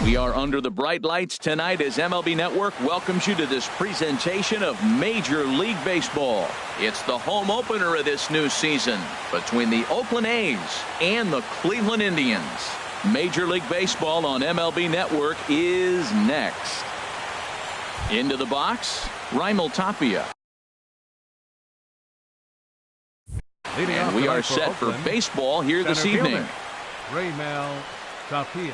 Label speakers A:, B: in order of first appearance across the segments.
A: We are under the bright lights tonight as MLB Network welcomes you to this presentation of Major League Baseball. It's the home opener of this new season between the Oakland A's and the Cleveland Indians. Major League Baseball on MLB Network is next. Into the box, Raimel Tapia. And we are set for baseball here this evening.
B: Raimel Tapia.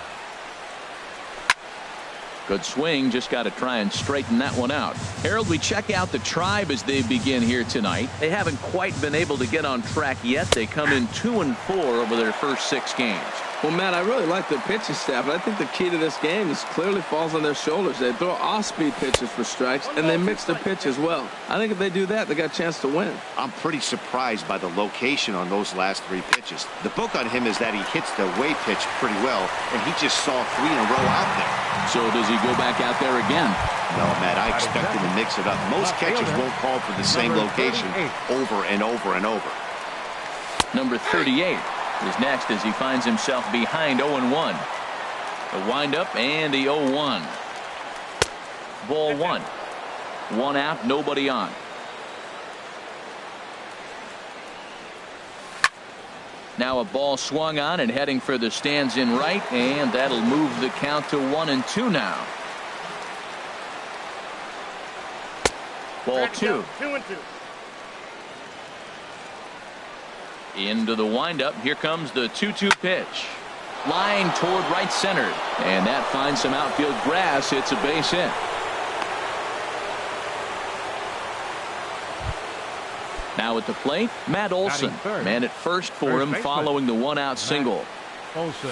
A: Good swing, just got to try and straighten that one out. Harold, we check out the Tribe as they begin here tonight. They haven't quite been able to get on track yet. They come in 2-4 over their first 6 games.
C: Well, Matt, I really like their pitching staff, but I think the key to this game is clearly falls on their shoulders. They throw off-speed pitches for strikes, and they mix their pitch as well. I think if they do that, they got a chance to win.
D: I'm pretty surprised by the location on those last 3 pitches. The book on him is that he hits the away pitch pretty well, and he just saw 3 in a row out there.
A: So does he go back out there again?
D: No, Matt, I expect him to mix it up. Most catchers won't call for the same location over and over and over.
A: Number 38 is next as he finds himself behind 0-1. The windup and the 0-1. Ball 1. 1 out, nobody on. Now a ball swung on and heading for the stands in right, and that'll move the count to 1-2 now. Ball 2.
B: 2-2.
A: Into the windup. Here comes the 2-2 pitch. Line toward right center. And that finds some outfield grass. It's a base hit. Now at the plate, Matt Olson. Man at first for him following the 1-out single.
B: Olson.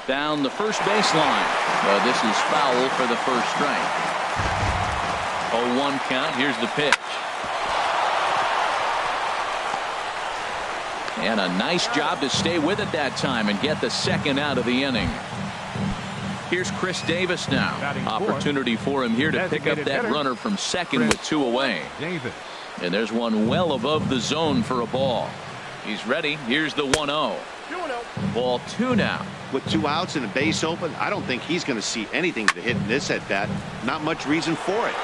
A: Down the first baseline. But this is foul for the first strike. 0-1 count. Here's the pitch. And a nice job to stay with it that time and get the second out of the inning. Here's Chris Davis now. Opportunity for him here to pick up that runner from second with 2 away. And there's one well above the zone for a ball. He's ready. Here's the 1-0. Ball 2 now.
D: With 2 outs and a base open, I don't think he's going to see anything to hit in this at bat. Not much reason for it.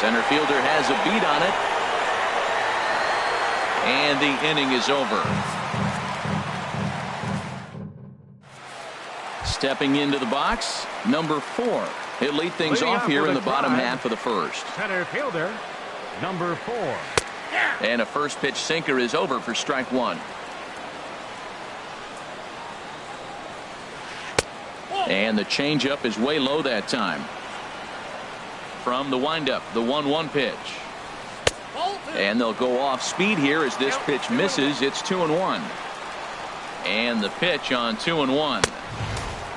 A: Center fielder has a beat on it. And the inning is over. Stepping into the box, number 4. He'll lead things off here in the bottom half of the first.
B: Center fielder, number 4.
A: And a first pitch sinker is over for strike 1. And the changeup is way low that time. From the windup, the 1-1 pitch. And they'll go off speed here as this pitch misses. It's 2-1. And the pitch on 2-1.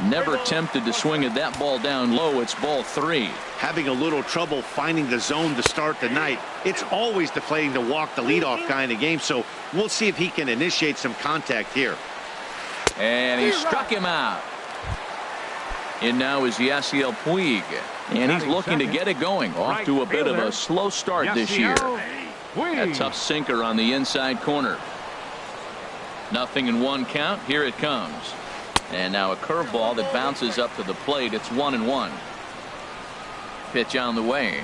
A: Never tempted to swing at that ball down low. It's ball 3.
D: Having a little trouble finding the zone to start the night. It's always deflating to walk the leadoff guy in the game, so we'll see if he can initiate some contact here.
A: And he struck him out. And now is Yasiel Puig. And he's looking to get it going. Off to a bit of a slow start this year. A tough sinker on the inside corner. 0-1 count. Here it comes. And now a curveball that bounces up to the plate. It's 1-1. Pitch on the way.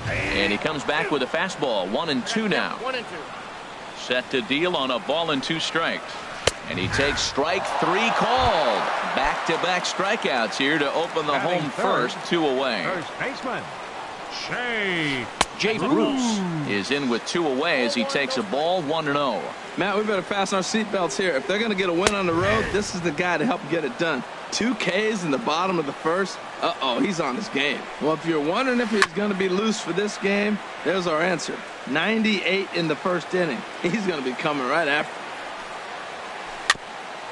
A: And he comes back with a fastball. 1-2 now. Set to deal on a ball and 2 strikes. And he takes strike 3 called. Back-to-back strikeouts here to open the home first. 2 away.
B: First baseman,
A: Jay Bruce is in with 2 away as he takes a ball. 1-0.
C: Matt, we better fasten our seatbelts here. If they're going to get a win on the road, this is the guy to help get it done. 2 Ks in the bottom of the first. Uh-oh, he's on his game. Well, if you're wondering if he's going to be loose for this game, there's our answer. 98 in the first inning. He's going to be coming right after.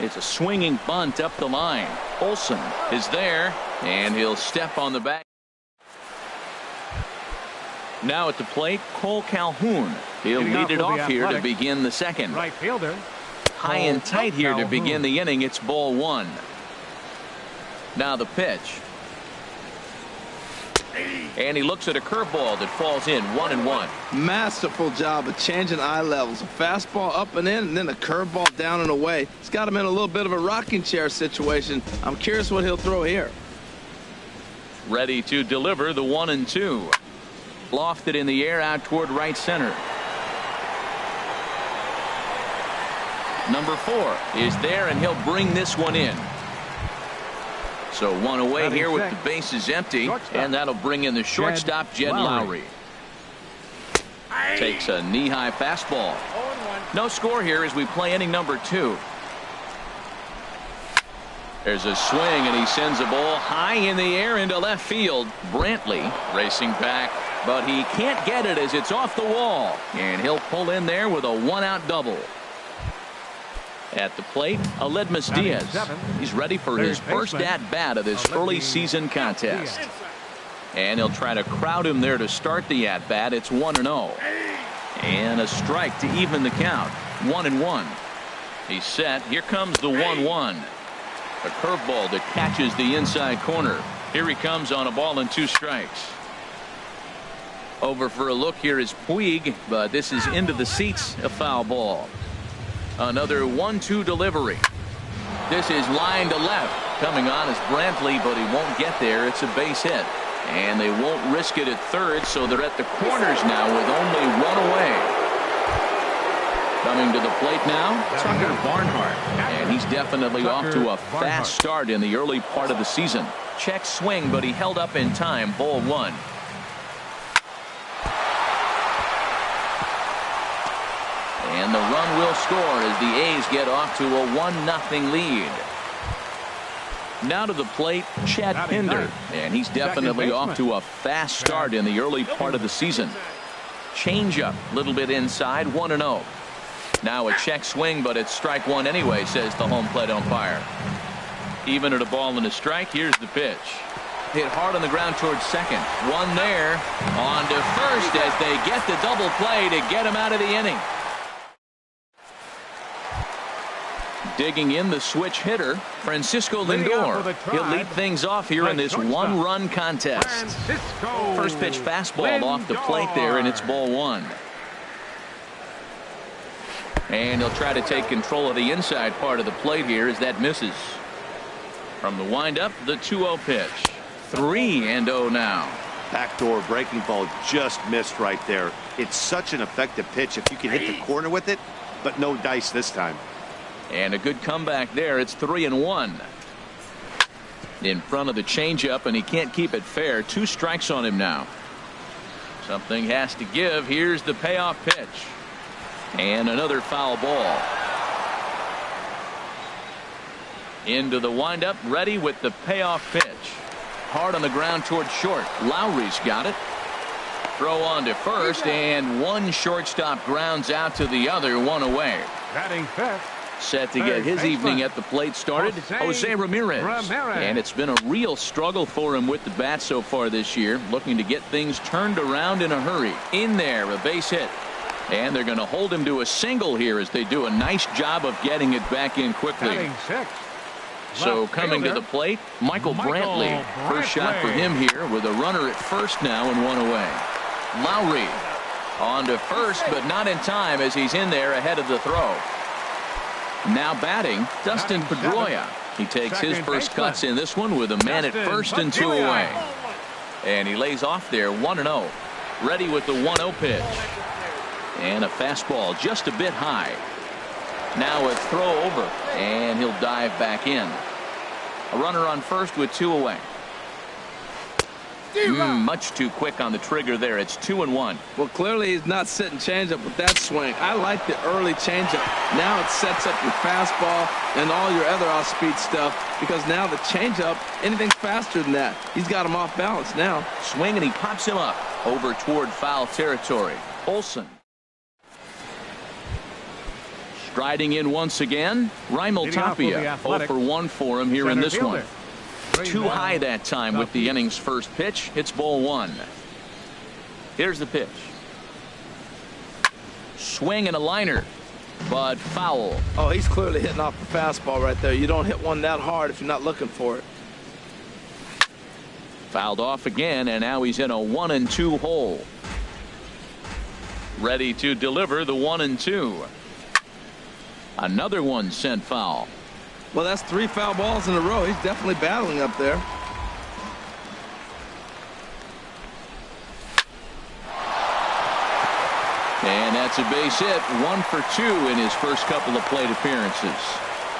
A: It's a swinging bunt up the line. Olson is there, and he'll step on the back. Now at the plate, Cole Calhoun. He'll lead it off here to begin the second.
B: right fielder.
A: High and tight here to begin the inning. It's ball 1. Now the pitch. And he looks at a curveball that falls in, 1-1.
C: Masterful job of changing eye levels. A fastball up and in, and then a curveball down and away. It's got him in a little bit of a rocking chair situation. I'm curious what he'll throw here.
A: Ready to deliver the 1-2. Lofted in the air out toward right center. Number 4 is there, and he'll bring this one in. So one away here with the bases empty, and that'll bring in the shortstop, Jed Lowry. Takes a knee-high fastball. No score here as we play inning number 2. There's a swing, and he sends a ball high in the air into left field. Brantley racing back, but he can't get it as it's off the wall, and he'll pull in there with a 1-out double. At the plate, Aledmus Diaz. He's ready for his first at-bat of this early season contest. And he'll try to crowd him there to start the at-bat. It's 1-0. And a strike to even the count. 1-1. He's set. Here comes the 1-1. A curveball that catches the inside corner. Here he comes on a ball and 2 strikes. Over for a look here is Puig, but this is into the seats, a foul ball. Another 1-2 delivery. This is line to left. Coming on is Brantley, but he won't get there. It's a base hit. And they won't risk it at third, so they're at the corners now with only 1 away. Coming to the plate now, Tucker Barnhart. And he's definitely off to a fast start in the early part of the season. Check swing, but he held up in time. Ball 1. And the run will score as the A's get off to a 1-0 lead. Now to the plate, Chad Pinder. And he's definitely off to a fast start in the early part of the season. Changeup, a little bit inside, 1-0. Now a check swing, but it's strike 1 anyway, says the home plate umpire. Even at a ball and a strike, here's the pitch. Hit hard on the ground towards second. One there. On to first as they get the double play to get him out of the inning. Digging in the switch hitter, Francisco Lindor. He'll lead things off here in this 1-run contest. First pitch fastball off the plate there, and it's ball 1. And he'll try to take control of the inside part of the plate here as that misses. From the windup, the 2-0 pitch. 3-0 now.
D: Backdoor breaking ball just missed right there. It's such an effective pitch if you can hit the corner with it, but no dice this time.
A: And a good comeback there. It's 3-1. In front of the changeup, and he can't keep it fair. 2 strikes on him now. Something has to give. Here's the payoff pitch. And another foul ball. Into the windup, ready with the payoff pitch. Hard on the ground towards short. Lowry's got it. Throw on to first, and one shortstop grounds out to the other, 1 away.
B: Batting fifth.
A: Set to get his evening at the plate started, Jose Ramirez. And it's been a real struggle for him with the bat so far this year, looking to get things turned around in a hurry. In there, a base hit. And they're going to hold him to a single here as they do a nice job of getting it back in quickly. So coming to the plate, Michael Brantley. First shot for him here with a runner at first now and 1 away. Lowry on to first, but not in time as he's in there ahead of the throw. Now batting, Dustin Pedroia. He takes his first cuts in this one with a man at first and 2 away. And he lays off there, 1-0. Ready with the 1-0 pitch. And a fastball just a bit high. Now a throw over, and he'll dive back in. A runner on first with 2 away. Much too quick on the trigger there. It's 2-1.
C: Well, clearly he's not sitting changeup with that swing. I like the early changeup. Now it sets up your fastball and all your other off-speed stuff, because now the changeup, anything faster than that, he's got him off balance now.
A: Swing, and he pops him up over toward foul territory. Olsen. Striding in once again, Raimel Tapia. 0 for 1 for him here in this one. Too high that time with the inning's first pitch. It's ball 1. Here's the pitch. Swing and a liner, but foul.
C: Oh, he's clearly hitting off the fastball right there. You don't hit one that hard if you're not looking for it.
A: Fouled off again, and now he's in a 1-2 hole. Ready to deliver the 1-2. Another one sent foul.
C: Well, that's 3 foul balls in a row. He's definitely battling up there.
A: And that's a base hit. 1 for 2 in his first couple of plate appearances.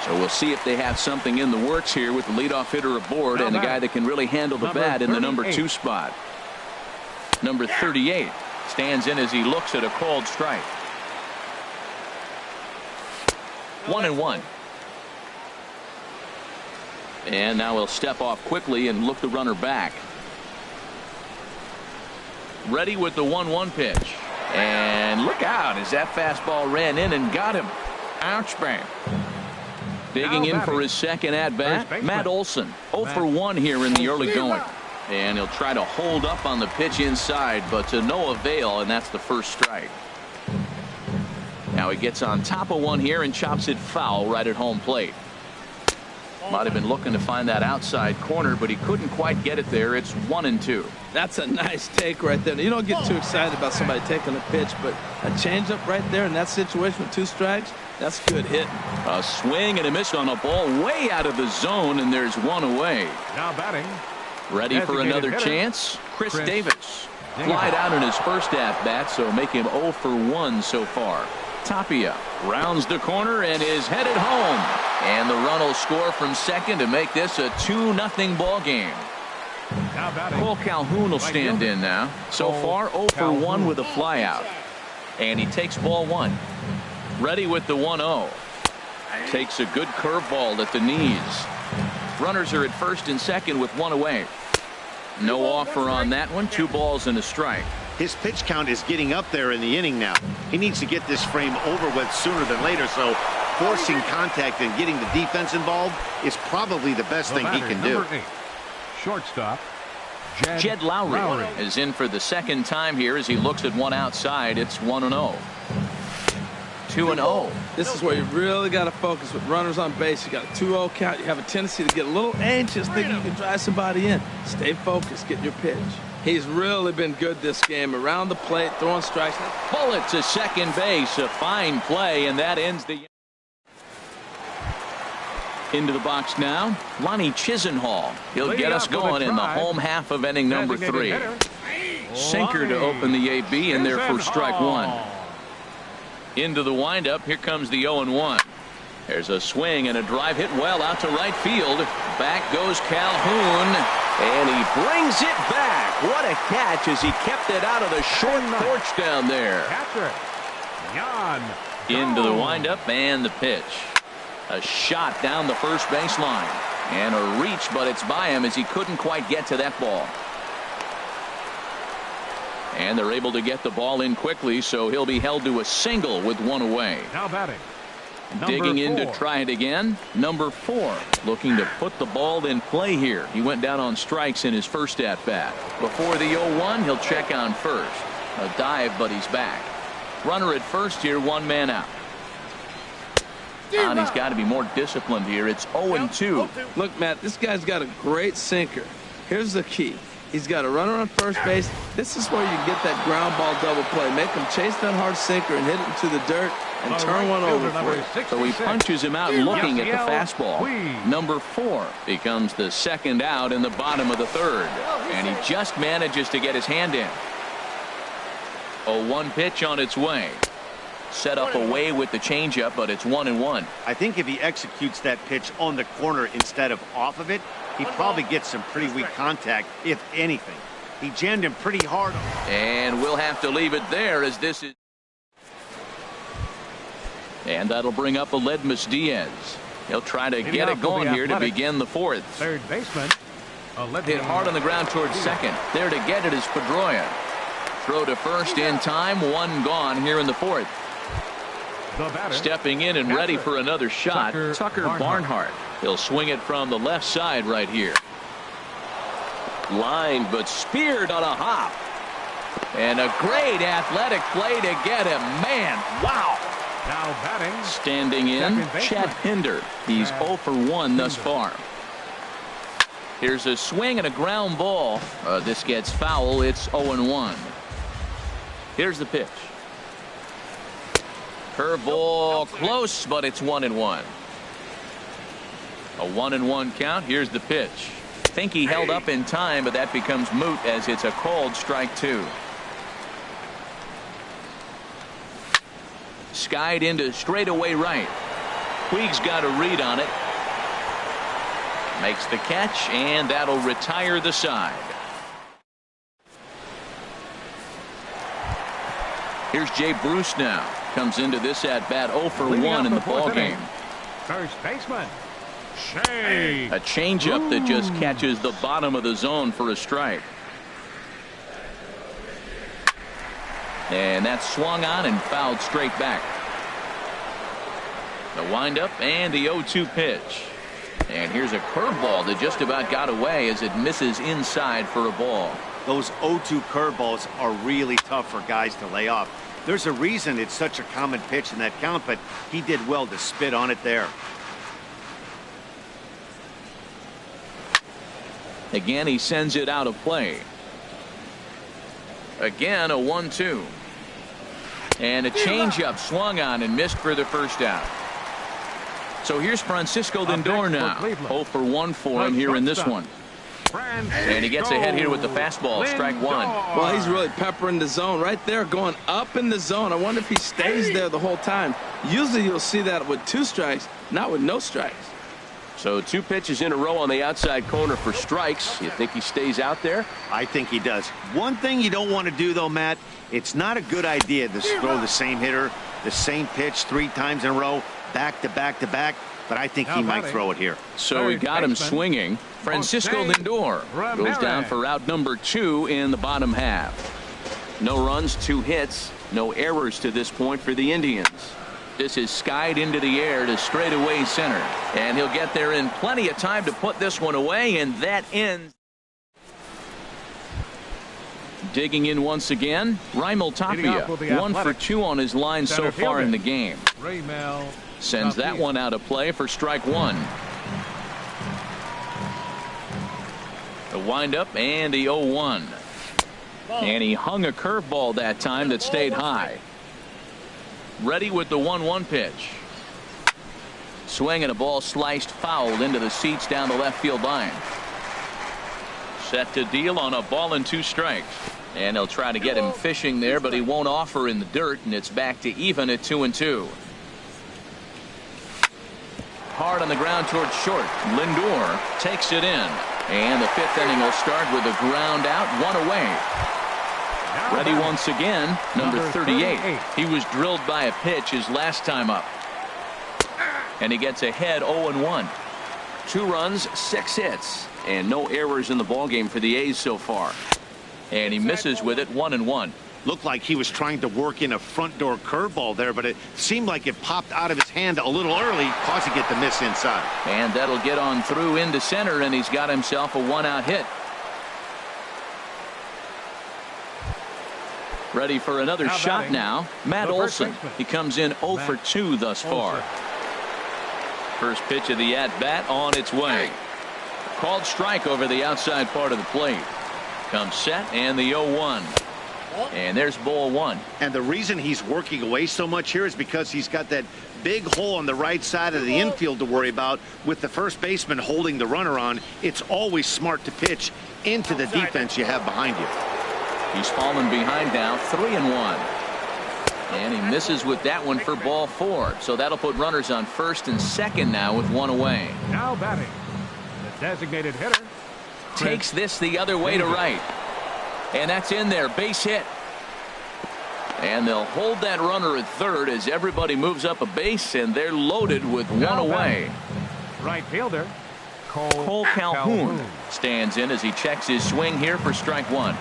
A: So we'll see if they have something in the works here with the leadoff hitter aboard and the guy that can really handle the bat in the number 2 spot. Number 38 stands in as he looks at a called strike. 1-1. And now he'll step off quickly and look the runner back. Ready with the 1-1 pitch. And look out as that fastball ran in and got him. Ouch, bang. Digging in for his second at bat, Matt Olson. 0 for 1 here in the early going. And he'll try to hold up on the pitch inside, but to no avail, and that's the first strike. Now he gets on top of one here and chops it foul right at home plate. Might have been looking to find that outside corner, but he couldn't quite get it there. It's 1-2.
C: That's a nice take right there. You don't get too excited about somebody taking a pitch, but a changeup right there in that situation with 2 strikes, that's good hitting.
A: A swing and a miss on a ball way out of the zone, and there's 1 away.
B: Now batting.
A: Ready for another chance? Chris Davis. Flied out in his first at-bat, so make him 0 for 1 so far. Tapia rounds the corner and is headed home. And the run will score from second to make this a 2-0 ball game. Cole Calhoun will stand in now. So far 0 for 1 with a flyout. And he takes ball 1. Ready with the 1-0. Takes a good curveball at the knees. Runners are at first and second with 1 away. No offer on that one. 2 balls and a strike.
D: His pitch count is getting up there in the inning now. He needs to get this frame over with sooner than later, so forcing contact and getting the defense involved is probably the best thing he can do.
B: 8, shortstop,
A: Jed Lowry is in for the second time here as he looks at one outside. It's 1-0. 2-0.
C: This is where you really got to focus with runners on base. You got a 2-0 count. You have a tendency to get a little anxious thinking you can drive somebody in. Stay focused. Get your pitch. He's really been good this game. Around the plate, throwing strikes.
A: Bullet to second base. A fine play, and that ends the... Into the box now, Lonnie Chisenhall. He'll get us going in the home half of inning number 3. Sinker to open the AB, and there for strike 1. Into the windup. Here comes the 0-1. There's a swing and a drive hit well out to right field. Back goes Calhoun, and he brings it back. What a catch as he kept it out of the short porch down there. Into the windup and the pitch. A shot down the first baseline. And a reach, but it's by him as he couldn't quite get to that ball. And they're able to get the ball in quickly, so he'll be held to a single with 1 away.
B: Now batting.
A: Digging in to try it again. Number 4 looking to put the ball in play here. He went down on strikes in his first at bat. Before the 0-1, he'll check on first. A dive, but he's back. Runner at first here, 1 man out. And he's got to be more disciplined here. It's 0-2.
C: Look, Matt, this guy's got a great sinker. Here's the key. He's got a runner on first base. This is where you get that ground ball double play. Make him chase that hard sinker and hit it into the dirt and turn one over for you.
A: So he punches him out looking at the fastball. Number 4 becomes the second out in the bottom of the 3rd. And he just manages to get his hand in. 0-1 pitch on its way. Set up away with the changeup, but it's 1-1.
D: I think if he executes that pitch on the corner instead of off of it, he probably gets some pretty weak contact, if anything. He jammed him pretty hard.
A: And we'll have to leave it there as this is. And that'll bring up Aledmus Diaz. He'll try to get it going here to begin the 4th.
B: Third baseman.
A: Hit hard on the ground towards second. There to get it is Pedroia. Throw to first in time. 1 gone here in the 4th. Stepping in and ready for another shot, Tucker Barnhart. He'll swing it from the left side right here. Lined but speared on a hop. And a great athletic play to get him. Man, wow.
B: Now batting.
A: Standing in, Chad Pinder. He's 0 for 1 thus far. Here's a swing and a ground ball. This gets foul. It's 0-1. Here's the pitch. Curveball close, but it's 1-1. A 1-1 count. Here's the pitch. Think he held up in time, but that becomes moot as it's a called strike 2. Skied into straightaway right. Puig's got a read on it. Makes the catch, and that'll retire the side. Here's Jay Bruce now. Comes into this at bat 0 for 1 in the ball game.
B: First baseman, Shea.
A: A changeup that just catches the bottom of the zone for a strike. And that's swung on and fouled straight back. The windup and the 0-2 pitch. And here's a curveball that just about got away as it misses inside for a ball.
D: Those 0-2 curveballs are really tough for guys to lay off. There's a reason it's such a common pitch in that count, but he did well to spit on it there.
A: Again, he sends it out of play. Again, a 1-2. And a changeup swung on and missed for the first out. So here's Francisco Lindor now. 0 for 1 for him here in this one. And he gets ahead here with the fastball. Strike 1.
C: Well, he's really peppering the zone right there, going up in the zone. I wonder if he stays there the whole time. Usually you'll see that with 2 strikes, not with no strikes.
E: So 2 pitches in a row on the outside corner for strikes. You think he stays out there?
D: I think he does. One thing you don't want to do, though, Matt, it's not a good idea to throw the same hitter, the same pitch 3 times in a row, back to back to back. But I think he might throw it here.
A: So he got him swinging. Francisco Lindor goes down for out number 2 in the bottom half. No runs, 2 hits, no errors to this point for the Indians. This is skied into the air to straightaway center. And he'll get there in plenty of time to put this one away, and that ends. Digging in once again, Raimel Tapia. 1 for 2 on his line so far in the game. Sends that one out of play for strike 1. The windup and the 0-1. And he hung a curveball that time that stayed high. Ready with the 1-1 pitch. Swing and a ball sliced foul into the seats down the left field line. Set to deal on a ball and 2 strikes. And they'll try to get him fishing there, but he won't offer in the dirt, and it's back to even at 2-2. Hard on the ground towards short. Lindor takes it in. And the 5th inning will start with a ground out, 1 away. Ready once again, number 38. He was drilled by a pitch his last time up. And he gets ahead 0-1. 2 runs, 6 hits, and no errors in the ballgame for the A's so far. And he misses with it 1-1.
D: Looked like he was trying to work in a front door curveball there, but it seemed like it popped out of his hand a little early, causing it to miss inside.
A: And that'll get on through into center, and he's got himself a 1-out hit. Ready for another shot now. Matt Olson. He comes in 0 for 2 thus far. First pitch of the at-bat on its way. Called strike over the outside part of the plate. Comes set and the 0-1. And there's ball 1.
D: And the reason he's working away so much here is because he's got that big hole on the right side of the infield to worry about. With the first baseman holding the runner on, it's always smart to pitch into the defense you have behind you.
A: He's fallen behind now, 3-1. And he misses with that one for ball 4. So that'll put runners on first and second now with 1 away.
B: Now batting, the designated hitter.
A: Takes this the other way to right. And that's in there, base hit. And they'll hold that runner at third as everybody moves up a base, and they're loaded with 1 away.
B: Right fielder,
A: Cole Calhoun stands in as he checks his swing here for strike 1.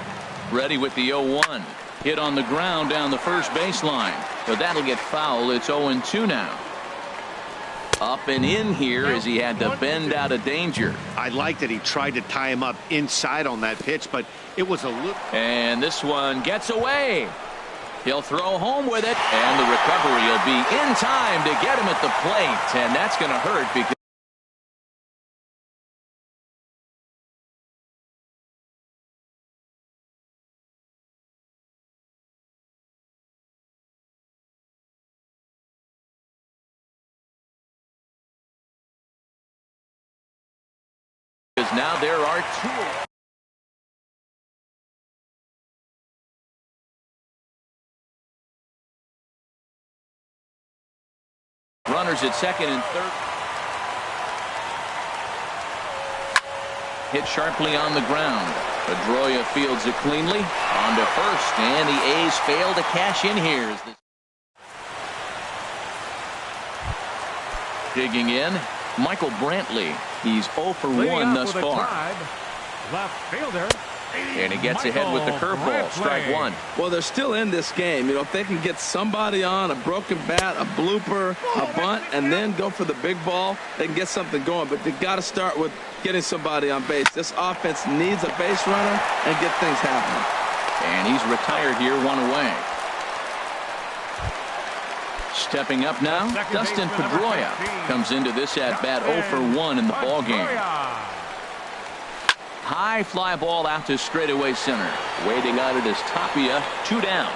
A: Ready with the 0-1. Hit on the ground down the first baseline. But that'll get foul. It's 0-2 now. Up and in here as he had to bend out of danger.
D: I like that he tried to tie him up inside on that pitch, but it was a look.
A: And this one gets away. He'll throw home with it, and the recovery will be in time to get him at the plate, and that's going to hurt because Because now there are two. Runners at second and third. Hit sharply on the ground. Pedroia fields it cleanly. On to first, and the A's fail to cash in here. Digging in, Michael Brantley. He's 0 for 1 thus far.
B: Left fielder.
A: And he gets ahead with the curveball. Strike one.
C: Well, they're still in this game. You know, if they can get somebody on, a broken bat, a blooper, a bunt, and then go for the big ball, they can get something going. But they got to start with getting somebody on base. This offense needs a base runner and get things happening.
A: And he's retired here, 1 away. Stepping up now, Dustin Pedroia comes into this at-bat 0 for 1 in the ballgame. High fly ball out to straightaway center. Waiting on it is Tapia, 2 down.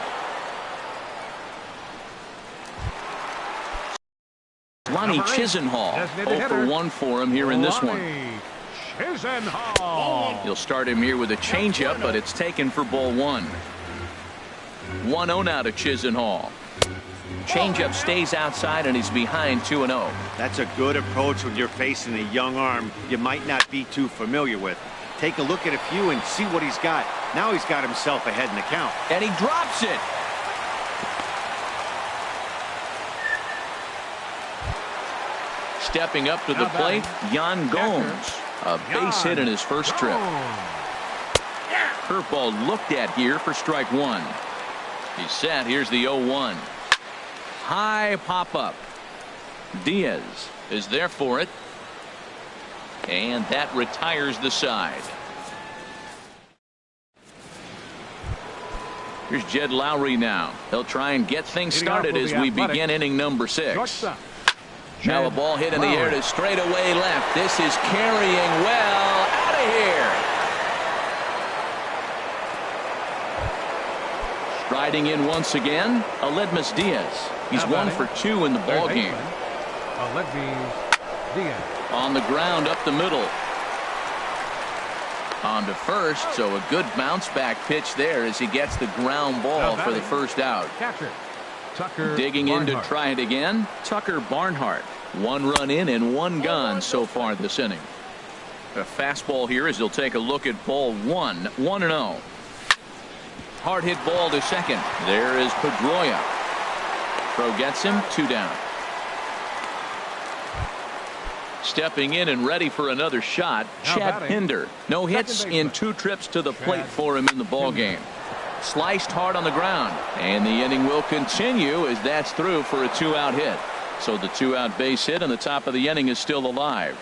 A: Lonnie Chisenhall, 0 for 1 for him here in this one. He'll start him here with a changeup, but it's taken for ball 1. 1-0 now to Chisenhall. Changeup stays outside, and he's behind 2-0.
D: That's a good approach when you're facing a young arm you might not be too familiar with. Take a look at a few and see what he's got. Now he's got himself ahead in the count.
A: And he drops it. Stepping up to the plate, Yan Gomes. A base hit in his first trip. Curveball looked at here for strike one. He's set. Here's the 0-1. High pop-up. Diaz is there for it. And that retires the side. Here's Jed Lowry now. He'll try and get things started as we begin inning number 6. Now a ball hit in the air to straightaway left. This is carrying well out of here. Striding in once again, Aledmys Diaz. He's 1 for 2 in the ball game.
B: Aledmys Diaz.
A: On the ground up the middle. On to first, so a good bounce back pitch there as he gets the ground ball for the first out.
B: Catcher, Tucker
A: Digging in to
B: Barnhart.
A: try it again, Tucker Barnhart. 1 run in and 1 gone so far this inning. A fastball here as he'll take a look at ball 1. 1-0. Hard hit ball to second. There is Pedroia. Throw gets him, 2 down. Stepping in and ready for another shot, Chad Pinder. No hits in 2 trips to the plate for him in the ball game. Sliced hard on the ground, and the inning will continue as that's through for a 2-out hit. So the 2-out base hit and the top of the inning is still alive.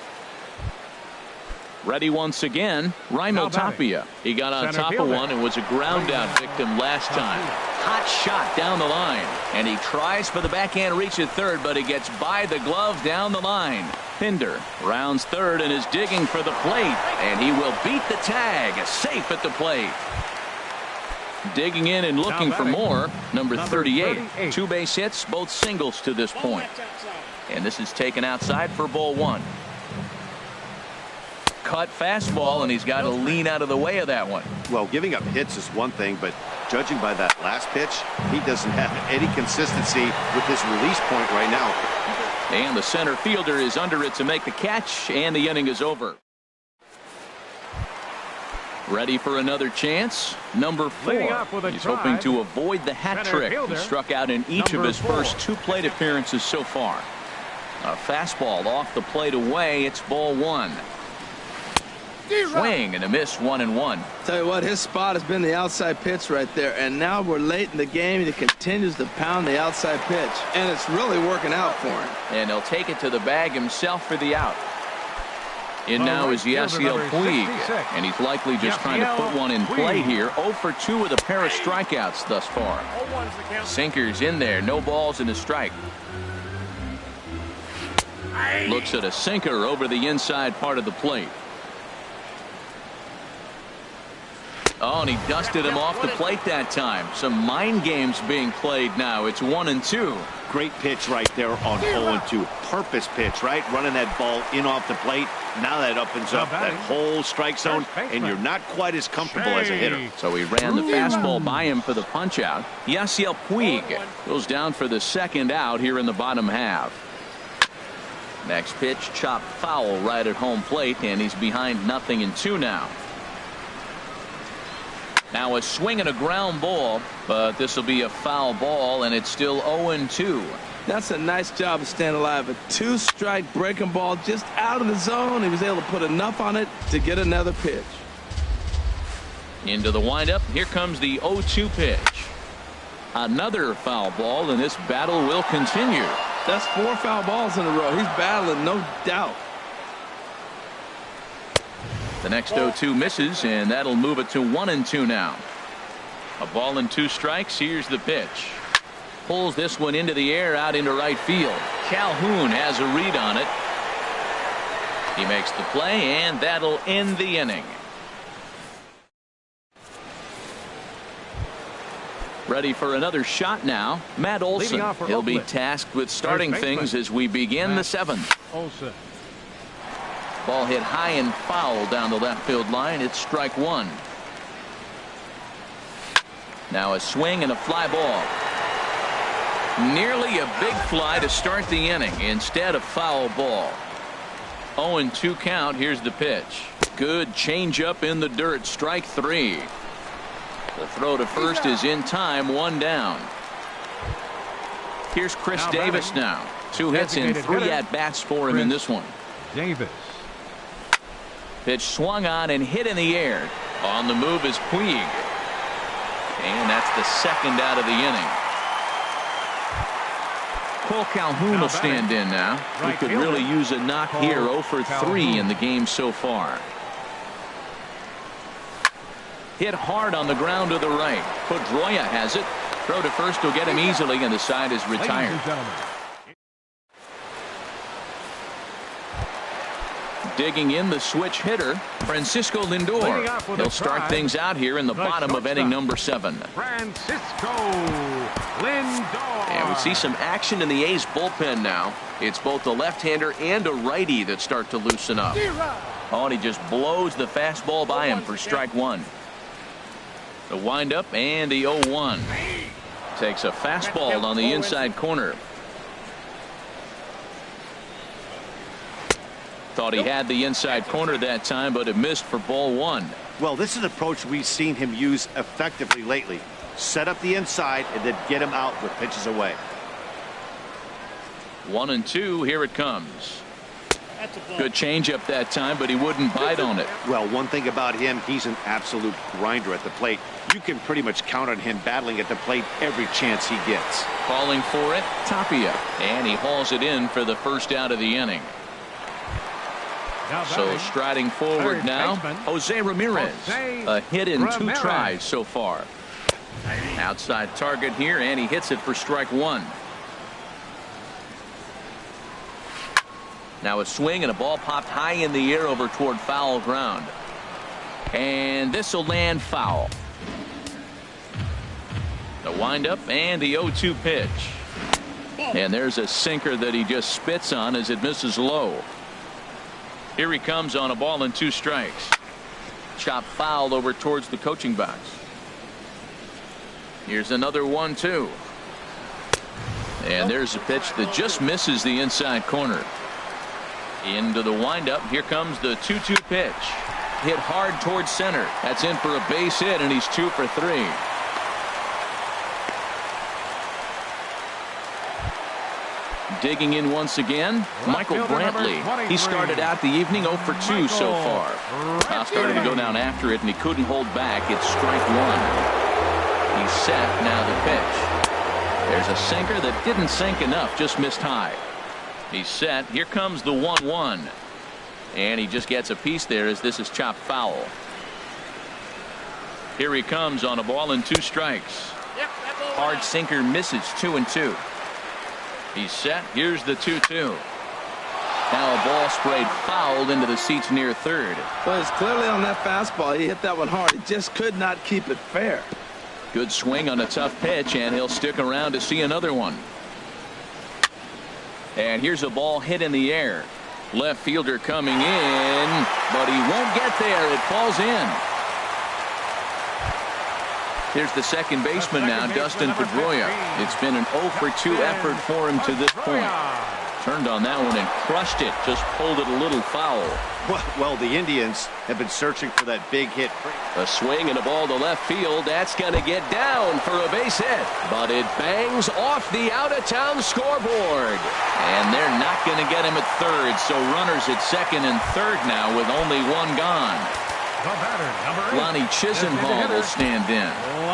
A: Ready once again, Raimel Tapia. He got on top of one and was a ground out victim last time. Hot shot down the line, and he tries for the backhand reach at third, but he gets by the glove down the line. Pinder rounds third and is digging for the plate, and he will beat the tag. Safe at the plate. Digging in and looking for more, number 38. 2 base hits, both singles to this point. And this is taken outside for ball 1. Cut fastball, and he's got to lean out of the way of that one.
D: Well, giving up hits is one thing, but judging by that last pitch, he doesn't have any consistency with his release point right now.
A: And the center fielder is under it to make the catch, and the inning is over. Ready for another chance. Number 4. He's hoping to avoid the hat trick. He struck out in each of his first 2 plate appearances so far. A fastball off the plate away. It's ball 1. Swing and a miss, 1-1.
C: Tell you what, his spot has been the outside pitch right there, and now we're late in the game and he continues to pound the outside pitch, and it's really working out for him.
A: And he'll take it to the bag himself for the out. In now is Yasiel Puig, and he's likely just trying to put one in play here. 0 for 2 with a pair of strikeouts thus far. Sinkers in there, no balls and a strike. Looks at a sinker over the inside part of the plate. Oh, and he dusted him off the plate that time. Some mind games being played now. It's 1-2.
D: Great pitch right there on 0-2. Purpose pitch, right? Running that ball in off the plate. Now that opens up that whole strike zone, and you're not quite as comfortable as a hitter.
A: So he ran the fastball by him for the punch out. Yasiel Puig goes down for the second out here in the bottom half. Next pitch, chopped foul right at home plate, and he's behind 0-2 now. Now a swing and a ground ball, but this will be a foul ball, and it's still 0-2.
C: That's a nice job of staying alive. A 2-strike breaking ball just out of the zone. He was able to put enough on it to get another pitch.
A: Into the windup. Here comes the 0-2 pitch. Another foul ball, and this battle will continue.
C: That's 4 foul balls in a row. He's battling, no doubt.
A: The next 0-2 misses, and that'll move it to 1-2 now. A ball and 2 strikes. Here's the pitch. Pulls this one into the air out into right field. Calhoun has a read on it. He makes the play, and that'll end the inning. Ready for another shot now. Matt Olson. He'll be tasked with starting things as we begin the 7th.
B: Olson.
A: Ball hit high and foul down the left field line. It's strike 1. Now a swing and a fly ball. Nearly a big fly to start the inning. Instead, a foul ball. 0-2 count. Here's the pitch. Good changeup in the dirt. Strike 3. The throw to first is in time. 1 down. Here's Chris Davis now. 2 hits in 3 at-bats for him in this one.
B: Davis.
A: Pitch swung on and hit in the air. On the move is Puig. And that's the second out of the inning. Cole Calhoun will stand in now. He could really use a knock here. 0 for 3 in the game so far. Hit hard on the ground to the right. Pedroia has it. Throw to first will get him easily, and the side is retired. Digging in the switch hitter, Francisco Lindor. He'll start things out here in the bottom of inning number 7.
B: Francisco Lindor.
A: And we see some action in the A's bullpen now. It's both a left-hander and a righty that start to loosen up. Oh, and he just blows the fastball by him for strike 1. The windup and the 0-1. Takes a fastball on the inside corner. Thought he had the inside corner that time, but it missed for ball 1.
D: Well, this is an approach we've seen him use effectively lately. Set up the inside and then get him out with pitches away.
A: 1-2. Here it comes. Good changeup that time, but he wouldn't bite on it.
D: Well, one thing about him, he's an absolute grinder at the plate. You can pretty much count on him battling at the plate every chance he gets.
A: Calling for it, Tapia, and he hauls it in for the first out of the inning. So striding forward now, Jose Ramirez. A hit in 2 tries so far. Outside target here, and he hits it for strike 1. Now a swing and a ball popped high in the air over toward foul ground. And this will land foul. The windup and the 0-2 pitch. And there's a sinker that he just spits on as it misses low. Here he comes on a ball and 2 strikes. Chop foul over towards the coaching box. Here's another 1-2. And there's a pitch that just misses the inside corner. Into the windup. Here comes the 2-2 pitch. Hit hard towards center. That's in for a base hit, and he's 2 for 3. Digging in once again, Michael Brantley. He started out the evening 0 for 2 so far. Now started to go down after it, and he couldn't hold back. It's strike 1. He's set. Now the pitch. There's a sinker that didn't sink enough, just missed high. He's set. Here comes the 1-1. And he just gets a piece there as this is chopped foul. Here he comes on a ball and 2 strikes. Hard sinker misses. 2-2. He's set. Here's the 2-2. Now a ball sprayed fouled into the seats near third.
C: Well, it's clearly on that fastball. He hit that one hard. He just could not keep it fair.
A: Good swing on a tough pitch, and he'll stick around to see another one. And here's a ball hit in the air. Left fielder coming in, but he won't get there. It falls in. Here's the second baseman now, Dustin Pedroia. It's been an 0 for 2 effort for him to this point. Turned on that one and crushed it. Just pulled it a little foul.
D: Well, the Indians have been searching for that big hit.
E: A swing and a ball to left field. That's going to get down for a base hit. But it bangs off the out-of-town scoreboard.
A: And they're not going to get him at third. So runners at second and third now with only one gone. Lonnie Chisenhall will stand in.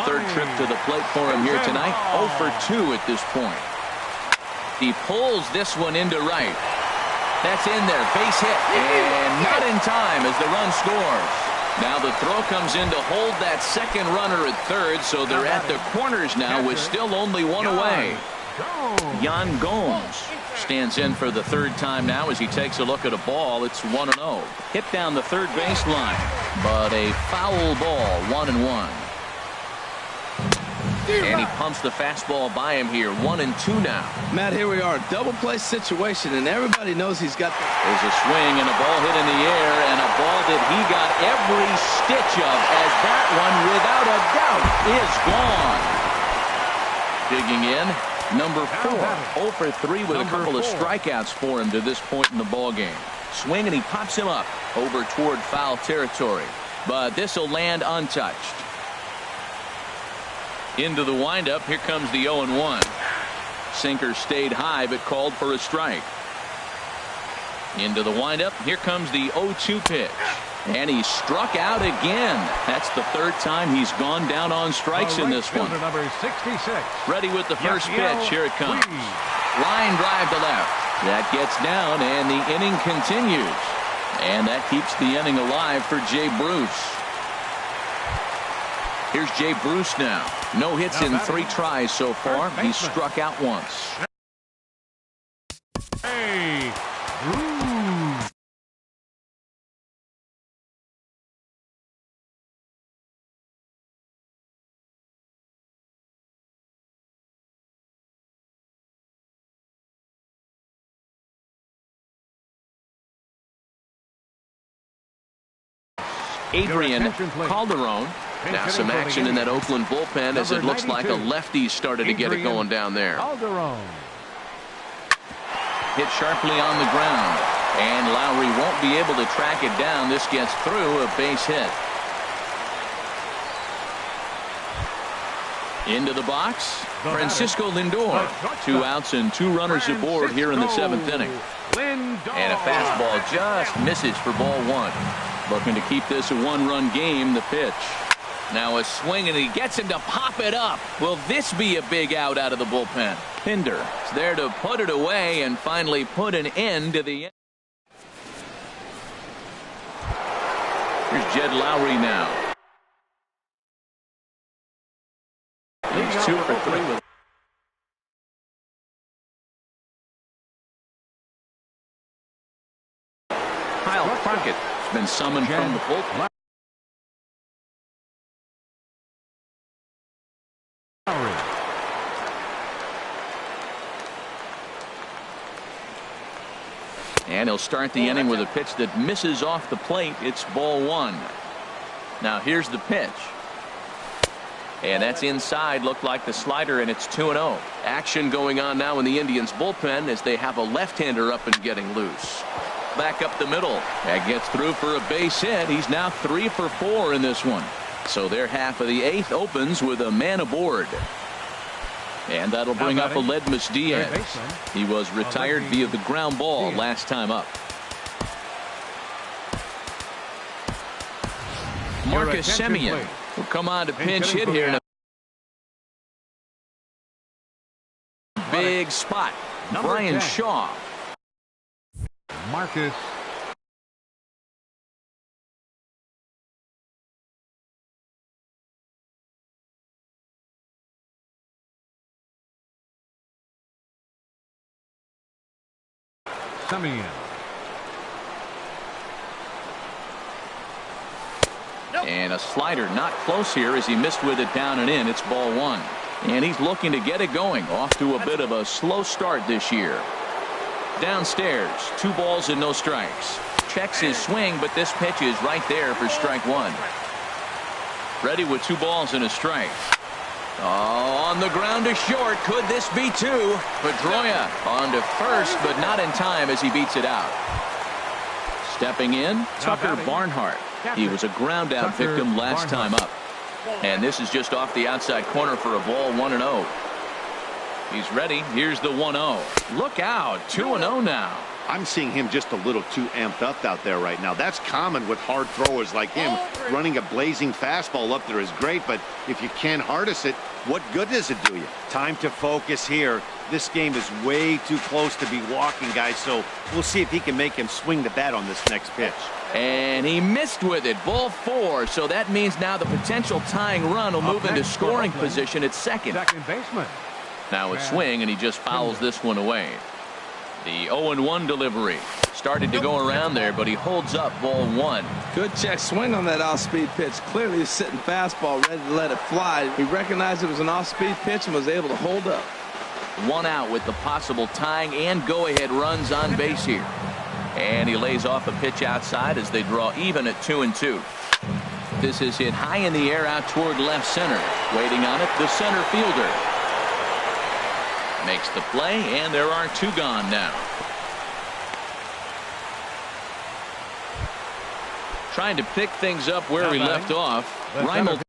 A: Third trip to the plate for him here tonight. 0 for 2 at this point. He pulls this one into right. That's in there. Base hit. And not in time as the run scores. Now the throw comes in to hold that second runner at third. So they're at the corners now with still only one away. Yan Gomes stands in for the third time now as he takes a look at a ball. It's 1-0. Hit down the third baseline. But a foul ball. 1-1. And he pumps the fastball by him here. 1-2 now.
C: Matt, here we are. Double play situation, and everybody knows he's got the...
A: There's a swing and a ball hit in the air, and a ball that he got every stitch of, as that one, without a doubt, is gone. Digging in, number 4. 0 for 3 with a couple of strikeouts for him to this point in the ball game. Swing, and he pops him up over toward foul territory. But this will land untouched. Into the windup. Here comes the 0-1. Sinker stayed high but called for a strike. Into the windup. Here comes the 0-2 pitch. And he struck out again. That's the third time he's gone down on strikes in this one. Ready with the first pitch. Here it comes. Line drive to left. That gets down and the inning continues. And that keeps the inning alive for Jay Bruce. Here's Jay Bruce now. No hits in 3 tries so far. He's struck out once.
B: Hey, Bruce.
A: Adrian Calderon. Now some action in that Oakland bullpen as it looks like a lefty started to get it going down there. Hit sharply on the ground. And Lowry won't be able to track it down. This gets through, a base hit. Into the box, Francisco Lindor. 2 outs and 2 runners aboard here in the 7th inning. And a fastball just misses for ball 1. Looking to keep this a 1-run game. The pitch. Now a swing, and he gets him to pop it up. Will this be a big out of the bullpen? Pinder is there to put it away and finally put an end to the... Here's Jed Lowry now. He's 2 for 3 with... Kyle Crockett has been summoned from the bullpen. And he'll start the inning with a pitch that misses off the plate. It's ball 1. Now here's the pitch. And that's inside. Looked like the slider, and it's 2-0. Action going on now in the Indians bullpen as they have a left-hander up and getting loose. Back up the middle. That gets through for a base hit. He's now 3 for 4 in this one. So their half of the 8th opens with a man aboard. And that'll bring up Aledmus Diaz. He was retired via the ground ball last time up. Marcus Semien will come on to pinch hit here in a big spot. Brian Shaw.
B: Marcus. Semien.
A: And a slider not close here as he missed with it down and in. It's ball 1. And he's looking to get it going. Off to a bit of a slow start this year. Downstairs, 2 balls and no strikes. Checks his swing, but this pitch is right there for strike 1. Ready with 2 balls and a strike. Oh, on the ground to short. Could this be 2? Pedroia on to first, but not in time as he beats it out. Stepping in, Tucker Barnhart. He was a ground out victim last time up. And this is just off the outside corner for a ball, 1-0. He's ready. Here's the 1-0. Look out, 2-0 now.
D: I'm seeing him just a little too amped up out there right now. That's common with hard throwers like him. Running a blazing fastball up there is great, but if you can't harness it, what good does it do you? Time to focus here. This game is way too close to be walking, guys, so we'll see if he can make him swing the bat on this next pitch.
A: And he missed with it. Ball 4, so that means now the potential tying run will move into scoring position at second.
B: Second baseman.
A: Now a swing, and he just fouls this one away. The 0-1 delivery. Started to go around there, but he holds up ball 1.
C: Good check swing on that off-speed pitch. Clearly he's sitting fastball, ready to let it fly. He recognized it was an off-speed pitch and was able to hold up.
A: 1 out with the possible tying and go-ahead runs on base here. And he lays off a pitch outside as they draw even at 2-2. This is hit high in the air out toward left center. Waiting on it, the center fielder. Makes the play, and there are 2 gone now. Trying to pick things up where he left off. Reimel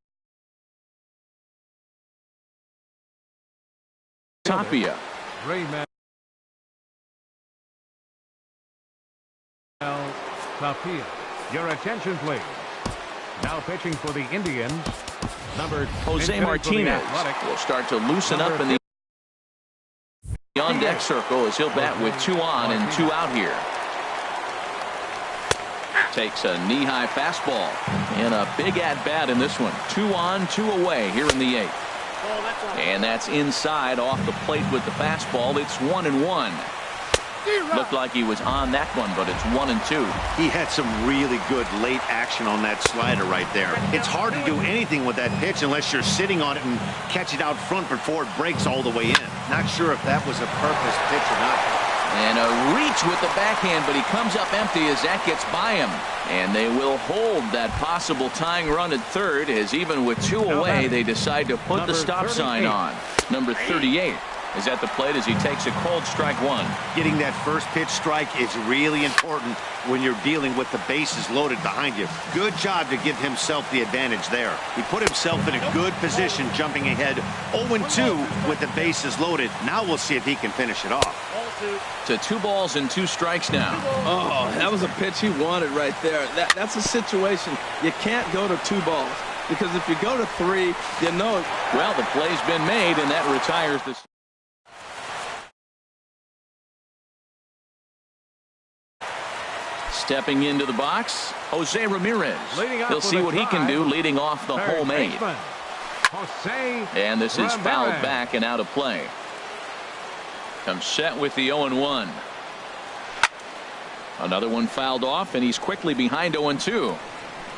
A: Tapia.
B: Tapia. Your attention, please. Now pitching for the Indians, number
A: Jose Martinez will start to loosen up in the on-deck circle as he'll bat with 2 on and 2 out here. Takes a knee-high fastball and a big at-bat in this one. 2 on, 2 away here in the 8th. And that's inside off the plate with the fastball. It's 1-1. Looked like he was on that one, but it's 1-2.
D: He had some really good late action on that slider right there. It's hard to do anything with that pitch unless you're sitting on it and catch it out front before it breaks all the way in. Not sure if that was a purpose pitch or not.
A: And a reach with the backhand, but he comes up empty as that gets by him. And they will hold that possible tying run at third, as even with 2 away, they decide to put the stop sign on. Number 38 is at the plate as he takes a cold strike 1.
D: Getting that first pitch strike is really important when you're dealing with the bases loaded behind you. Good job to give himself the advantage there. He put himself in a good position jumping ahead 0-2 with the bases loaded. Now we'll see if he can finish it off.
A: To 2 balls and 2 strikes now.
C: Oh, that was a pitch he wanted right there. That's a situation you can't go to 2 balls, because if you go to 3, you know.
A: Well, the play's been made, and that retires the. Stepping into the box, Jose Ramirez. He'll see what he can do leading off the home 8. And this is fouled back and out of play. Comes set with the 0-1. Another one fouled off, and he's quickly behind 0-2.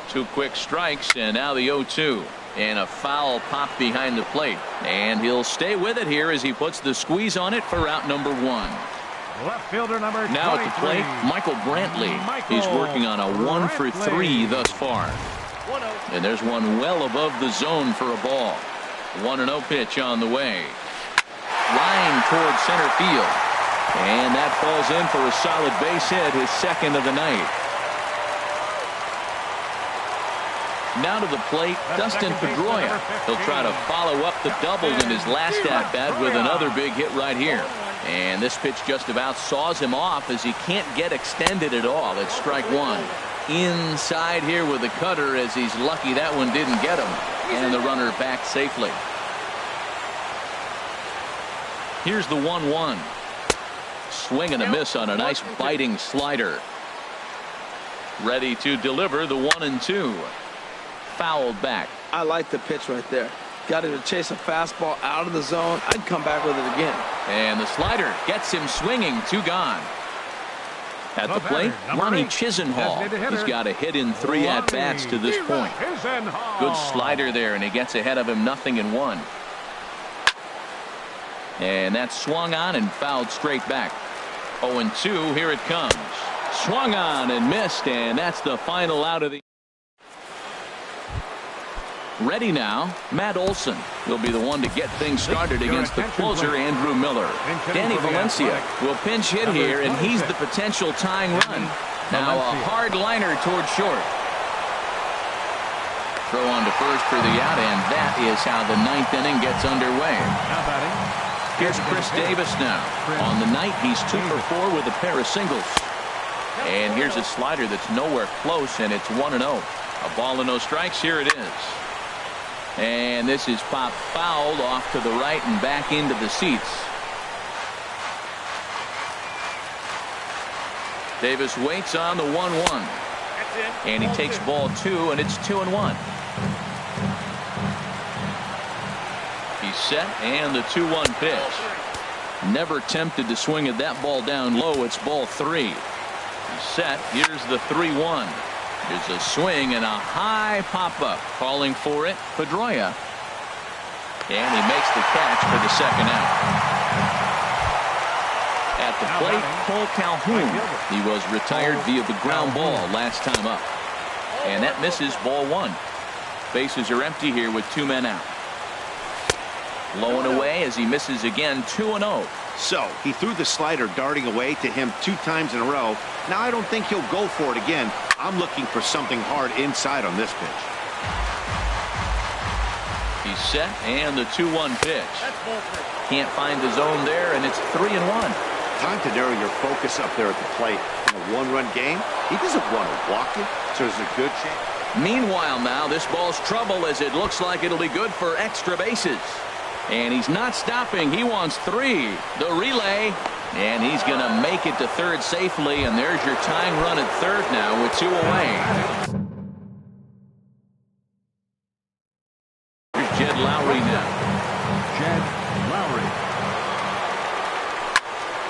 A: 2 quick strikes, and now the 0-2. And a foul pop behind the plate. And he'll stay with it here as he puts the squeeze on it for out number 1.
B: Left fielder number
A: now at the plate, Michael Brantley. He's working on a 1 for 3 thus far. And there's one well above the zone for a ball. 1-0 pitch on the way. Line toward center field. And that falls in for a solid base hit, his 2nd of the night. Now to the plate, Dustin Pedroia. He'll try to follow up the double in his last at-bat with another big hit right here. And this pitch just about saws him off as he can't get extended at all. It's strike 1. Inside here with the cutter, as he's lucky that one didn't get him. And the runner back safely. Here's the 1-1. Swing and a miss on a nice biting slider. Ready to deliver the 1-2. Fouled back.
C: I like the pitch right there. Got him to chase a fastball out of the zone. I'd come back with it again.
A: And the slider gets him swinging. 2 gone. At the plate, Ronnie Chisenhall. He's got a hit in 3 at-bats to this point. Good slider there, and he gets ahead of him 0-1. And that's swung on and fouled straight back. 0-2. Here it comes. Swung on and missed, and that's the final out of the. Ready now, Matt Olson will be the one to get things started against the closer, Andrew Miller. Danny Valencia will pinch hit here, and he's the potential tying run. Now a hard liner toward short. Throw on to first for the out, and that is how the ninth inning gets underway. Here's Chris Davis now. On the night, he's 2 for 4 with a pair of singles. And here's a slider that's nowhere close, and it's 1-0. A ball and no strikes. Here it is. And this is popped fouled off to the right and back into the seats. Davis waits on the 1-1. And he takes ball 2, and it's 2-1. He's set, and the 2-1 pitch. Never tempted to swing at that ball down low. It's ball 3. He's set. Here's the 3-1. Here's a swing and a high pop-up. Calling for it, Pedroia. And he makes the catch for the second out. At the plate, Cole Calhoun. He was retired via the ground ball last time up. And that misses ball 1. Bases are empty here with 2 men out. Low and away as he misses again. 2-0.
D: So he threw the slider darting away to him 2 times in a row. Now I don't think he'll go for it again. I'm looking for something hard inside on this pitch.
A: He's set, and the 2-1 pitch. Can't find the zone there, and it's 3-1.
D: Time to narrow your focus up there at the plate. In a 1-run game, he doesn't want to walk it, so there's a good chance.
A: Meanwhile now, this ball's trouble as it looks like it'll be good for extra bases. And he's not stopping. He wants 3. The relay. And he's going to make it to third safely. And there's your tying run at third now with 2 away. Here's Jed Lowry now.
B: Jed Lowry.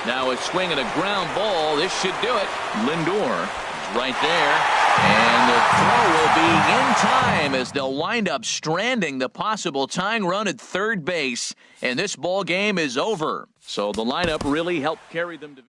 A: Now a swing and a ground ball. This should do it. Lindor is right there. And the throw will be in time as they'll wind up stranding the possible tying run at third base. And this ball game is over. So the lineup really helped carry them to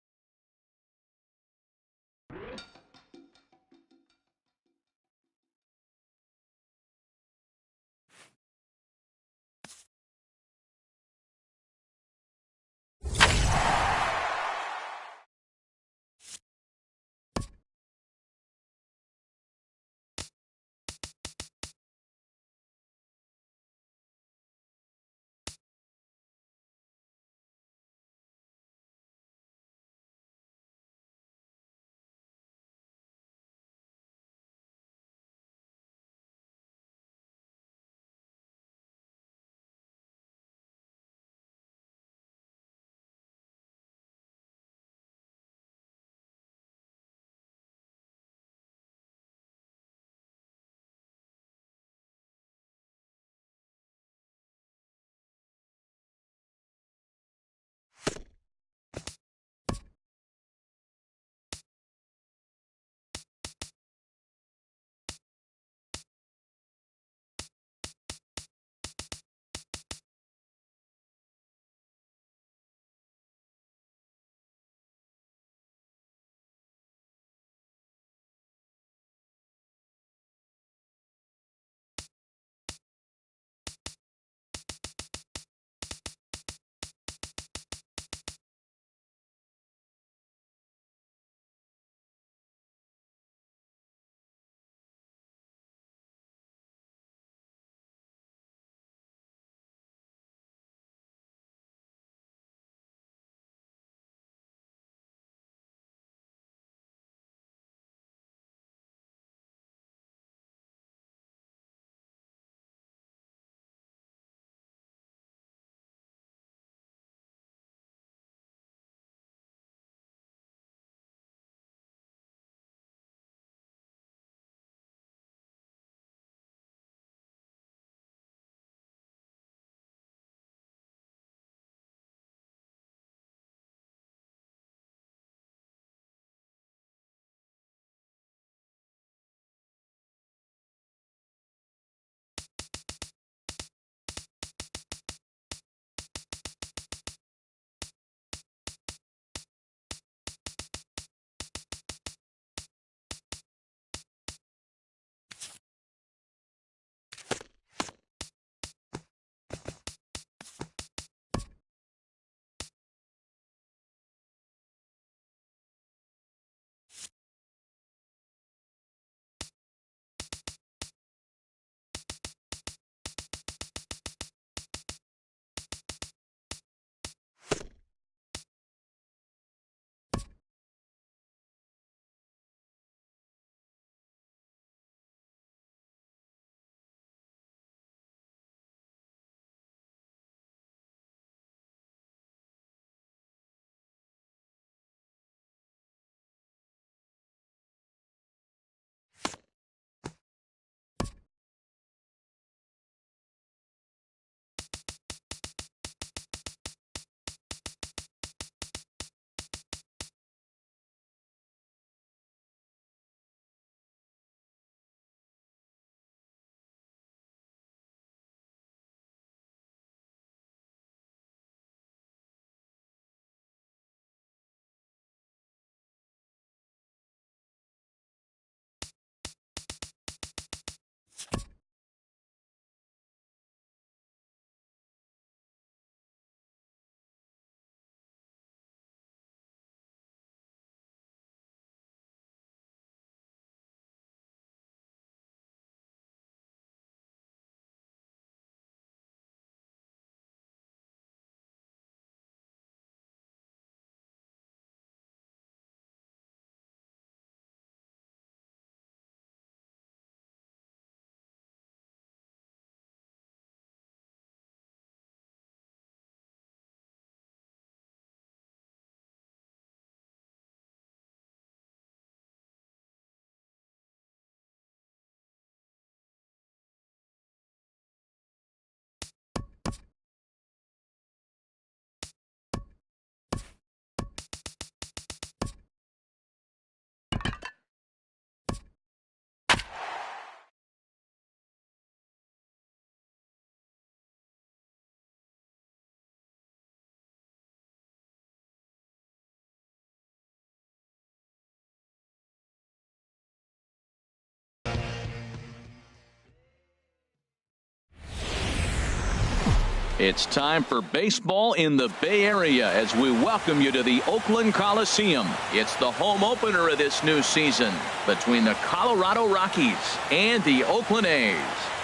A: It's time for baseball in the Bay Area as we welcome you to the Oakland Coliseum. It's the home opener of this new season between the Colorado Rockies and the Oakland A's.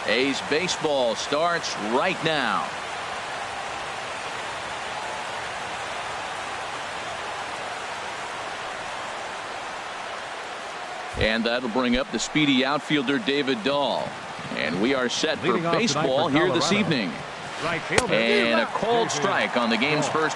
A: A's baseball starts right now. And that'll bring up the speedy outfielder David Dahl. And we are set for baseball here this evening.
B: Right fielder.
A: And a cold strike on the game's first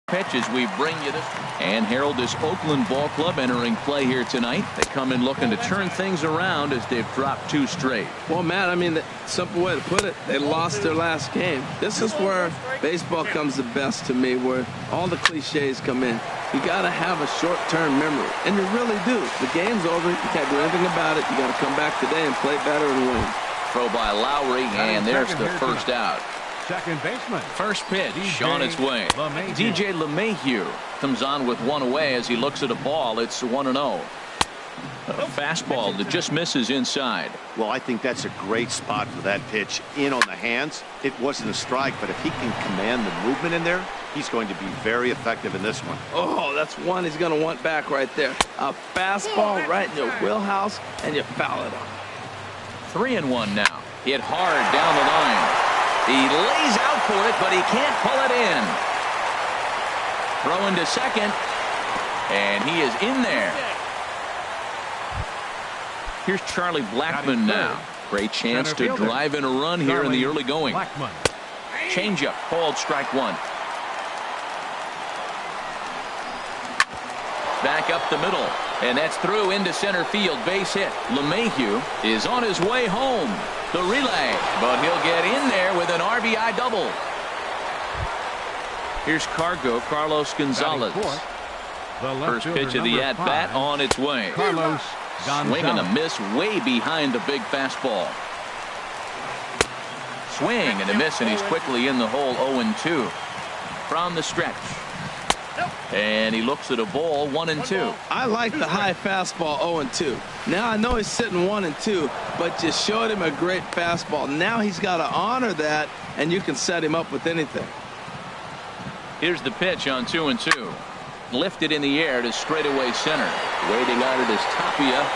A: pitch as we bring you this. And Harold, this Oakland ball club entering play here tonight. They come in looking to turn things around as they've dropped 2 straight.
C: Well, Matt, I mean, the simple way to put it, they lost their last game. This is where baseball comes the best to me, where all the cliches come in. You got to have a short-term memory, and you really do. The game's over. You can't do anything about it. You got to come back today and play better and win.
A: Throw by Lowry, and there's the first out.
B: Second baseman.
A: First pitch on its way. DJ LeMahieu comes on with 1 away as he looks at a ball. It's 1-0. A fastball that just misses inside.
D: Well, I think that's a great spot for that pitch. In on the hands. It wasn't a strike, but if he can command the movement in there, he's going to be very effective in this one.
C: Oh, that's one he's going to want back right there. A fastball right in your wheelhouse, and you foul it off.
A: 3-1 now. Hit hard down the line. He lays out for it, but he can't pull it in. Throw into second, and he is in there. Here's Charlie Blackmon now. Great chance to drive in a run here in the early going. Changeup, called strike 1. Back up the middle, and that's through into center field. Base hit. LeMahieu is on his way home. The relay, but he'll get in there with an RBI double. Here's Carlos Gonzalez. First pitch of the at-bat on its way.
B: Carlos Gonzalez.
A: Swing and a miss way behind the big fastball. Swing and a miss, and he's quickly in the hole. 0-2 from the stretch. And he looks at a ball. 1-2.
C: I like the high fastball 0-2. Now I know he's sitting 1-2, but you showed him a great fastball. Now he's got to honor that, and you can set him up with anything.
A: Here's the pitch on 2-2. Lifted in the air to straightaway center. Waiting on it is Tapia.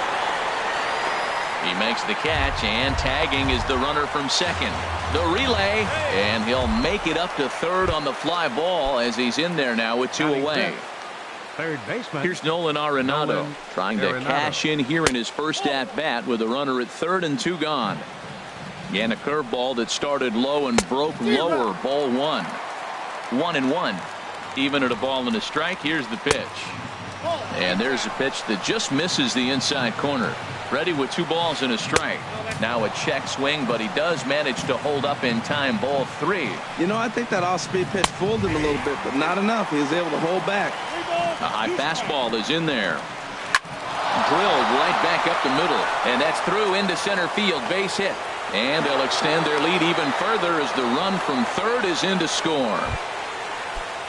A: He makes the catch, and tagging is the runner from second. The relay, and he'll make it up to third on the fly ball as he's in there now with 2 away.
B: Third baseman.
A: Here's Nolan Arenado trying to cash in here in his first at-bat with a runner at third and 2 gone. Again, a curveball that started low and broke lower. Ball 1. 1-1. Even at a ball and a strike. Here's the pitch. And there's a pitch that just misses the inside corner. Ready with 2 balls and a strike. Now a check swing, but he does manage to hold up in time. Ball 3.
C: You know, I think that off-speed pitch fooled him a little bit, but not enough. He was able to hold back.
A: A high fastball is in there. Drilled right back up the middle, and that's through into center field. Base hit. And they'll extend their lead even further as the run from third is in to score.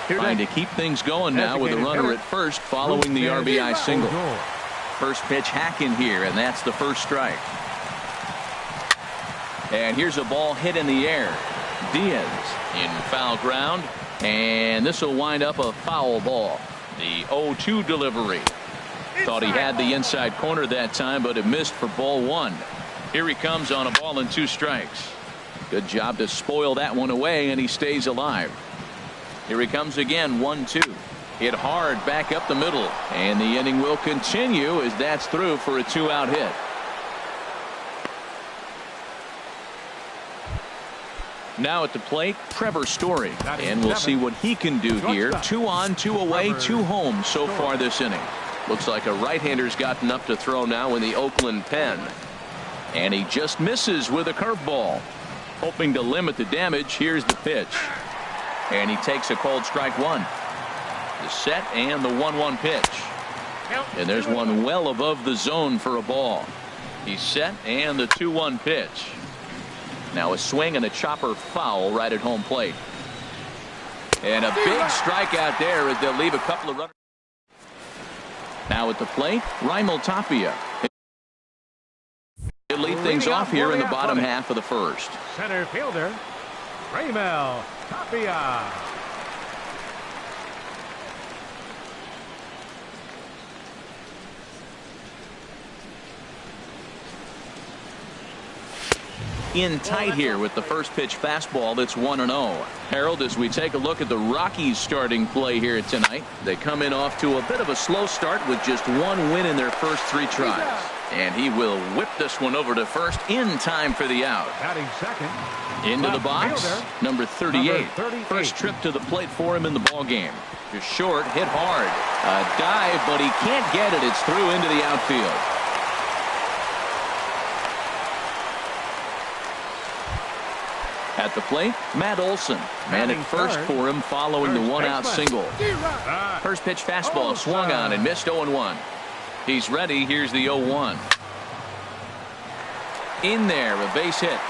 A: Trying to keep things going now with a runner at first following the RBI single. First pitch hacking here, and that's the first strike. And here's a ball hit in the air. Diaz in foul ground, and this will wind up a foul ball. The 0-2 delivery. Thought he had the inside corner that time, but it missed for ball 1. Here he comes on a ball and 2 strikes. Good job to spoil that one away, and he stays alive. Here he comes again. 1-2. Hit hard back up the middle, and the inning will continue as that's through for a 2-out hit. Now at the plate, Trevor Story, and we'll see what he can do here. 2 on, 2 away, 2 home so far this inning. Looks like a right-hander's gotten up to throw now in the Oakland pen, and he just misses with a curveball. Hoping to limit the damage. Here's the pitch, and he takes a cold strike 1. The set and the 1-1 pitch. And there's one well above the zone for a ball. He's set and the 2-1 pitch. Now a swing and a chopper foul right at home plate. And a big strikeout there as they'll leave a couple of runners. Now at the plate, Raimel Tapia. lead things off here in the bottom half of the first.
B: Center fielder, Raimel Tapia.
A: In tight here with the first pitch fastball that's 1-0. Harold, as we take a look at the Rockies starting play here tonight, they come in off to a bit of a slow start with just one win in their first 3 tries. And he will whip this one over to first in time for the out.
B: Batting second.
A: Into the box, number 38. First trip to the plate for him in the ball game. Just short, hit hard. A dive, but he can't get it. It's through into the outfield. At the plate, Matt Olson. Man at first for him following the one-out single. First pitch fastball swung on and missed 0-1. He's ready. Here's the 0-1. In there, a base hit.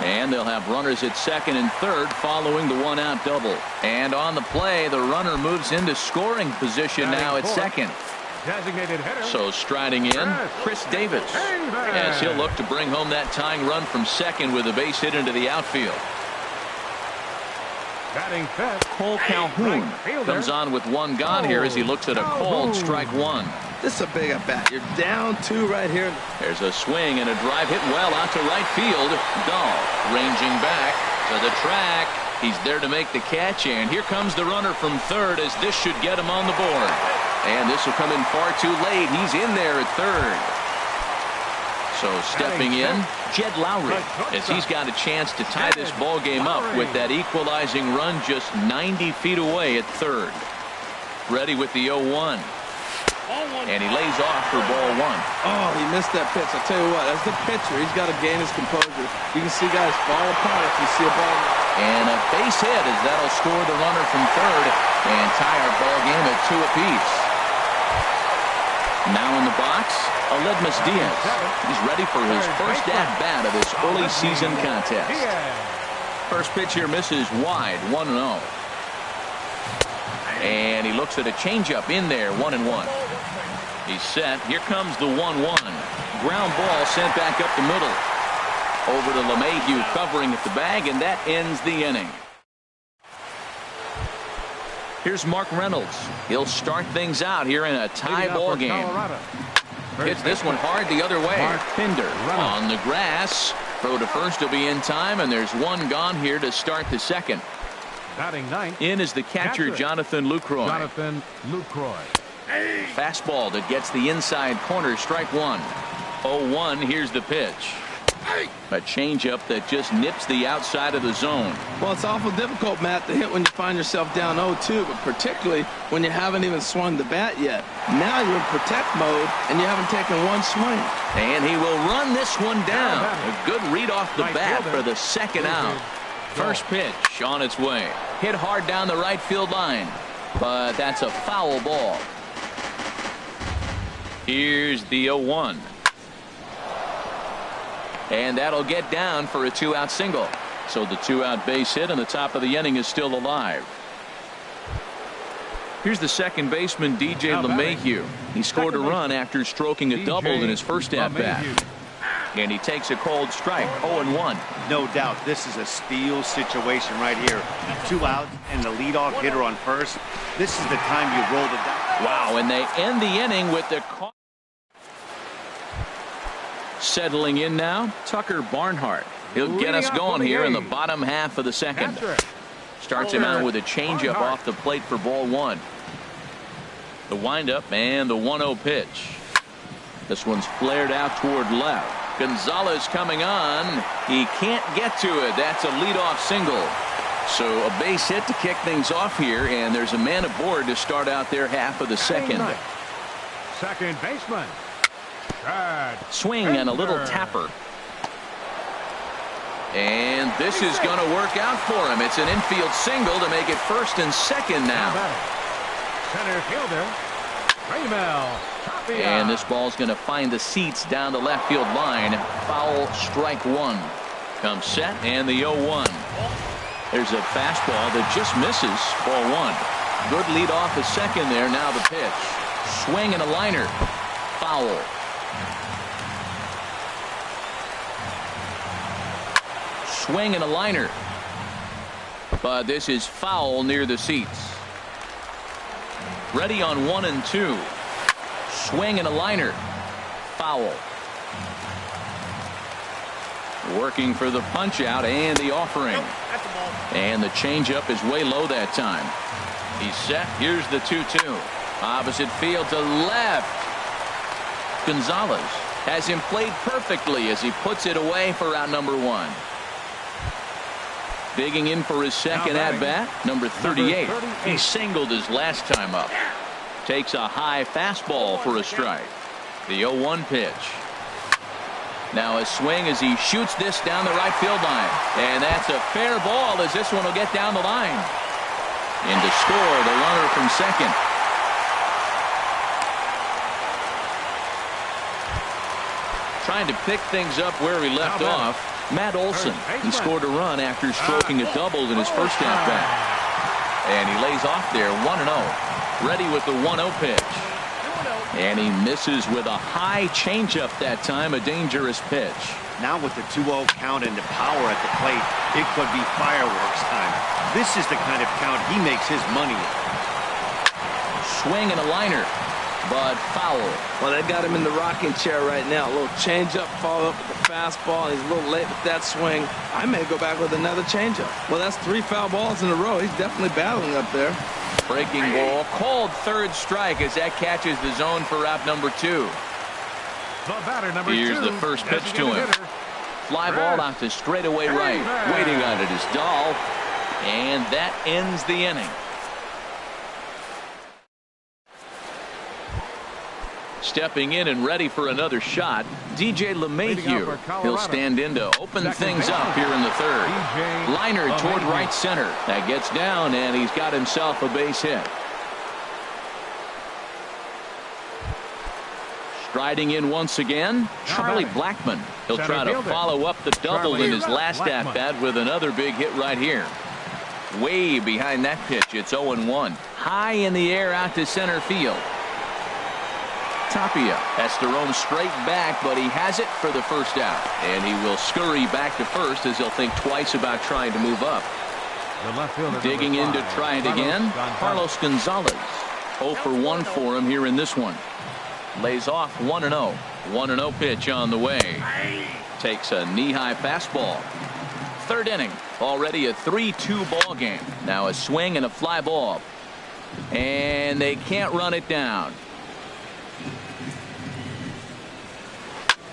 A: And they'll have runners at second and third following the one-out double. And on the play, the runner moves into scoring position now at second.
B: Designated hitter.
A: So striding in, Chris Davis, as he'll look to bring home that tying run from second with a base hit into the outfield.
B: Batting fifth,
A: Cole Calhoun comes on with one gone here as he looks at a called strike one.
C: This is a big at bat. You're down 2 right here.
A: There's a swing and a drive hit well out to right field. Dahl ranging back to the track. He's there to make the catch, and here comes the runner from third as this should get him on the board. And this will come in far too late. He's in there at third. So stepping in, Jed Lowry, as he's got a chance to tie this ball game up with that equalizing run just 90 feet away at third. Ready with the 0-1. And he lays off for ball 1.
C: Oh, he missed that pitch. I tell you what, as the pitcher, he's got to gain his composure. You can see guys fall apart if you see a ball.
A: And a base hit as that'll score the runner from third and tie our ball game at 2 apiece. Now in the box, Aledmus Diaz. He's ready for his first at-bat of this early season contest. First pitch here misses wide, 1-0. And he looks at a changeup in there, 1-1. He's set. Here comes the 1-1. Ground ball sent back up the middle. Over to LeMahieu covering at the bag, and that ends the inning. Here's Mark Reynolds. He'll start things out here in a tie ball game. Hits this one hard the other way. Pinder on the grass. Throw to first will be in time, and there's one gone here to start the second.
B: Batting ninth.
A: In is the catcher, Jonathan Lucroy. Fastball that gets the inside corner, strike one. 0-1, here's the pitch. A changeup that just nips the outside of the zone.
C: Well, it's awful difficult, Matt, to hit when you find yourself down 0-2, but particularly when you haven't even swung the bat yet. Now you're in protect mode, and you haven't taken one swing.
A: And he will run this one down. A good read off the bat for the second out. First pitch on its way. Hit hard down the right field line, but that's a foul ball. Here's the 0-1. And that'll get down for a 2-out single. So the 2-out base hit on the top of the inning is still alive. Here's the second baseman, DJ LeMahieu. He scored a run after stroking a double in his first at-bat. And he takes a cold strike, 0-1.
D: No doubt, this is a steal situation right here. 2 outs and the leadoff hitter on first. This is the time you roll the dice.
A: Wow, and they end the inning with the call. Settling in now, Tucker Barnhart. He'll get us going here in the bottom half of the second. Starts him out with a changeup off the plate for ball 1. The windup and the 1-0 pitch. This one's flared out toward left. Gonzalez coming on. He can't get to it. That's a leadoff single. So a base hit to kick things off here, and there's a man aboard to start out their half of the second.
B: Second baseman.
A: Swing and a little tapper. And this is going to work out for him. It's an infield single to make it first and second now.
B: Center fielder, Raimel Tapia.
A: And this ball's going to find the seats down the left field line. Foul, strike one. Comes set and the 0-1. There's a fastball that just misses ball 1. Good lead off the second there. Now the pitch. Swing and a liner. Foul. Swing and a liner. But this is foul near the seats. Ready on 1 and 2. Swing and a liner. Foul. Working for the punch out and the offering. And the changeup is way low that time. He's set. Here's the 2-2. Opposite field to left. Gonzalez has him played perfectly as he puts it away for out number 1. Digging in for his second at-bat, number 38. He singled his last time up. Takes a high fastball for a strike. The 0-1 pitch. Now a swing as he shoots this down the right field line. And that's a fair ball as this one will get down the line. In to score the runner from second. Trying to pick things up where he left off. Matt Olson. He scored a run after stroking a double in his first at-bat. And he lays off there 1-0. Ready with the 1-0 pitch. And he misses with a high changeup that time. A dangerous pitch.
D: Now with the 2-0 count and the power at the plate, it could be fireworks time. This is the kind of count he makes his money in.
A: Swing and a liner. But foul.
C: Well, they got him in the rocking chair right now. A little changeup, follow up with the fastball. He's a little late with that swing. I may go back with another changeup. Well, that's 3 foul balls in a row. He's definitely battling up there.
A: Breaking ball. Called third strike as that catches the zone for out number 2.
B: The batter, number 2.
A: Here's the first pitch to him. Fly ball out to straightaway right. Waiting on it is Dahl. And that ends the inning. Stepping in and ready for another shot, DJ LeMahieu. He'll stand in to open things up here in the third. Liner toward right center. That gets down, and he's got himself a base hit. Striding in once again, Charlie Blackmon. He'll try to follow up the double in his last at-bat with another big hit right here. Way behind that pitch, it's 0-1. High in the air out to center field. Tapia has to roam straight back, but he has it for the first out. And he will scurry back to first as he'll think twice about trying to move up. Digging in to try it again, Carlos Gonzalez. 0 for 1 for him here in this one. Lays off 1-0. 1-0 pitch on the way. Takes a knee-high fastball. Third inning. Already a 3-2 ball game. Now a swing and a fly ball. And they can't run it down.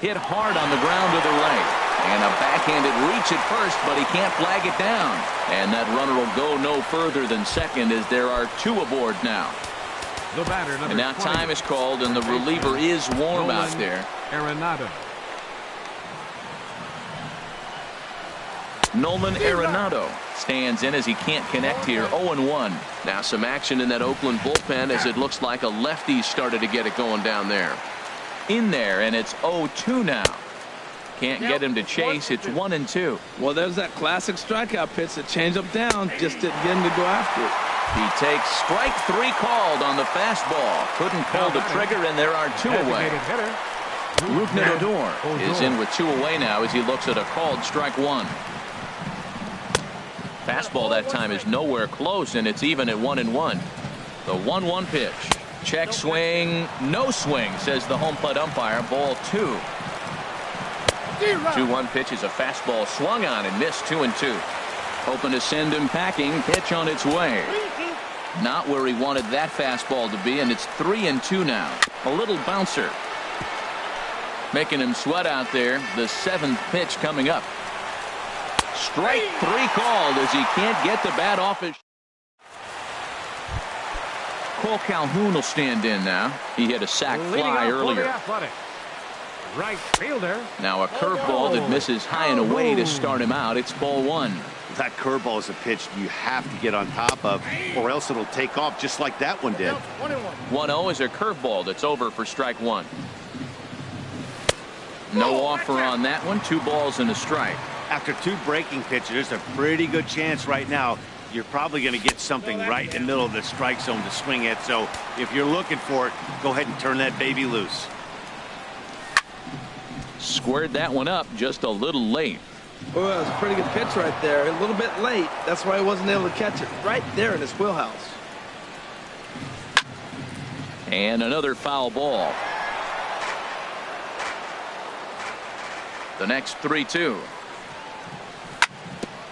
A: Hit hard on the ground to the right. And a backhanded reach at first, but he can't flag it down. And that runner will go no further than second as there are 2 aboard now.
B: The batter,
A: and now 20. Time is called, and the reliever is warm out there. Nolan Arenado stands in as he can't connect here. 0-1. Now some action in that Oakland bullpen as it looks like a lefty started to get it going down there. In there, and it's 0-2 now. Can't get him to chase. It's 1-2.
C: Well, there's that classic strikeout pitch. The changeup down just didn't get him to go after it.
A: He takes strike 3 called on the fastball. Couldn't pull the trigger, and there are 2 away. Rougned Odor is in with 2 away now as he looks at a called strike 1. Fastball that time is nowhere close, and it's even at 1-1. The 1-1 pitch. Check swing, no swing, says the home plate umpire. Ball 2. 2-1 pitch is a fastball swung on and missed. 2-2. Hoping to send him packing. Pitch on its way. Not where he wanted that fastball to be, and it's 3-2 now. A little bouncer. Making him sweat out there. The 7th pitch coming up. Strike 3 called as he can't get the bat off his. Cole Calhoun will stand in now. He hit a sac fly earlier.
B: Right fielder.
A: Now a curveball that misses high and away to start him out. It's ball 1.
D: That curveball is a pitch you have to get on top of, or else it'll take off just like that one did.
A: 1-0 is a curveball that's over for strike 1. No offer on that one. 2 balls and a strike.
D: After 2 breaking pitches, there's a pretty good chance right now you're probably going to get something right in the middle of the strike zone to swing at. So if you're looking for it, go ahead and turn that baby loose.
A: Squared that one up just a little late.
C: Oh, that was a pretty good pitch right there. A little bit late. That's why he wasn't able to catch it right there in his wheelhouse.
A: And another foul ball. The next 3-2.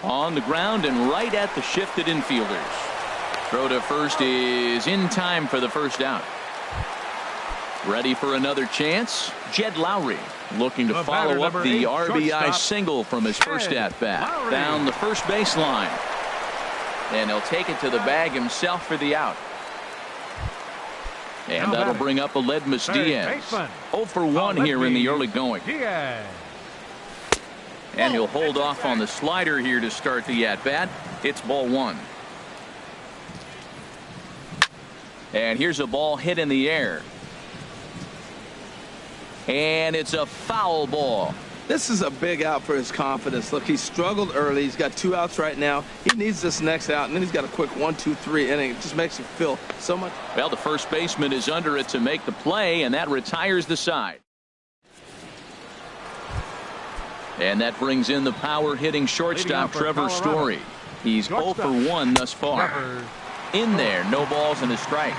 A: On the ground and right at the shifted infielders. Throw to first is in time for the first out. Ready for another chance. Jed Lowry looking to follow up the RBI single from his first at bat. Down the first baseline. And he'll take it to the bag himself for the out. And that'll bring up Aledmus Diaz. 0 for 1 here in the early going. And he'll hold off on the slider here to start the at-bat. It's ball 1. And here's a ball hit in the air. And it's a foul ball.
C: This is a big out for his confidence. Look, he struggled early. He's got 2 outs right now. He needs this next out, and then he's got a quick 1-2-3 inning. It just makes him feel so much.
A: Well, the first baseman is under it to make the play, and that retires the side. And that brings in the power-hitting shortstop Trevor Story. He's 0 for 1 thus far. In there, no balls and a strike.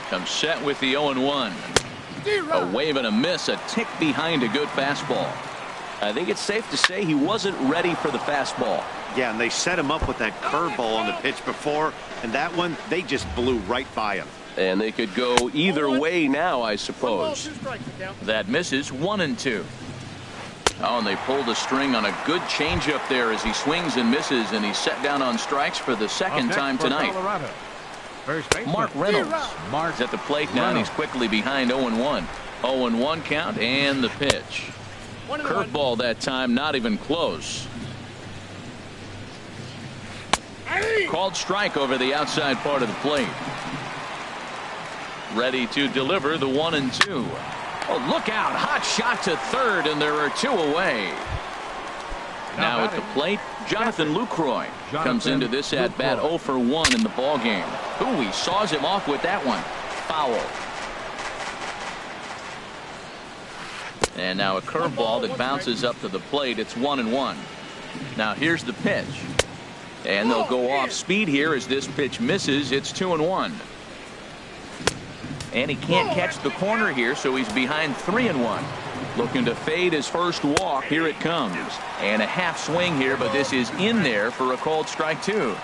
A: Comes set with the 0-1. A wave and a miss, a tick behind a good fastball.
E: I think it's safe to say he wasn't ready for the fastball.
D: Yeah, and they set him up with that curveball on the pitch before, and that one, they just blew right by him.
E: And they could go either way now, I suppose.
A: That misses 1-2. Oh, and they pulled a string on a good changeup there as he swings and misses, and he's set down on strikes for the second time tonight. Mark Reynolds is at the plate now, and he's quickly behind 0-1. 0-1 count and the pitch. Curveball that time, not even close. Called strike over the outside part of the plate. Ready to deliver the 1-2. Oh, look out. Hot shot to third, and there are 2 away. Now at the plate, Jonathan Lucroy comes into this at-bat 0 for 1 in the ballgame. Ooh, he saws him off with that one. Foul. And now a curveball that bounces up to the plate. It's 1-1. Now here's the pitch. And they'll go off speed here as this pitch misses. It's 2-1. And he can't catch the corner here, so he's behind 3-1. Looking to fade his first walk. Here it comes. And a half swing here, but this is in there for a called strike 2.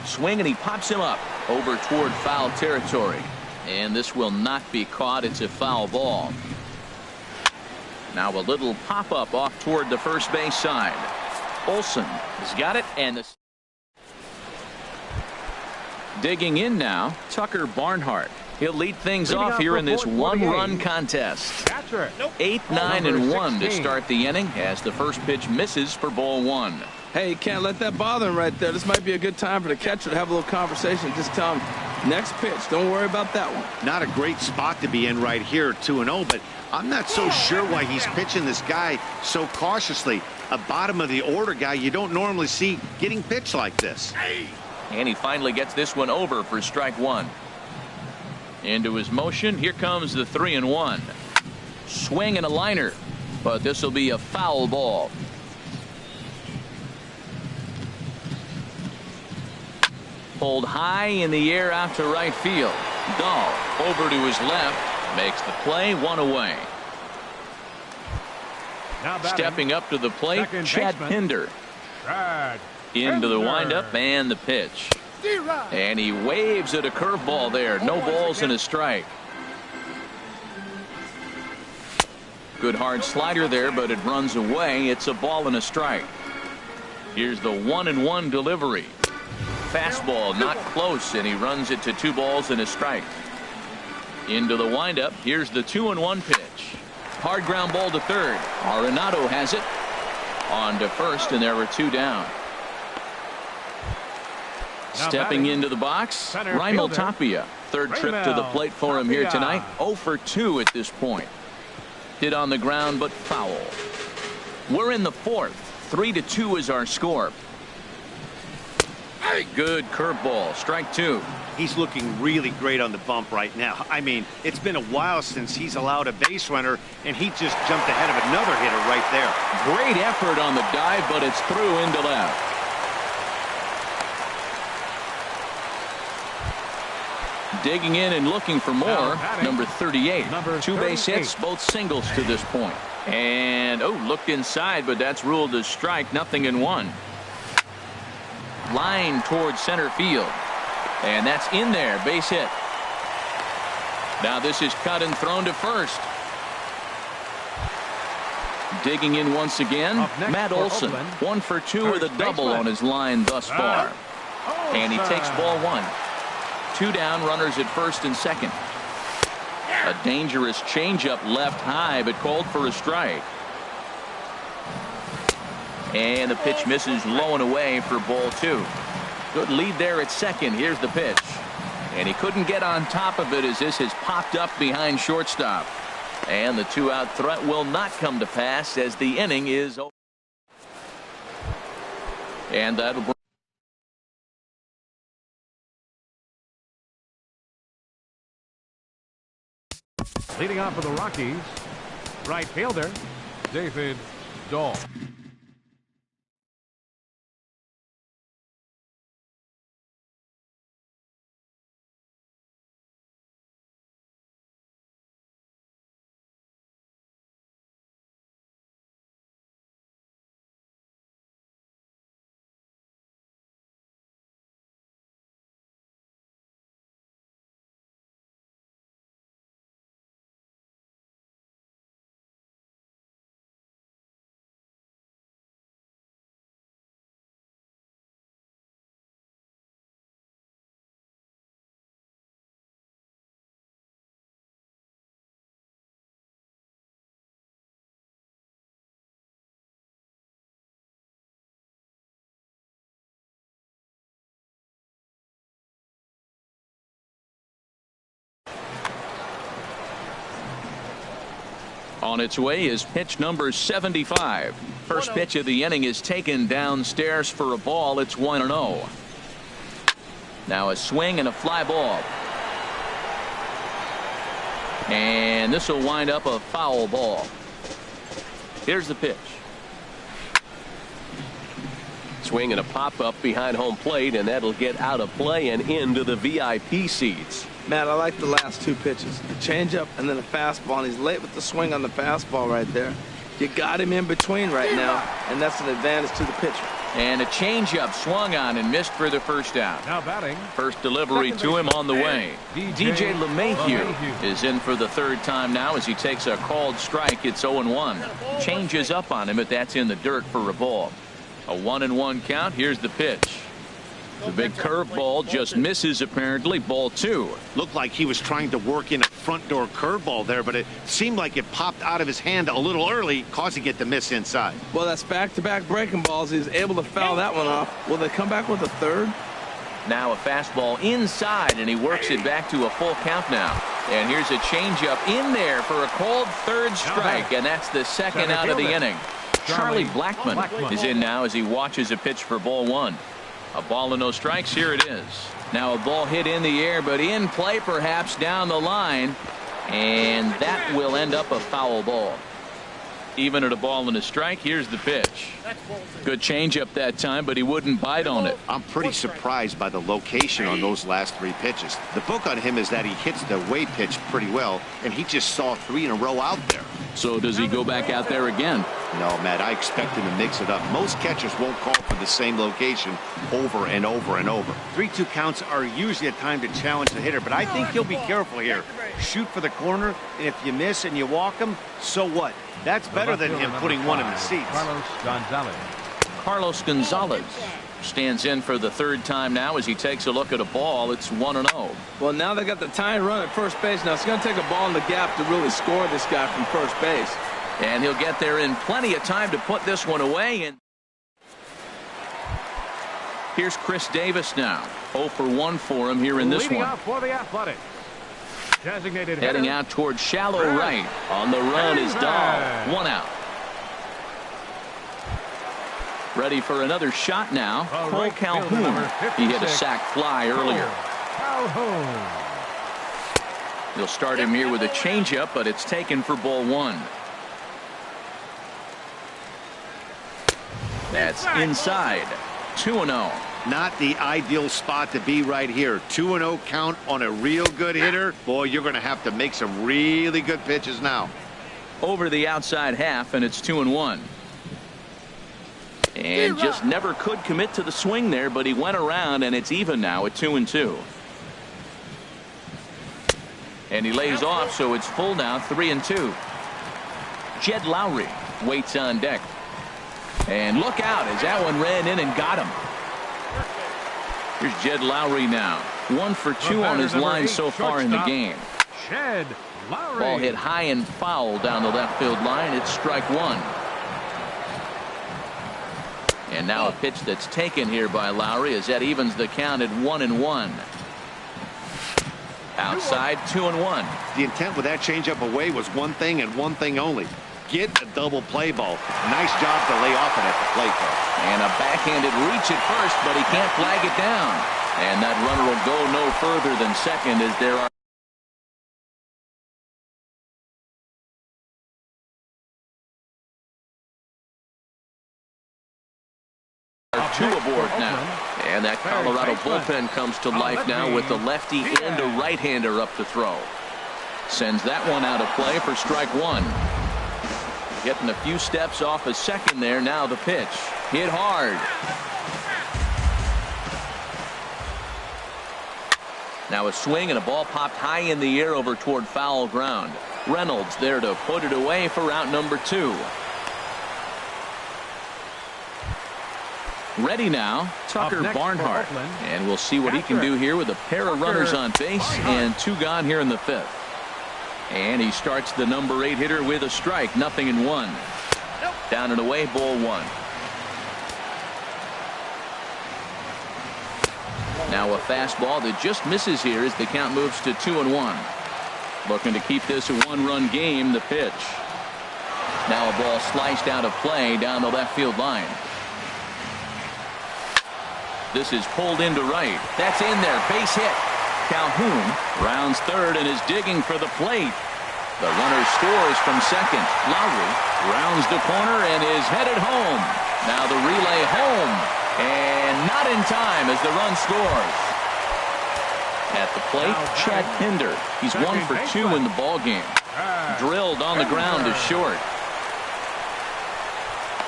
A: Swing, and he pops him up over toward foul territory. And this will not be caught. It's a foul ball. Now a little pop-up off toward the first base side. Olsen has got it, and the digging in now, Tucker Barnhart. He'll lead things off here in this one-run contest. 8, 9, and 1 to start the inning as the first pitch misses for ball 1.
C: Hey, you can't let that bother him right there. This might be a good time for the catcher to have a little conversation. Just tell him, next pitch, don't worry about that one.
D: Not a great spot to be in right here, 2-0, but I'm not so sure why he's pitching this guy so cautiously. A bottom of the order guy you don't normally see getting pitched like this.
A: And he finally gets this one over for strike 1. Into his motion. Here comes the 3-1. Swing and a liner, but this will be a foul ball. Pulled high in the air out to right field. Dahl over to his left, makes the play, 1 away. Stepping up to the plate, Chad Pinder. Into the windup and the pitch. And he waves at a curveball there. No balls and a strike. Good hard slider there, but it runs away. It's a ball and a strike. Here's the 1-1 delivery. Fastball not close, and he runs it to 2 balls and a strike. Into the windup. Here's the 2-1 pitch. Hard ground ball to third. Arenado has it. On to first, and there were 2 down. Stepping into the box, Raimel Tapia. Third trip to the plate for him here tonight. 0 for 2 at this point. Hit on the ground, but foul. We're in the 4th. 3-2 is our score. Good curveball. Strike two.
D: He's looking really great on the bump right now. I mean, it's been a while since he's allowed a base runner, and he just jumped ahead of another hitter right there.
A: Great effort on the dive, but it's through into left. Digging in and looking for more. Number 38. Two base hits, both singles to this point. And, looked inside, but that's ruled as strike. Nothing in one. Line towards center field. And that's in there. Base hit. Now this is cut and thrown to first. Digging in once again. Matt Olson. 1 for 2 with a double on his line thus far. And he takes ball one. 2 down, runners at first and second. A dangerous changeup left high, but called for a strike. And the pitch misses low and away for ball 2. Good lead there at second. Here's the pitch. And he couldn't get on top of it as this has popped up behind shortstop. And the 2-out threat will not come to pass as the inning is over. And that'll bring
B: Leading off for the Rockies, right fielder, David Dahl.
A: On its way is pitch number 75. First pitch of the inning is taken downstairs for a ball. It's 1-0. Now a swing and a fly ball. And this will wind up a foul ball. Here's the pitch.
E: Swing and a pop-up behind home plate, and that'll get out of play and into the VIP seats.
C: Matt, I like the last 2 pitches. The changeup and then the fastball. And he's late with the swing on the fastball right there. You got him in between right now, and that's an advantage to the pitcher.
A: And a changeup swung on and missed for the first out.
B: Now batting.
A: First delivery to him on the way. DJ LeMahieu is in for the 3rd time now as he takes a called strike. It's 0-1. Changes up on him, but that's in the dirt for a ball. A 1-1 count. Here's the pitch. The big curveball just misses apparently. Ball 2.
D: Looked like he was trying to work in a front door curveball there, but it seemed like it popped out of his hand a little early, causing it to miss inside.
C: Well, that's back-to-back breaking balls. He's able to foul that one off. Will they come back with a 3rd?
A: Now a fastball inside, and he works it back to a full count now. And here's a changeup in there for a called 3rd strike, and that's the 2nd out of the inning. Charlie Blackmon is in now as he watches a pitch for ball 1. A ball and no strikes. Here it is. Now a ball hit in the air, but in play perhaps down the line. And that will end up a foul ball. Even at a ball and a strike. Here's the pitch. Good changeup that time, but he wouldn't bite on it.
D: I'm pretty surprised by the location on those last 3 pitches. The book on him is that he hits the way pitch pretty well, and he just saw 3 in a row out there.
A: So does he go back out there again?
D: No, Matt, I expect him to mix it up. Most catchers won't call for the same location over and over and over. 3-2 counts are usually a time to challenge the hitter, but I think he'll be careful here. Shoot for the corner, and if you miss and you walk him, so what? That's better than him putting one in the seats.
B: Carlos Gonzalez
A: stands in for the 3rd time now as he takes a look at a ball. It's 1-0.
C: Well, now they got the tying run at first base. Now it's going to take a ball in the gap to really score this guy from first base.
A: And he'll get there in plenty of time to put this one away. And here's Chris Davis now. 0 for 1 for him here in this one.
B: Out for the Athletics. Designated
A: heading out towards shallow right. On the run is Dahl. 1 out. Ready for another shot now. Cole
B: right fielder,
A: Calhoun.
B: number
A: He hit a
B: 56.
A: sac fly earlier.
B: Calhoun.
A: He'll start him here with a changeup, but it's taken for ball one. That's inside. 2-0.
D: Not the ideal spot to be right here. 2-0 count on a real good hitter. Boy, you're going to have to make some really good pitches now.
A: Over the outside half, and it's 2-1. And just never could commit to the swing there, but he went around, and it's even now at 2-2. And he lays off, so it's full now, 3-2. Jed Lowry waits on deck. And look out as that one ran in and got him. Here's Jed Lowry now. 1 for 2 on his line so far in the game.
B: Jed Lowry.
A: Ball hit high and foul down the left field line. It's strike one. And now a pitch that's taken here by Lowry as that evens the count at 1-1. Outside, 2-1.
D: The intent with that changeup away was one thing and one thing only. Get a double play ball. Nice job to lay off it at the plate there.
A: And a backhanded reach at first, but he can't flag it down. And that runner will go no further than second as there are two aboard now. And that Colorado bullpen comes to life now with the lefty and a right-hander up to throw. Sends that one out of play for strike one. Getting a few steps off a second there. Now the pitch. Hit hard. Now a swing and a ball popped high in the air over toward foul ground. Reynolds there to put it away for out number 2. Ready now, Tucker Barnhart. And we'll see what he can do here with a pair of runners on base and 2 gone here in the 5th. And he starts the number 8 hitter with a strike. 0-1. Down and away, ball 1. Now a fastball that just misses here as the count moves to 2-1. Looking to keep this a 1-run game. The pitch. Now a ball sliced out of play down the left field line. This is pulled into right. That's in there. Base hit. Calhoun rounds third and is digging for the plate. The runner scores from second. Lowry rounds the corner and is headed home. Now the relay home. And not in time as the run scores. At the plate, Chad Pinder. He's 1 for 2 in the ballgame. Drilled on the ground to short.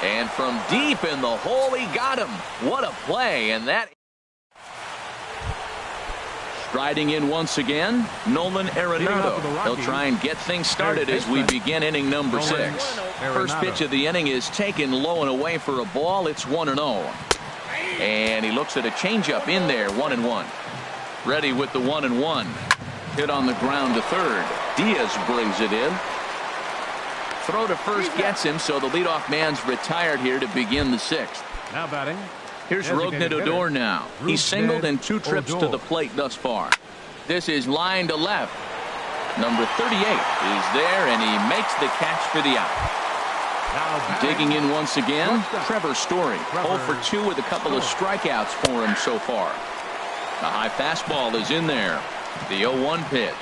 A: And from deep in the hole, he got him. What a play. And that striding in once again, Nolan Arenado. He'll try and get things started as we begin inning number 6. First pitch of the inning is taken low and away for a ball. It's 1-0. And he looks at a changeup in there. 1-1. Ready with the 1-1. Hit on the ground to third. Diaz brings it in. Throw to first gets him, so the leadoff man's retired here to begin the 6th.
B: Now batting.
A: Here's Rougned Odor now. He's singled in 2 trips to the plate thus far. This is line to left. Number 38 is there, and he makes the catch for the out. Digging in once again, Trevor Story. 0 for 2 with a couple of strikeouts for him so far. The high fastball is in there. The 0-1 pitch.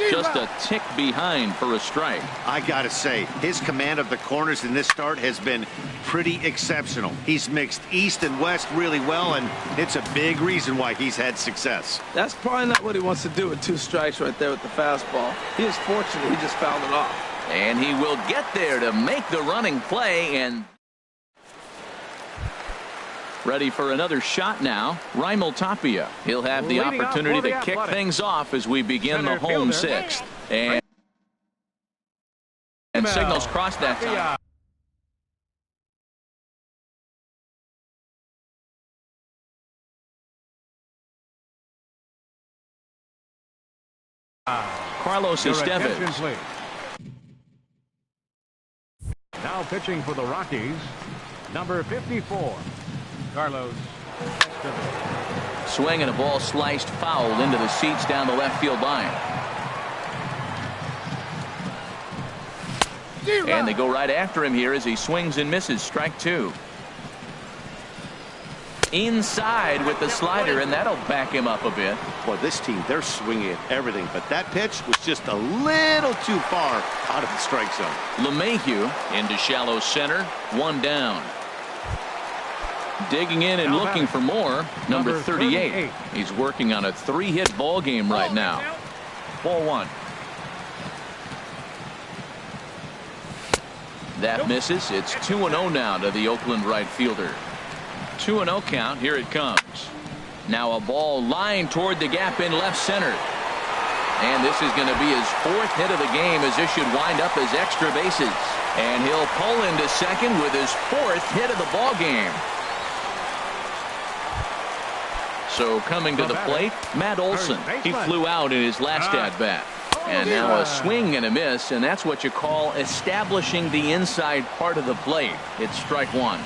A: Just a tick behind for a strike.
D: I gotta say, his command of the corners in this start has been pretty exceptional. He's mixed east and west really well, and it's a big reason why he's had success.
C: That's probably not what he wants to do with 2 strikes right there with the fastball. He is fortunate he just fouled it off.
A: And he will get there to make the running play. And ready for another shot now, Raimel Tapia. He'll have the opportunity to kick things off as we begin the home 6th. And signals cross that time. Carlos Estevez.
B: Now pitching for the Rockies, number 54. Carlos Estevez.
A: Swing and a ball sliced foul into the seats down the left field line. And they go right after him here as he swings and misses. Strike 2. inside with the slider, and that'll back him up a bit.
D: Boy, this team, they're swinging at everything, but that pitch was just a little too far out of the strike zone.
A: LeMahieu into shallow center, one down. Digging in and looking for more, number 38. He's working on a 3-hit ball game right now. Ball one. That misses. It's 2-0 now to the Oakland right fielder. 2-0 count. Here it comes. Now a ball lined toward the gap in left center. And this is going to be his 4th hit of the game, as this should wind up as extra bases. And he'll pull into second with his 4th hit of the ball game. So coming to the plate, Matt Olson. He flew out in his last at-bat. And now a swing and a miss, and that's what you call establishing the inside part of the plate. It's strike one.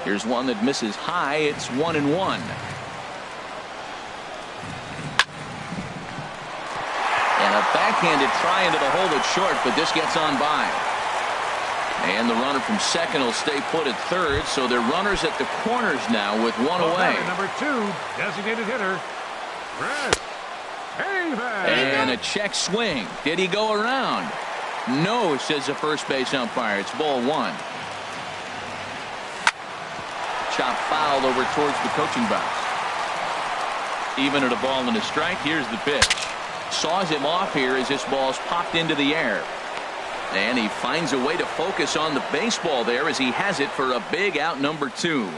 A: Here's one that misses high. It's 1-1. And a backhanded try into the hole that's short, but this gets on by. And the runner from second will stay put at third, so they're runners at the corners now with one away.
B: Number 2, designated hitter, Brett.
A: And a check swing. Did he go around? No, says the first base umpire. It's ball one. Chop foul over towards the coaching box. Even at a ball and a strike. Here's the pitch. Saws him off here as this ball's popped into the air. And he finds a way to focus on the baseball there as he has it for a big out, number 2.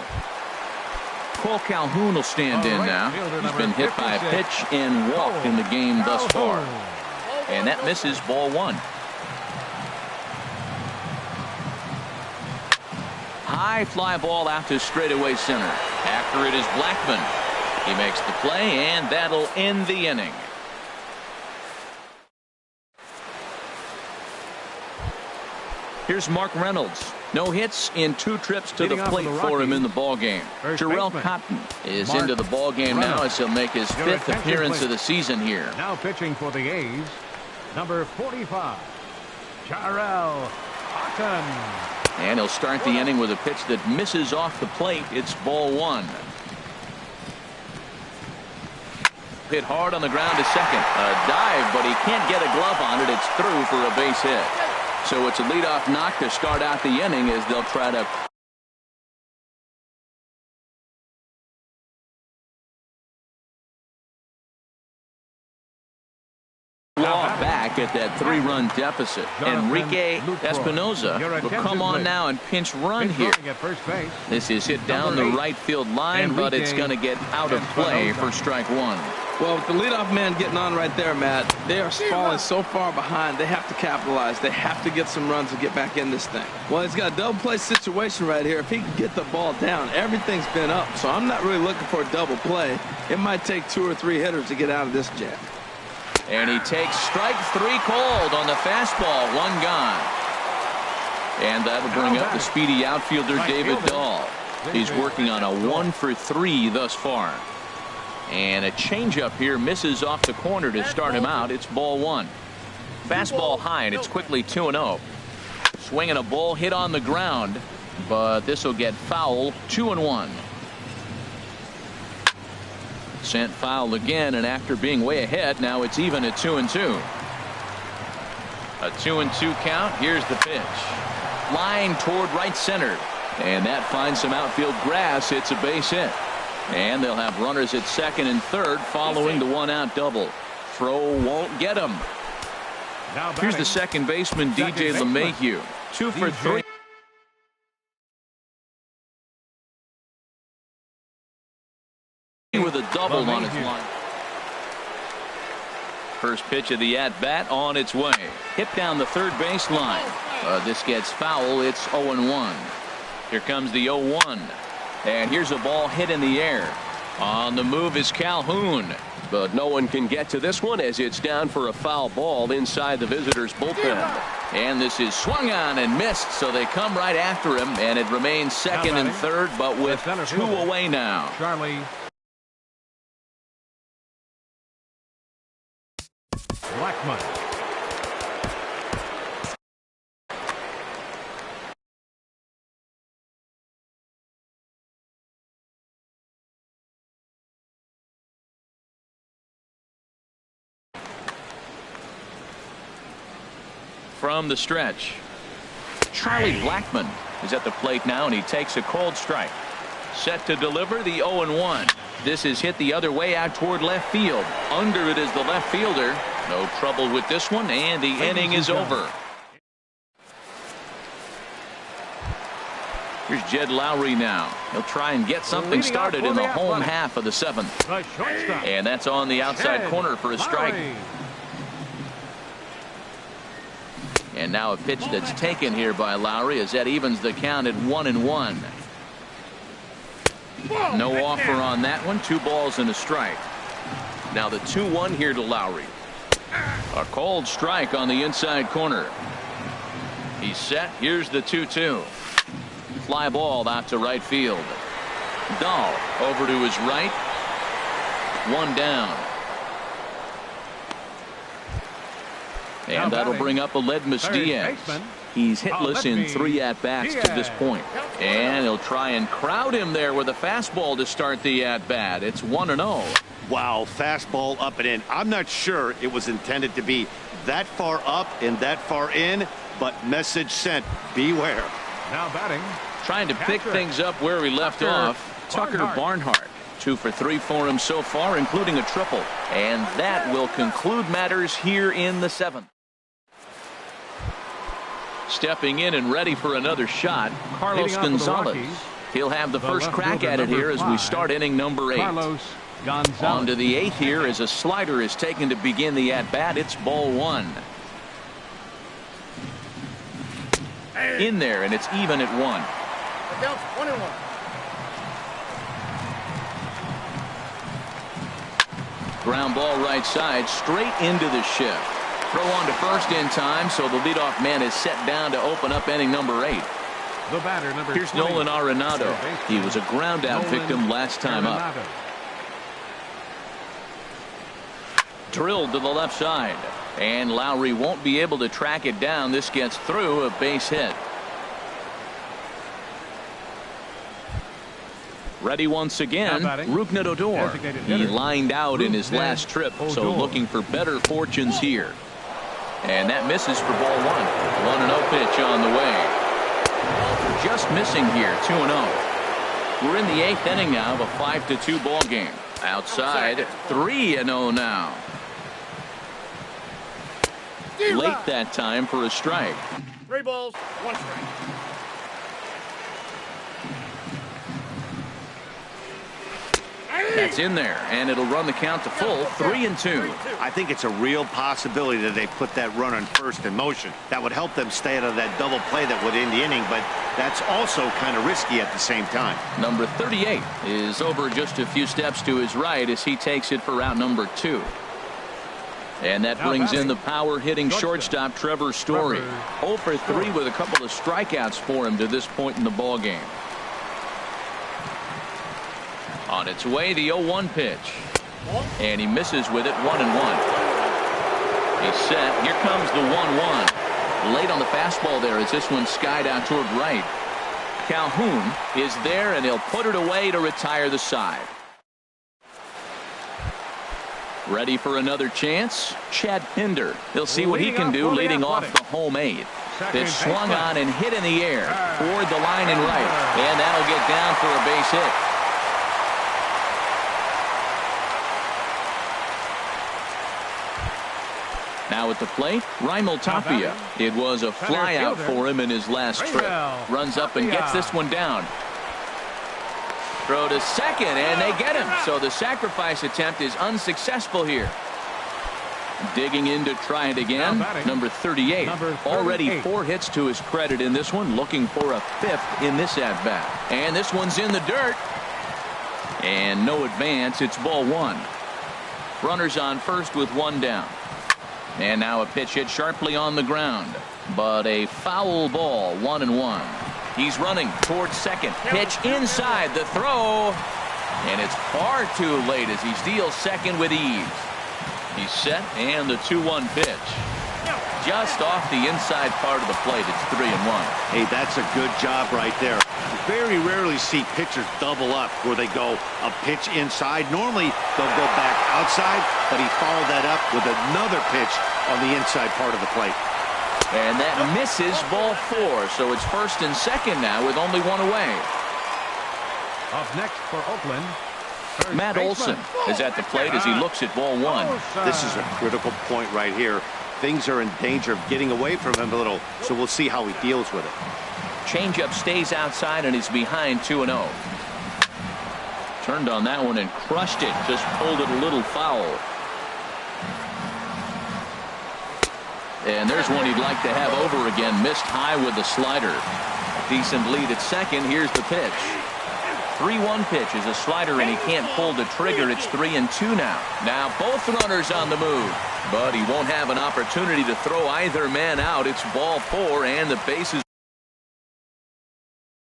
A: Cole Calhoun will stand in now. He's been hit by a pitch and walked in the game thus far. And that misses, ball one. High fly ball out to straightaway center. After it is Blackman. He makes the play, and that'll end the inning. Here's Mark Reynolds. No hits in 2 trips to the plate for him in the ballgame. Jarrell Cotton is into the ballgame now as he'll make his 5th appearance of the season here.
B: Now pitching for the A's, number 45, Jarrell Cotton.
A: And he'll start the inning with a pitch that misses off the plate. It's ball one. Hit hard on the ground to second. A dive, but he can't get a glove on it. It's through for a base hit. So it's a leadoff knock to start out the inning as they'll try to back at that 3-run deficit. Enrique Espinoza will come on now and pinch run here. This is hit down the right field line, but it's going to get out of play for strike one.
C: Well, with the leadoff man getting on right there, Matt, they are falling so far behind. They have to capitalize. They have to get some runs and get back in this thing. Well, he's got a double play situation right here. If he can get the ball down, everything's been up. So I'm not really looking for a double play. It might take 2 or 3 hitters to get out of this jam.
A: And he takes strike 3 called on the fastball. 1 gone. And that'll bring up the speedy outfielder David Dahl. He's working on a 1 for 3 thus far. And a changeup here misses off the corner to start him out. It's ball one. Fastball high, and it's quickly 2-0. Swinging a ball hit on the ground, but this will get foul. 2-1. Sent foul again, and after being way ahead, now it's even at 2-2. A 2-2 count. Here's the pitch. Line toward right center, and that finds some outfield grass. It's a base hit. And they'll have runners at second and third following the 1-out double. Throw won't get him. Here's the second baseman, DJ LeMahieu. 2 for 3. With a double on his line. First pitch of the at-bat on its way. Hit down the third base line. This gets foul. It's 0-1. Here comes the 0-1. And here's a ball hit in the air. On the move is Calhoun.
E: But no one can get to this one as it's down for a foul ball inside the visitors' bullpen.
A: And this is swung on and missed, so they come right after him, and it remains second and third, but with 2 away now.
B: Charlie Blackman.
A: from the stretch. Charlie Blackmon is at the plate now, and he takes a cold strike. Set to deliver the 0-1. This is hit the other way out toward left field. Under it is the left fielder. No trouble with this one, and the inning is over. Here's Jed Lowry now. He'll try and get something started in the home half of the seventh. And that's on the outside corner for a strike. And now a pitch that's taken here by Lowry as that evens the count at 1-1. No offer on that one. 2 balls and a strike. Now the 2-1 here to Lowry. A cold strike on the inside corner. He's set. Here's the 2-2. Fly ball out to right field. Dahl over to his right. 1 down. And that'll bring up Aledmys Diaz. He's hitless in 3 at-bats to this point. And he'll try and crowd him there with a fastball to start the at-bat. It's 1-0.
D: Wow, fastball up and in. I'm not sure it was intended to be that far up and that far in, but message sent. Beware.
B: Now batting.
A: Trying to pick things up where he left off. Tucker Barnhart. 2 for 3 for him so far, including a triple. And that will conclude matters here in the 7th. Stepping in and ready for another shot, Carlos Gonzalez. He'll have the first crack at it here as we start inning number 8. On to the 8th here as a slider is taken to begin the at-bat. It's ball 1. In there, and it's even at 1. Ground ball right side, straight into the shift. Throw on to first in time, so the leadoff man is set down to open up inning number 8.
B: The batter, number
A: Here's
B: 20.
A: Nolan Arenado. He was a ground out victim last time up. Drilled to the left side. And Lowry won't be able to track it down. This gets through, a base hit. Ready once again, Rougned Odor. He lined out in his last trip, so looking for better fortunes here. And that misses for ball 1. 1-0 pitch on the way. Just missing here, 2-0. We're in the 8th inning now of a 5-2 ball game. Outside, 3-0 now. Late that time for a strike.
F: 3 balls, 1 strike.
A: That's in there, and it'll run the count to full, 3-2.
D: I think it's a real possibility that they put that run on first in motion. That would help them stay out of that double play that would end the inning, but that's also kind of risky at the same time.
A: Number 38 is over just a few steps to his right as he takes it for out number 2. And that brings in the power-hitting shortstop Trevor Story. 0 for 3 with a couple of strikeouts for him to this point in the ballgame. On its way, the 0-1 pitch. And he misses with it, 1-1. He's set. Here comes the 1-1. Late on the fastball there as this one skied out toward right. Calhoun is there, and he'll put it away to retire the side. Ready for another chance? Chad Pinder. He'll see what he can do leading off the home 8th. Pitch swung on and hit in the air toward the line and right. And that'll get down for a base hit. Now at the plate, Raimel Tapia. It was a fly out for him in his last trip. Runs up and gets this one down. Throw to second, and they get him. So the sacrifice attempt is unsuccessful here. Digging in to try it again. Number 38. Already 4 hits to his credit in this one. Looking for a 5th in this at-bat. And this one's in the dirt. And no advance. It's ball 1. Runners on first with 1 down. And now a pitch hit sharply on the ground. But a foul ball, 1-1. He's running towards second. Pitch inside the throw. And it's far too late as he steals second with ease. He's set, and the 2-1 pitch. Just off the inside part of the plate. It's 3-1.
D: Hey, that's a good job right there. Very rarely see pitchers double up where they go a pitch inside. Normally, they'll go back outside, but he followed that up with another pitch on the inside part of the plate.
A: And that misses ball 4. So it's first and second now with only one away.
B: Up next for Oakland,
A: Matt Olson is at the plate as he looks at ball 1.
D: This is a critical point right here. Things are in danger of getting away from him a little, so we'll see how he deals with it.
A: Changeup stays outside and he's behind 2-0. Turned on that one and crushed it. Just pulled it a little foul. And there's one he'd like to have over again. Missed high with the slider. Decent lead at second. Here's the pitch. 3-1 pitch is a slider and he can't pull the trigger. It's 3-2 now. Now both runners on the move, but he won't have an opportunity to throw either man out. It's ball 4 and the bases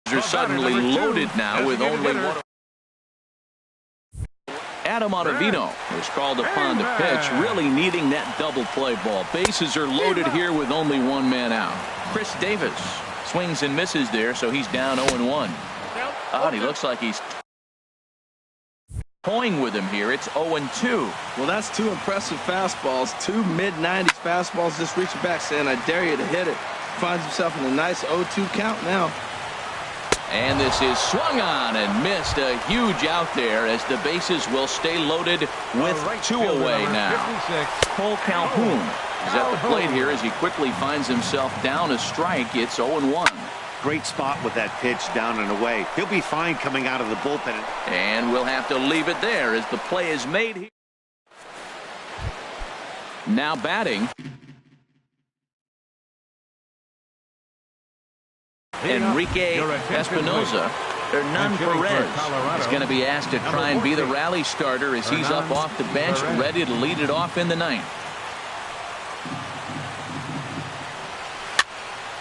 A: are suddenly loaded now with only one. Adam Ottavino was called upon to pitch, really needing that double play ball. Bases are loaded here with only one man out. Chris Davis swings and misses there, so he's down 0-1. Oh, he looks like he's toying with him here. It's 0-2.
C: Well, that's 2 impressive fastballs. 2 mid-90s fastballs just reaching back saying, I dare you to hit it. Finds himself in a nice 0-2 count now.
A: And this is swung on and missed. A huge out there as the bases will stay loaded with 2 away now. Cole Calhoun is at the plate here as he quickly finds himself down a strike. It's 0-1.
D: Great spot with that pitch down and away. He'll be fine coming out of the bullpen.
A: And we'll have to leave it there as the play is made here. Now batting, Enrique Espinosa. Hernan Perez is going to be asked to try and be the rally starter as he's up off the bench, ready to lead it off in the 9th.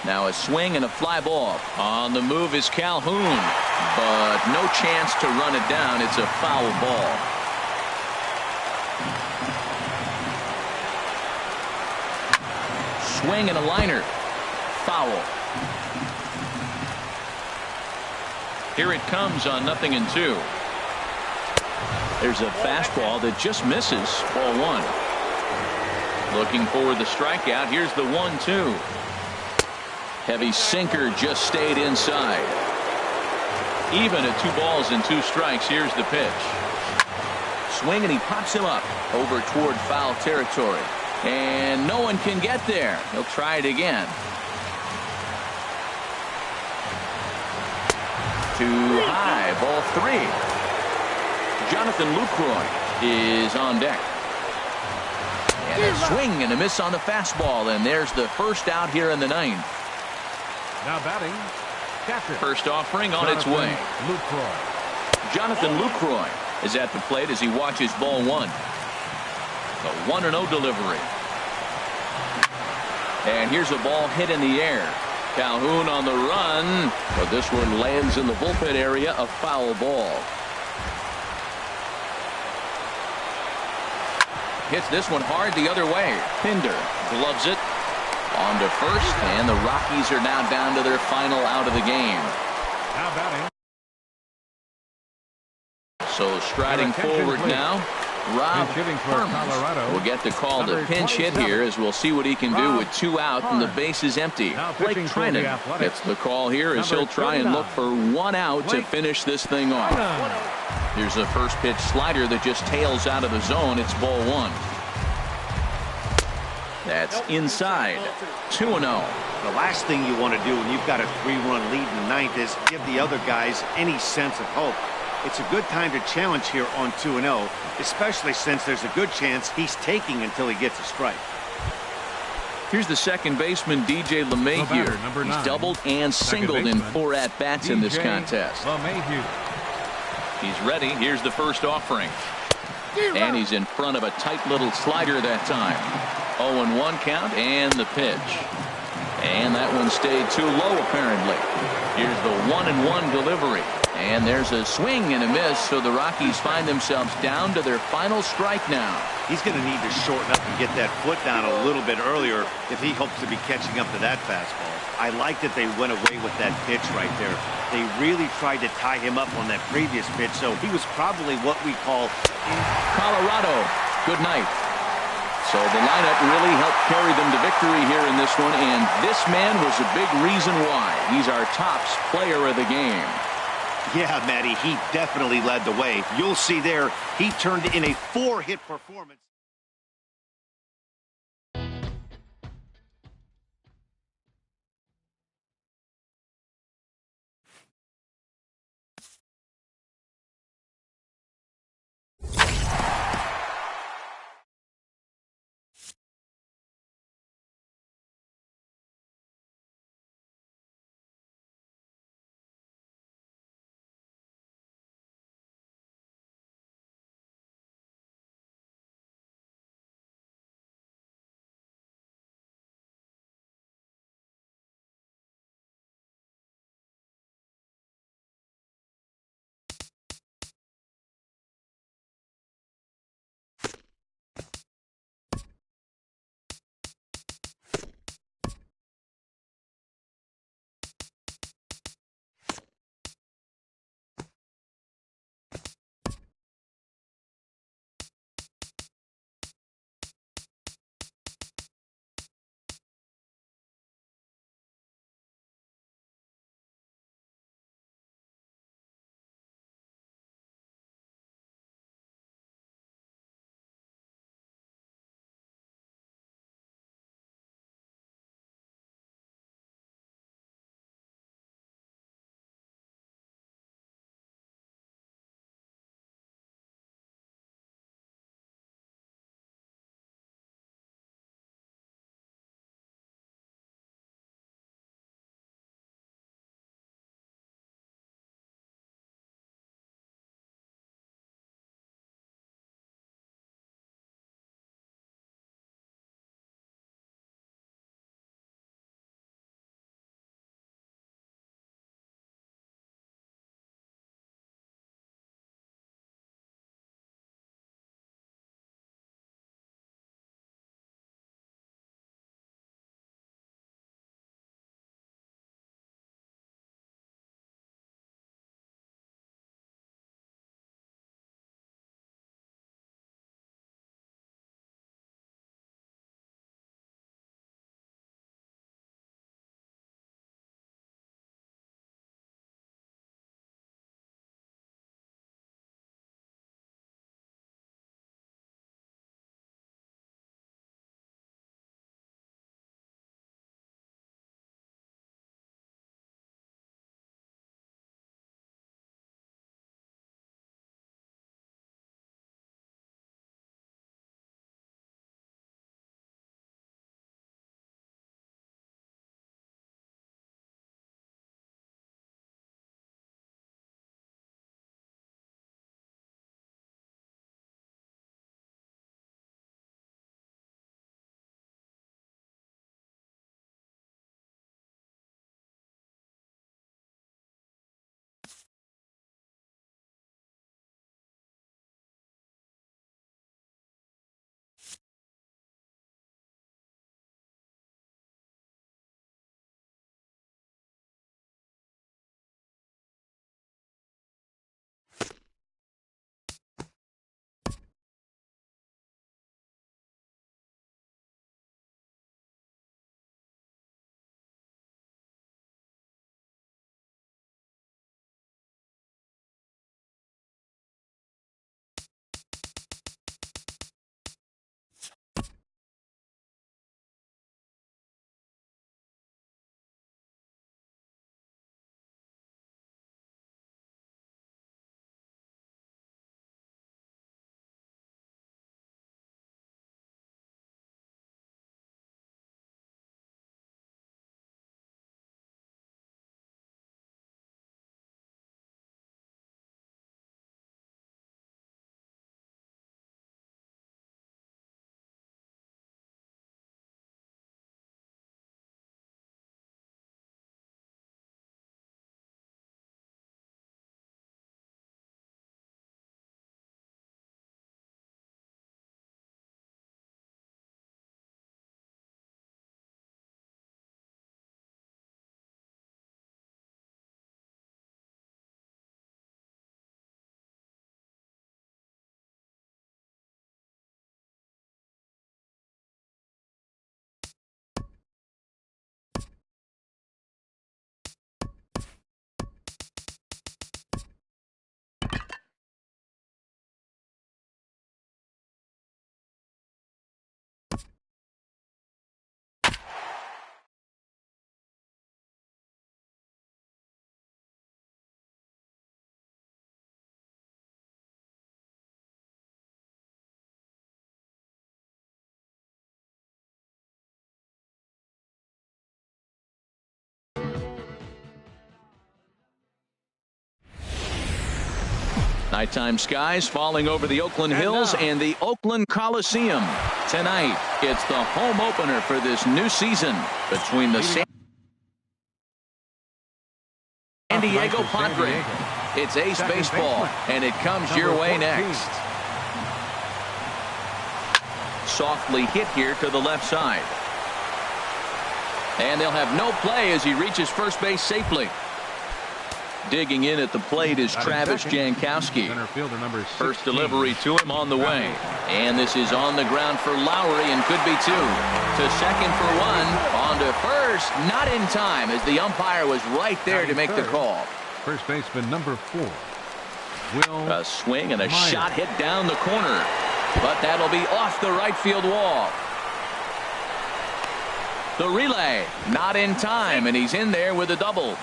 A: Now a swing and a fly ball. On the move is Calhoun, but no chance to run it down. It's a foul ball. Swing and a liner. Foul. Here it comes on 0-2. There's a fastball that just misses. Ball 1. Looking for the strikeout. Here's the 1-2. Heavy sinker just stayed inside. Even at 2 balls and 2 strikes. Here's the pitch. Swing and he pops him up over toward foul territory. And no one can get there. He'll try it again. Too high. Ball 3. Jonathan Lucroy is on deck. And a swing and a miss on the fastball. And there's the first out here in the 9th.
B: Now batting, catcher.
A: First offering on its way. Jonathan Lucroy is at the plate as he watches ball 1. The 1-0 delivery. And here's a ball hit in the air. Calhoun on the run, but this one lands in the bullpen area. A foul ball. Hits this one hard the other way. Pinder gloves it. On to first, and the Rockies are now down to their final out of the game.
B: Now batting.
A: So striding forward now, Rob Herman will get the call to pinch hit here as we'll see what he can do with 2 out and the base is empty. Blake Trinan gets the call here as he'll try and look for 1 out to finish this thing off. Here's a first pitch slider that just tails out of the zone. It's ball 1. That's inside. 2-0.
D: The last thing you want to do when you've got a 3-run lead in the 9th is give the other guys any sense of hope. It's a good time to challenge here on 2-0, especially since there's a good chance he's taking until he gets a strike.
A: Here's the second baseman, DJ LeMahieu. He's doubled and singled in 4 at-bats in this contest. He's ready. Here's the first offering. And he's in front of a tight little slider that time. 0-1 count and the pitch. And that one stayed too low apparently. Here's the 1-1 delivery. And there's a swing and a miss, so the Rockies find themselves down to their final strike now.
D: He's going to need to shorten up and get that foot down a little bit earlier if he hopes to be catching up to that fastball. I like that they went away with that pitch right there. They really tried to tie him up on that previous pitch, so he was probably what we call
A: Colorado. Good night. So the lineup really helped carry them to victory here in this one, and this man was a big reason why. He's our tops player of the game.
D: Yeah, Matty, he definitely led the way. You'll see there, he turned in a 4-hit performance.
A: Nighttime skies falling over the Oakland Hills and the Oakland Coliseum. Tonight, it's the home opener for this new season between the San Diego Padres. It's Ace Baseball, and it comes your way next. Softly hit here to the left side. And they'll have no play as he reaches first base safely. Digging in at the plate is Travis Jankowski. First delivery to him on the way. And this is on the ground for Lowry and could be two. To second for one. On to first. Not in time as the umpire was right there to make the call.
B: First baseman number 4.
A: A swing and a shot hit down the corner. But that'll be off the right field wall. The relay. Not in time, and he's in there with a double.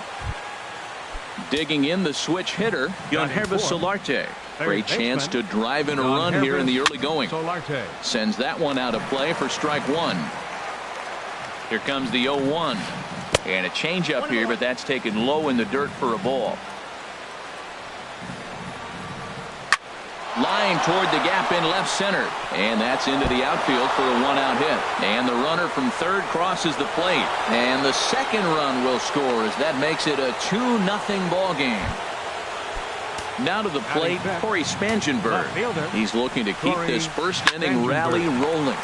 A: Digging in the switch hitter, Yangervis Solarte. Great chance to drive in a run here in the early going. Sends that one out of play for strike one. Here comes the 0-1. And a changeup here, but that's taken low in the dirt for a ball. Line toward the gap in left center. And that's into the outfield for a one-out hit. And the runner from third crosses the plate. And the second run will score as that makes it a 2-0 ball game. Now to the plate, Corey Spangenberg. He's looking to keep this first inning rally rolling.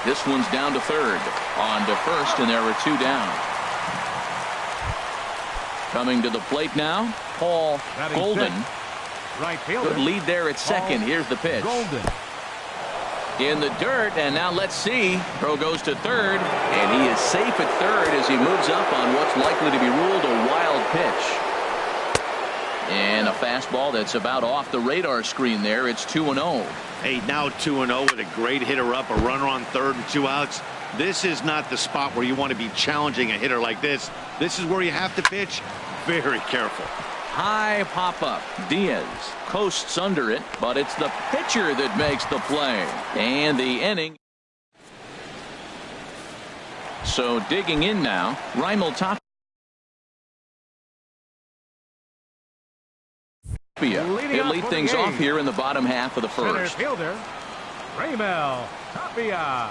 A: This one's down to third. On to first, and there are two down. Coming to the plate now, Paul Golden. Good lead there at second. Here's the pitch. In the dirt, and now let's see. Throw goes to third, and he is safe at third as he moves up on what's likely to be ruled a wild pitch. And a fastball that's about off the radar screen there. It's 2-0.
D: Hey, now 2-0 with a great hitter up, a runner on third and 2 outs. This is not the spot where you want to be challenging a hitter like this. This is where you have to pitch very careful.
A: High pop-up. Diaz coasts under it, but it's the pitcher that makes the play. And the inning. So digging in now, Raimel Tapia. He'll lead things off here in the bottom half of the first.
B: Raimel Tapia.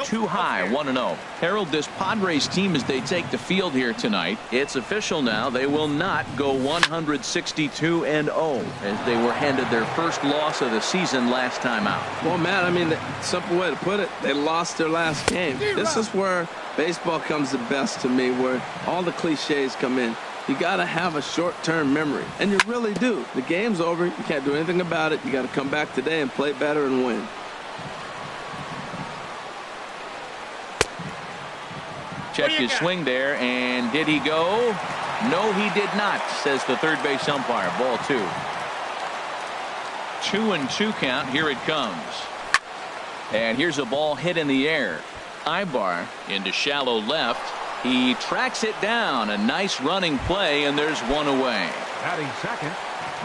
A: Too high, 1-0. Harold, this Padres team as they take the field here tonight, it's official now. They will not go 162-0 as they were handed their first loss of the season last time out.
C: Well, Matt, I mean, the simple way to put it, they lost their last game. This is where baseball comes the best to me, where all the cliches come in. You got to have a short-term memory, and you really do. The game's over. You can't do anything about it. You got to come back today and play better and win.
A: Check his swing there, and did he go? No, he did not, says the third base umpire. Ball 2. 2-2 count. Here it comes. And here's a ball hit in the air. Ibar into shallow left. He tracks it down. A nice running play, and there's one away.
B: Batting second.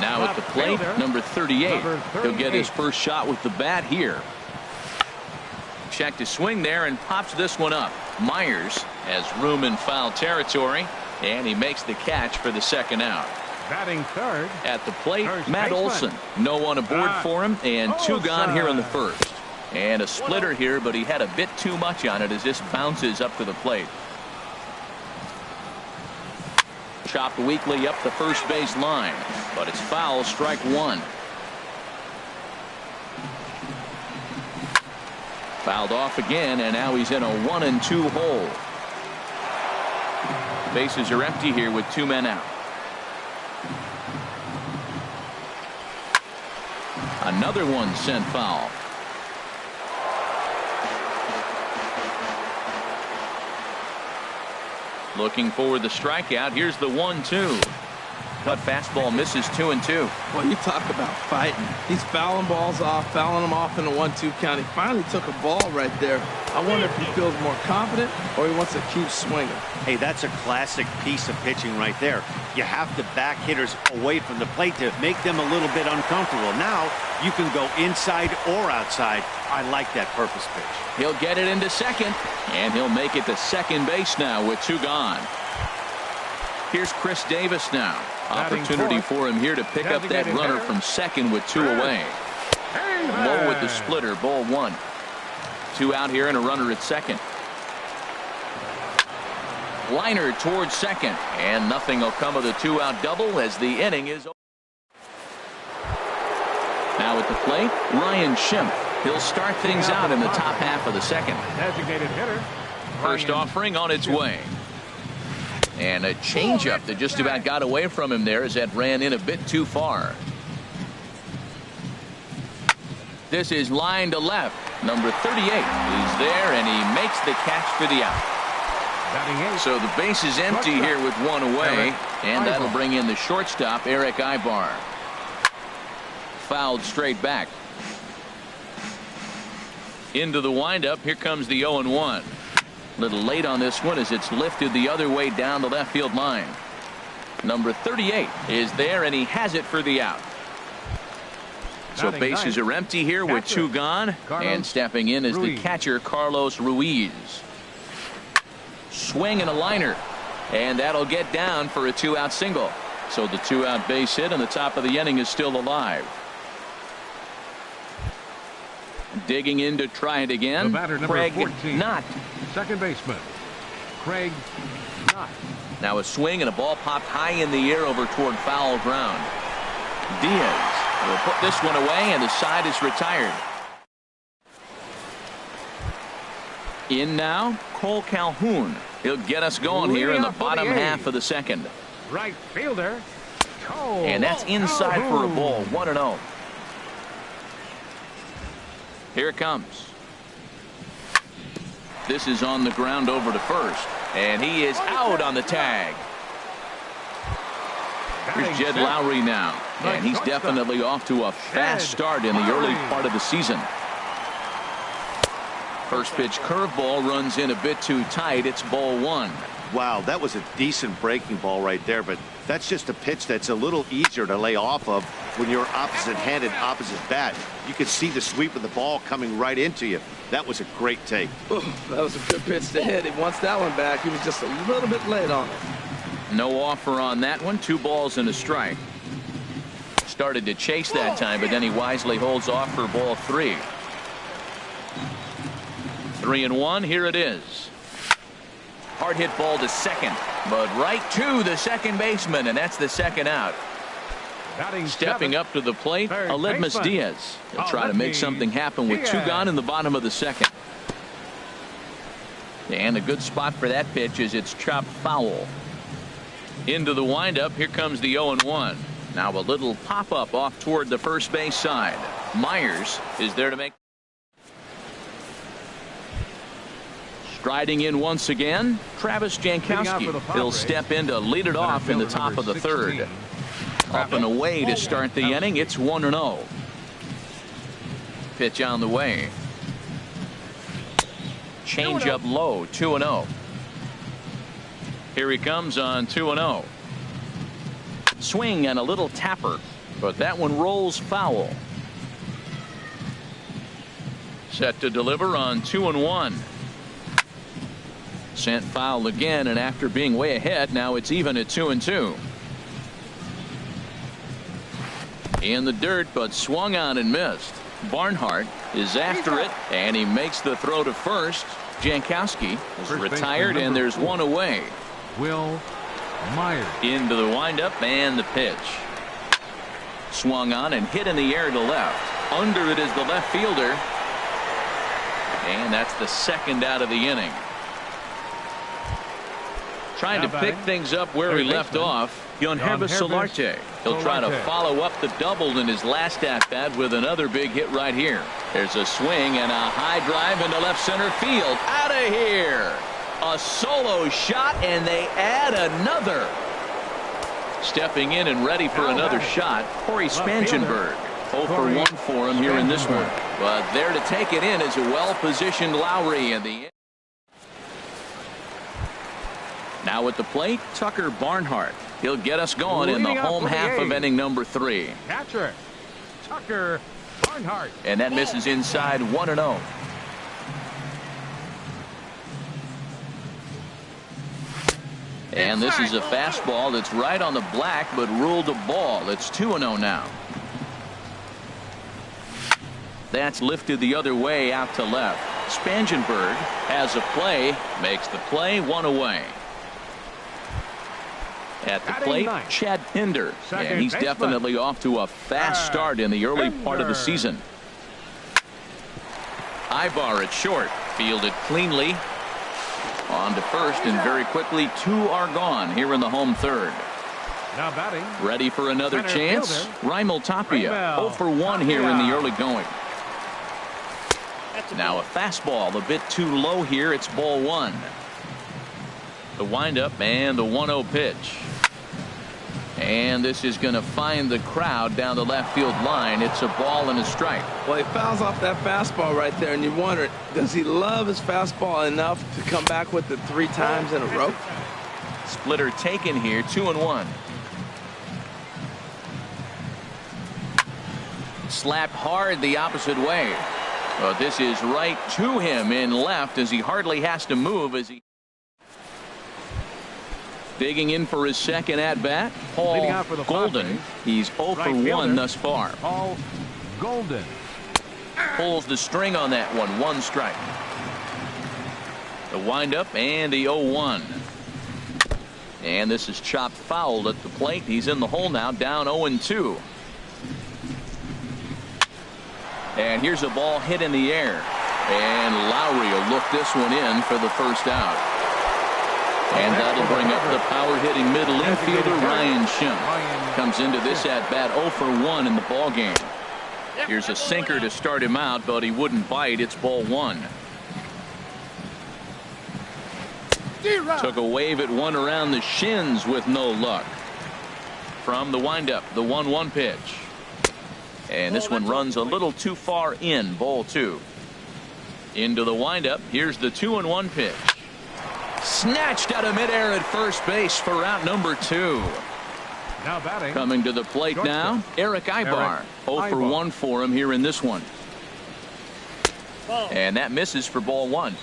A: Now at the plate, number 38. He'll get his first shot with the bat here. Checked his swing there and pops this one up. Myers has room in foul territory, and he makes the catch for the second out.
B: Batting third.
A: At the plate, Matt Olson. No one aboard for him, and two gone here in the first. And a splitter here, but he had a bit too much on it as this bounces up to the plate. Chopped weakly up the first base line, but it's foul, strike one. Fouled off again, and now he's in a 1-2 hole. Bases are empty here with two men out. Another one sent foul. Looking for the strikeout. Here's the 1-2. Cut fastball misses 2-2.
C: Well, you talk about fighting. He's fouling balls off, fouling them off in a 1-2 count. He finally took a ball right there. I wonder if he feels more confident or he wants to keep swinging.
D: Hey, that's a classic piece of pitching right there. You have to back hitters away from the plate to make them a little bit uncomfortable. Now you can go inside or outside. I like that purpose pitch.
A: He'll get it into second, and he'll make it to second base now with two gone. Here's Chris Davis now. Opportunity for him here to pick up that runner from second with 2 away. Low with the splitter, ball 1. 2 out here and a runner at second. Liner towards second, and nothing will come of the 2-out double as the inning is over. Now at the plate, Ryan Schimpf. He'll start things out in the top half of the second.
B: Designated hitter.
A: First offering on its way. And a changeup that just about got away from him there as that ran in a bit too far. This is line to left. Number 38 is there, and he makes the catch for the out. So the base is empty here with 1 away, and that'll bring in the shortstop, Eric Ibar. Fouled straight back. Into the windup. Here comes the 0-1. Little late on this one as it's lifted the other way down the left field line. Number 38 is there, and he has it for the out. So bases are empty here with 2 gone, and stepping in is the catcher, Carlos Ruiz. Swing and a liner, and that'll get down for a 2-out single. So the 2-out base hit on the top of the inning is still alive. Digging in to try it again, Craig
B: 14,
A: Knott.
B: Second baseman, Craig Knott.
A: Now a swing and a ball popped high in the air over toward foul ground. Diaz will put this one away, and the side is retired. In now, Cole Calhoun. He'll get us going here in the bottom half of the second.
B: Right fielder, Cole.
A: And that's inside for a ball, 1-0. Here it comes. This is on the ground over to first, and he is out on the tag. Here's Jed Lowry now, and he's definitely off to a fast start in the early part of the season. First pitch curveball runs in a bit too tight. It's ball 1.
D: Wow, that was a decent breaking ball right there, but that's just a pitch that's a little easier to lay off of when you're opposite-handed, opposite bat. You could see the sweep of the ball coming right into you. That was a great take.
C: Ooh, that was a good pitch to hit. He wants that one back. He was just a little bit late on it.
A: No offer on that one. 2 balls and a strike. Started to chase that time, but then he wisely holds off for ball 3. 3-1. Here it is. Hard hit ball to second, but right to the second baseman, and that's the 2nd out. Stepping up to the plate, Aledmys Diaz. He'll try to make something happen with 2 gone in the bottom of the second. And a good spot for that pitch is it's chopped foul. Into the windup. Here comes the 0-1. Now a little pop-up off toward the first base side. Myers is there to make. Striding in once again, Travis Jankowski. He'll step in to lead it off in the top of the 3rd. Up and away to start the inning. It's 1-0. Pitch on the way. Change up low, 2-0. Here he comes on 2-0. Swing and a little tapper, but that one rolls foul. Set to deliver on 2-1. Sent foul again, and after being way ahead, now it's even at 2-2. In the dirt, but swung on and missed. Barnhart is after it, and he makes the throw to first. Jankowski is retired, and there's 1 away.
B: Will Myers.
A: Into the windup and the pitch. Swung on and hit in the air to left. Under it is the left fielder. And that's the 2nd out of the inning. Trying to pick things up where he left off. Yonhervis Solarte. He'll try to follow up the double in his last at-bat with another big hit right here. There's a swing and a high drive into left center field. Out of here. A solo shot, and they add another. Stepping in and ready for another shot, Corey Spangenberg. 0 for 1 for him here in this one. But there to take it in is a well-positioned Lowry in the end. Now at the plate, Tucker Barnhart. He'll get us going in the home half of inning number 3.
B: Catcher, Tucker Barnhart.
A: And that misses inside, 1-0. And this is a fastball that's right on the black, but ruled a ball. It's 2-0 now. That's lifted the other way out to left. Spangenberg has a play, makes the play, one away. At the plate, Chad Pinder, and he's definitely off to a fast start in the early part of the season. Ibar at short, fielded cleanly. On to first, and very quickly 2 are gone here in the home third.
B: Now batting.
A: Ready for another chance. Raimel Tapia, 0 for 1 here in the early going. Now a fastball, a bit too low here. It's ball 1. The windup and the 1-0 pitch. And this is going to find the crowd down the left field line. It's a ball and a strike.
C: Well, he fouls off that fastball right there, and you wonder, does he love his fastball enough to come back with it 3 times in a row?
A: Splitter taken here, 2-1. Slapped hard the opposite way. But this is right to him in left as he hardly has to move as he digging in for his second at bat. Paul Golden. He's 0 for 1 thus far.
B: Paul Golden
A: pulls the string on that one. 1 strike. The windup and the 0-1. And this is chopped foul at the plate. He's in the hole now, down 0-2. And here's a ball hit in the air. And Lowry will look this one in for the first out. And that'll bring up the power-hitting middle infielder Ryan Schimpf. Comes into this at-bat 0 for 1 in the ballgame. Here's a sinker to start him out, but he wouldn't bite. It's ball 1. Took a wave at one around the shins with no luck. From the windup, the 1-1 pitch. And this one runs a little too far in, ball 2. Into the windup, here's the 2-1 pitch. Snatched out of midair at first base for out number 2.
B: Now batting.
A: Coming to the plate now, Eric Ibar. 0 for 1 for him here in this one. And that misses for ball 1.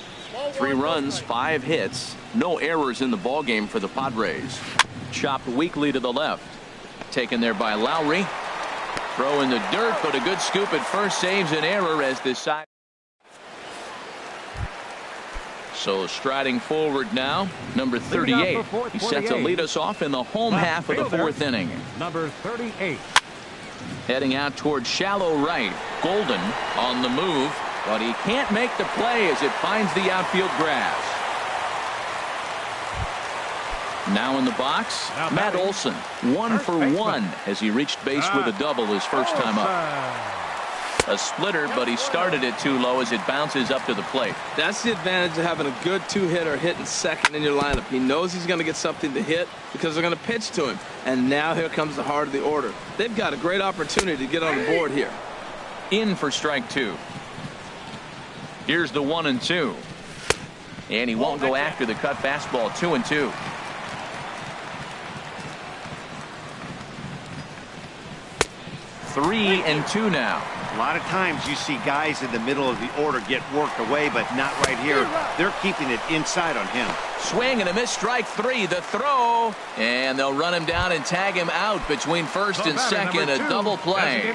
A: 3 runs, 5 hits, no errors in the ball game for the Padres. Chopped weakly to the left. Taken there by Lowry. Throw in the dirt, but a good scoop at first saves an error as this side. So striding forward now, number 38. He set to lead us off in the home half of the 4th inning.
B: Number 38.
A: Heading out towards shallow right. Golden on the move, but he can't make the play as it finds the outfield grass. Now in the box, Matt Olson, 1 for 1 as he reached base with a double his first time up. A splitter, but he started it too low as it bounces up to the plate.
C: That's the advantage of having a good 2-hitter hitting second in your lineup. He knows he's going to get something to hit because they're going to pitch to him. And now here comes the heart of the order. They've got a great opportunity to get on the board here.
A: In for strike 2. Here's the 1-2. And he won't go after the cut fastball. 2-2. Three and 2 now.
D: A lot of times you see guys in the middle of the order get worked away, but not right here. They're keeping it inside on him.
A: Swing and a miss, strike 3. The throw, and they'll run him down and tag him out between first and second. A double play.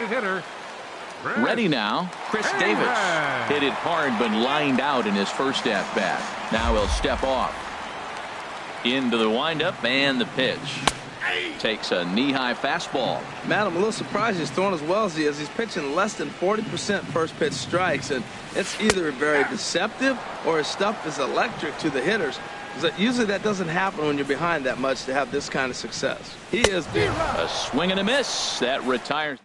A: Ready now, Chris Davis. Hit it hard but lined out in his first at bat. Now he'll step off. Into the windup and the pitch. Takes a knee-high fastball.
C: Matt, I'm a little surprised he's throwing as well as he is. He's pitching less than 40% first pitch strikes, and it's either very deceptive or his stuff is electric to the hitters. Usually that doesn't happen when you're behind that much to have this kind of success. He is good.
A: A swing and a miss. That retires.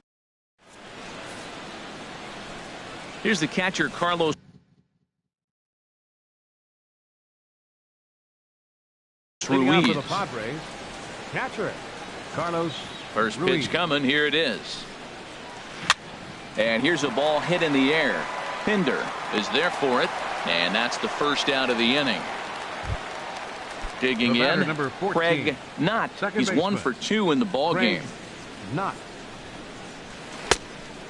A: Here's the catcher, Carlos Ruiz.
B: For the Padres. Catcher, Carlos
A: First
B: Ruiz.
A: pitch coming. Here it is. And here's a ball hit in the air. Pinder is there for it. And that's the first out of the inning. Digging in,
B: number 14.
A: Craig Knott. He's 1 for 2 in the ball game.
B: Knott.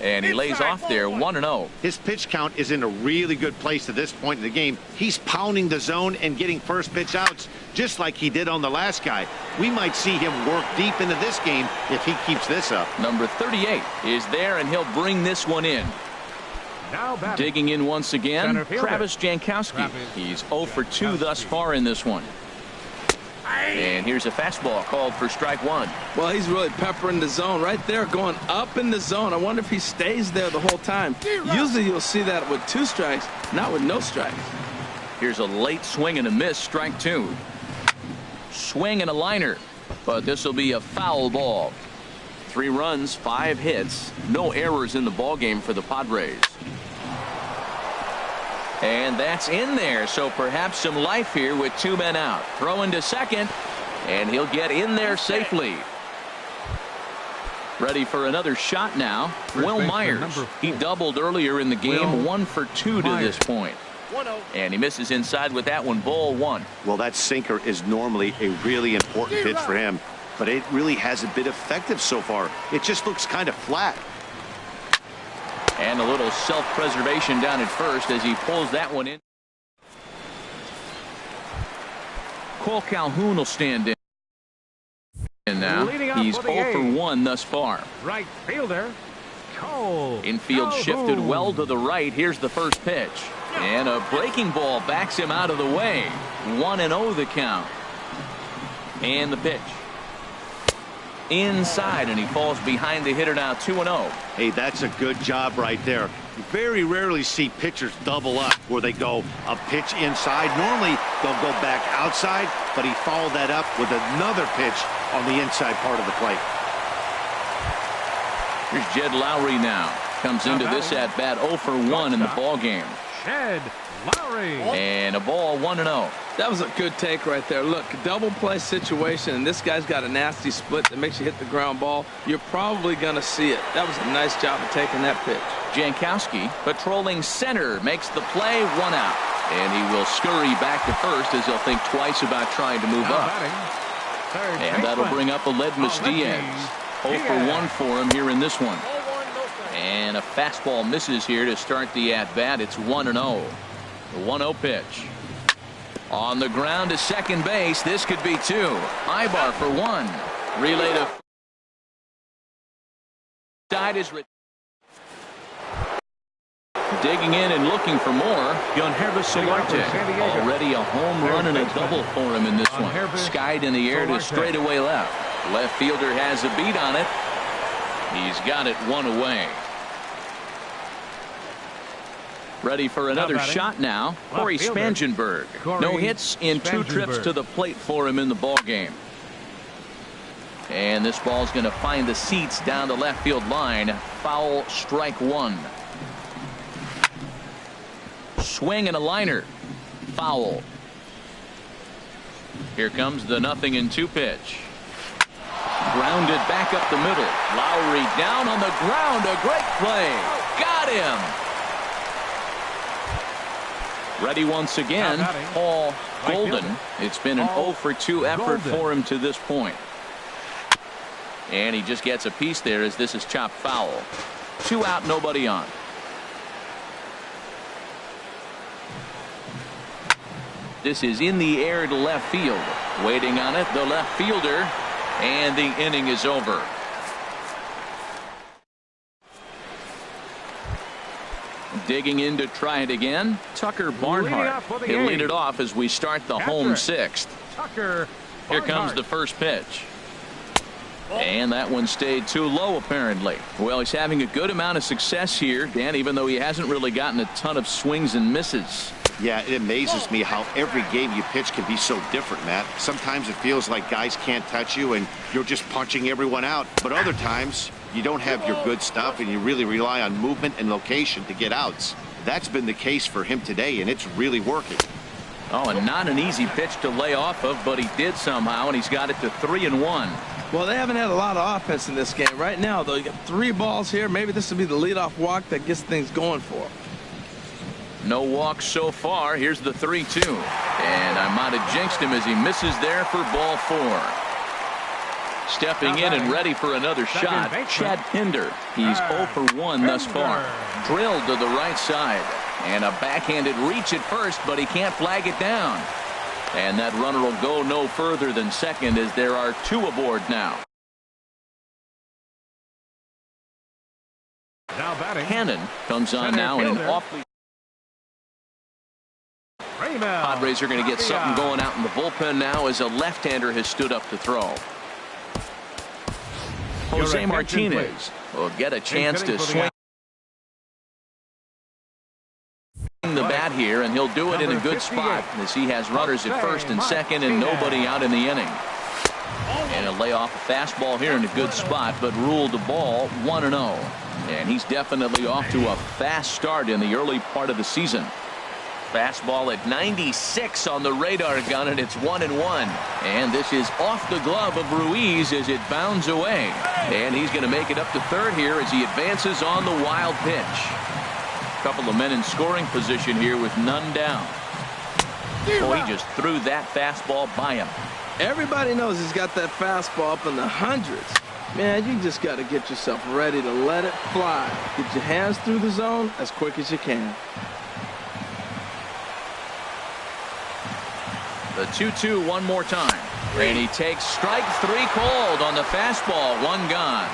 A: And he lays off there 1-0.
D: His pitch count is in a really good place at this point in the game. He's pounding the zone and getting first pitch outs just like he did on the last guy. We might see him work deep into this game if he keeps this up.
A: Number 38 is there, and he'll bring this one in.
B: Now batting.
A: Digging in once again,
B: Center fielder.
A: Travis Jankowski. He's 0 for 2 thus far in this one. And here's a fastball called for strike one.
C: Well, he's really peppering the zone right there, going up in the zone. I wonder if he stays there the whole time. Usually you'll see that with 2 strikes, not with no strikes.
A: Here's a late swing and a miss, strike 2. Swing and a liner, but this will be a foul ball. 3 runs, 5 hits, no errors in the ball game for the Padres. And that's in there, so perhaps some life here with 2 men out. Throw into second, and he'll get in there safely. Ready for another shot now. Will Myers. He doubled earlier in the game, 1 for 2 to this point. And he misses inside with that one, ball 1.
D: Well, that sinker is normally a really important pitch for him, but it really hasn't been effective so far. It just looks kind of flat.
A: And a little self-preservation down at first as he pulls that one in. Cole Calhoun will stand in. And now he's 0 for 1 thus far.
B: Right fielder, Cole.
A: Infield shifted well to the right. Here's the first pitch. And a breaking ball backs him out of the way. 1-0 the count. And the pitch. Inside, and he falls behind the hitter now, 2-0.
D: Hey, that's a good job right there. You very rarely see pitchers double up where they go a pitch inside. Normally they'll go back outside, but he followed that up with another pitch on the inside part of the plate.
A: Here's Jed Lowry now. Comes into this at bat 0 for 1 in the ball game.
B: Jed Lowry.
A: And a ball, 1-0.
C: That was a good take right there. Look, double play situation, and this guy's got a nasty split that makes you hit the ground ball. You're probably going to see it. That was a nice job of taking that pitch.
A: Jankowski patrolling center makes the play, 1 out. And he will scurry back to first as he'll think twice about trying to move up. And that'll bring up Aledmus Diaz. 0 for 1 for him here in this one. And a fastball misses here to start the at-bat. It's 1-0. The 1-0 pitch. On the ground to second base. This could be 2. Ibar for 1. Relay to side is digging in and looking for more. Yonhervis Solarte. Already a home run and a double for him in this one. Skied in the air to straightaway left. Left fielder has a beat on it. He's got it 1 away. Ready for another shot now. Corey Spangenberg. No hits in 2 trips to the plate for him in the ball game. And this ball's going to find the seats down the left field line. Foul, strike 1. Swing and a liner. Foul. Here comes the 0-2 pitch. Grounded back up the middle. Lowry down on the ground. A great play. Got him. Ready once again, Paul Golden. It's been an 0 for 2 effort for him to this point. And he just gets a piece there as this is chopped foul. 2 out, nobody on. This is in the air to left field. Waiting on it, the left fielder. And the inning is over. Digging in to try it again, Tucker Barnhart. He'll lead it off as we start the home 6th. Here comes the first pitch. And that one stayed too low, apparently. Well, he's having a good amount of success here, Dan, even though he hasn't really gotten a ton of swings and misses.
D: Yeah, it amazes me how every game you pitch can be so different, Matt. Sometimes it feels like guys can't touch you and you're just punching everyone out. But other times, you don't have your good stuff and you really rely on movement and location to get outs. That's been the case for him today, and it's really working.
A: Oh, and not an easy pitch to lay off of, but he did somehow, and he's got it to 3-1.
C: Well, they haven't had a lot of offense in this game. Right now, though, you got 3 balls here. Maybe this will be the leadoff walk that gets things going for him.
A: No walks so far. Here's the 3-2. And I might have jinxed him as he misses there for ball 4. Stepping in and ready for another shot, Chad Pinder. He's 0 for 1 thus far. Drilled to the right side. And a backhanded reach at first, but he can't flag it down. And that runner will go no further than second as there are 2 aboard now.
B: Now batting.
A: Hannon comes on now in an awfully. Padres are going to get something going out in the bullpen now as a left-hander has stood up to throw. Jose Martinez will get a chance to swing the bat here, and he'll do it in a good spot as he has runners at first and second and nobody out in the inning. And he'll lay off a fastball here in a good spot, but ruled the ball 1-0. And he's definitely off to a fast start in the early part of the season. Fastball at 96 on the radar gun, and it's 1-1. And this is off the glove of Ruiz as it bounds away. And he's going to make it up to third here as he advances on the wild pitch. A couple of men in scoring position here with none down. Boy, he just threw that fastball by him.
C: Everybody knows he's got that fastball up in the hundreds. Man, you just got to get yourself ready to let it fly. Get your hands through the zone as quick as you can.
A: The 2-2 one more time. And he takes strike 3 called on the fastball. 1 gone.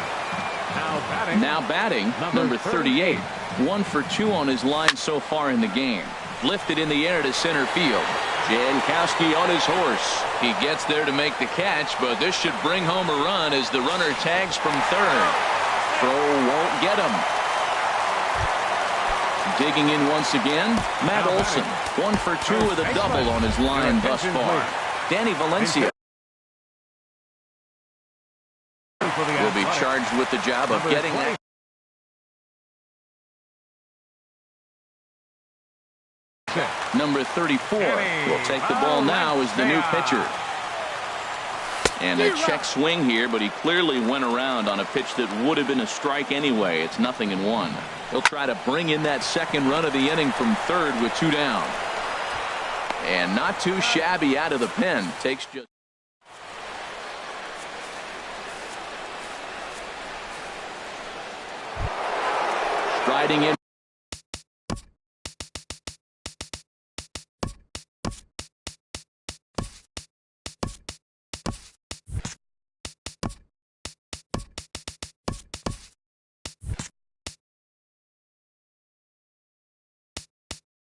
A: Now batting number 38. 1 for 2 on his line so far in the game. Lifted in the air to center field. Jankowski on his horse. He gets there to make the catch, but this should bring home a run as the runner tags from third. Throw won't get him. Digging in once again, Matt Olson. 1 for 2 with a double on his line thus far. Danny Valencia will be charged with the job of getting that. Number 34 will take the ball now as the new pitcher. And a check swing here, but he clearly went around on a pitch that would have been a strike anyway. It's 0-1. He'll try to bring in that second run of the inning from third with 2 down. And not too shabby out of the pen. Takes just. Striding in.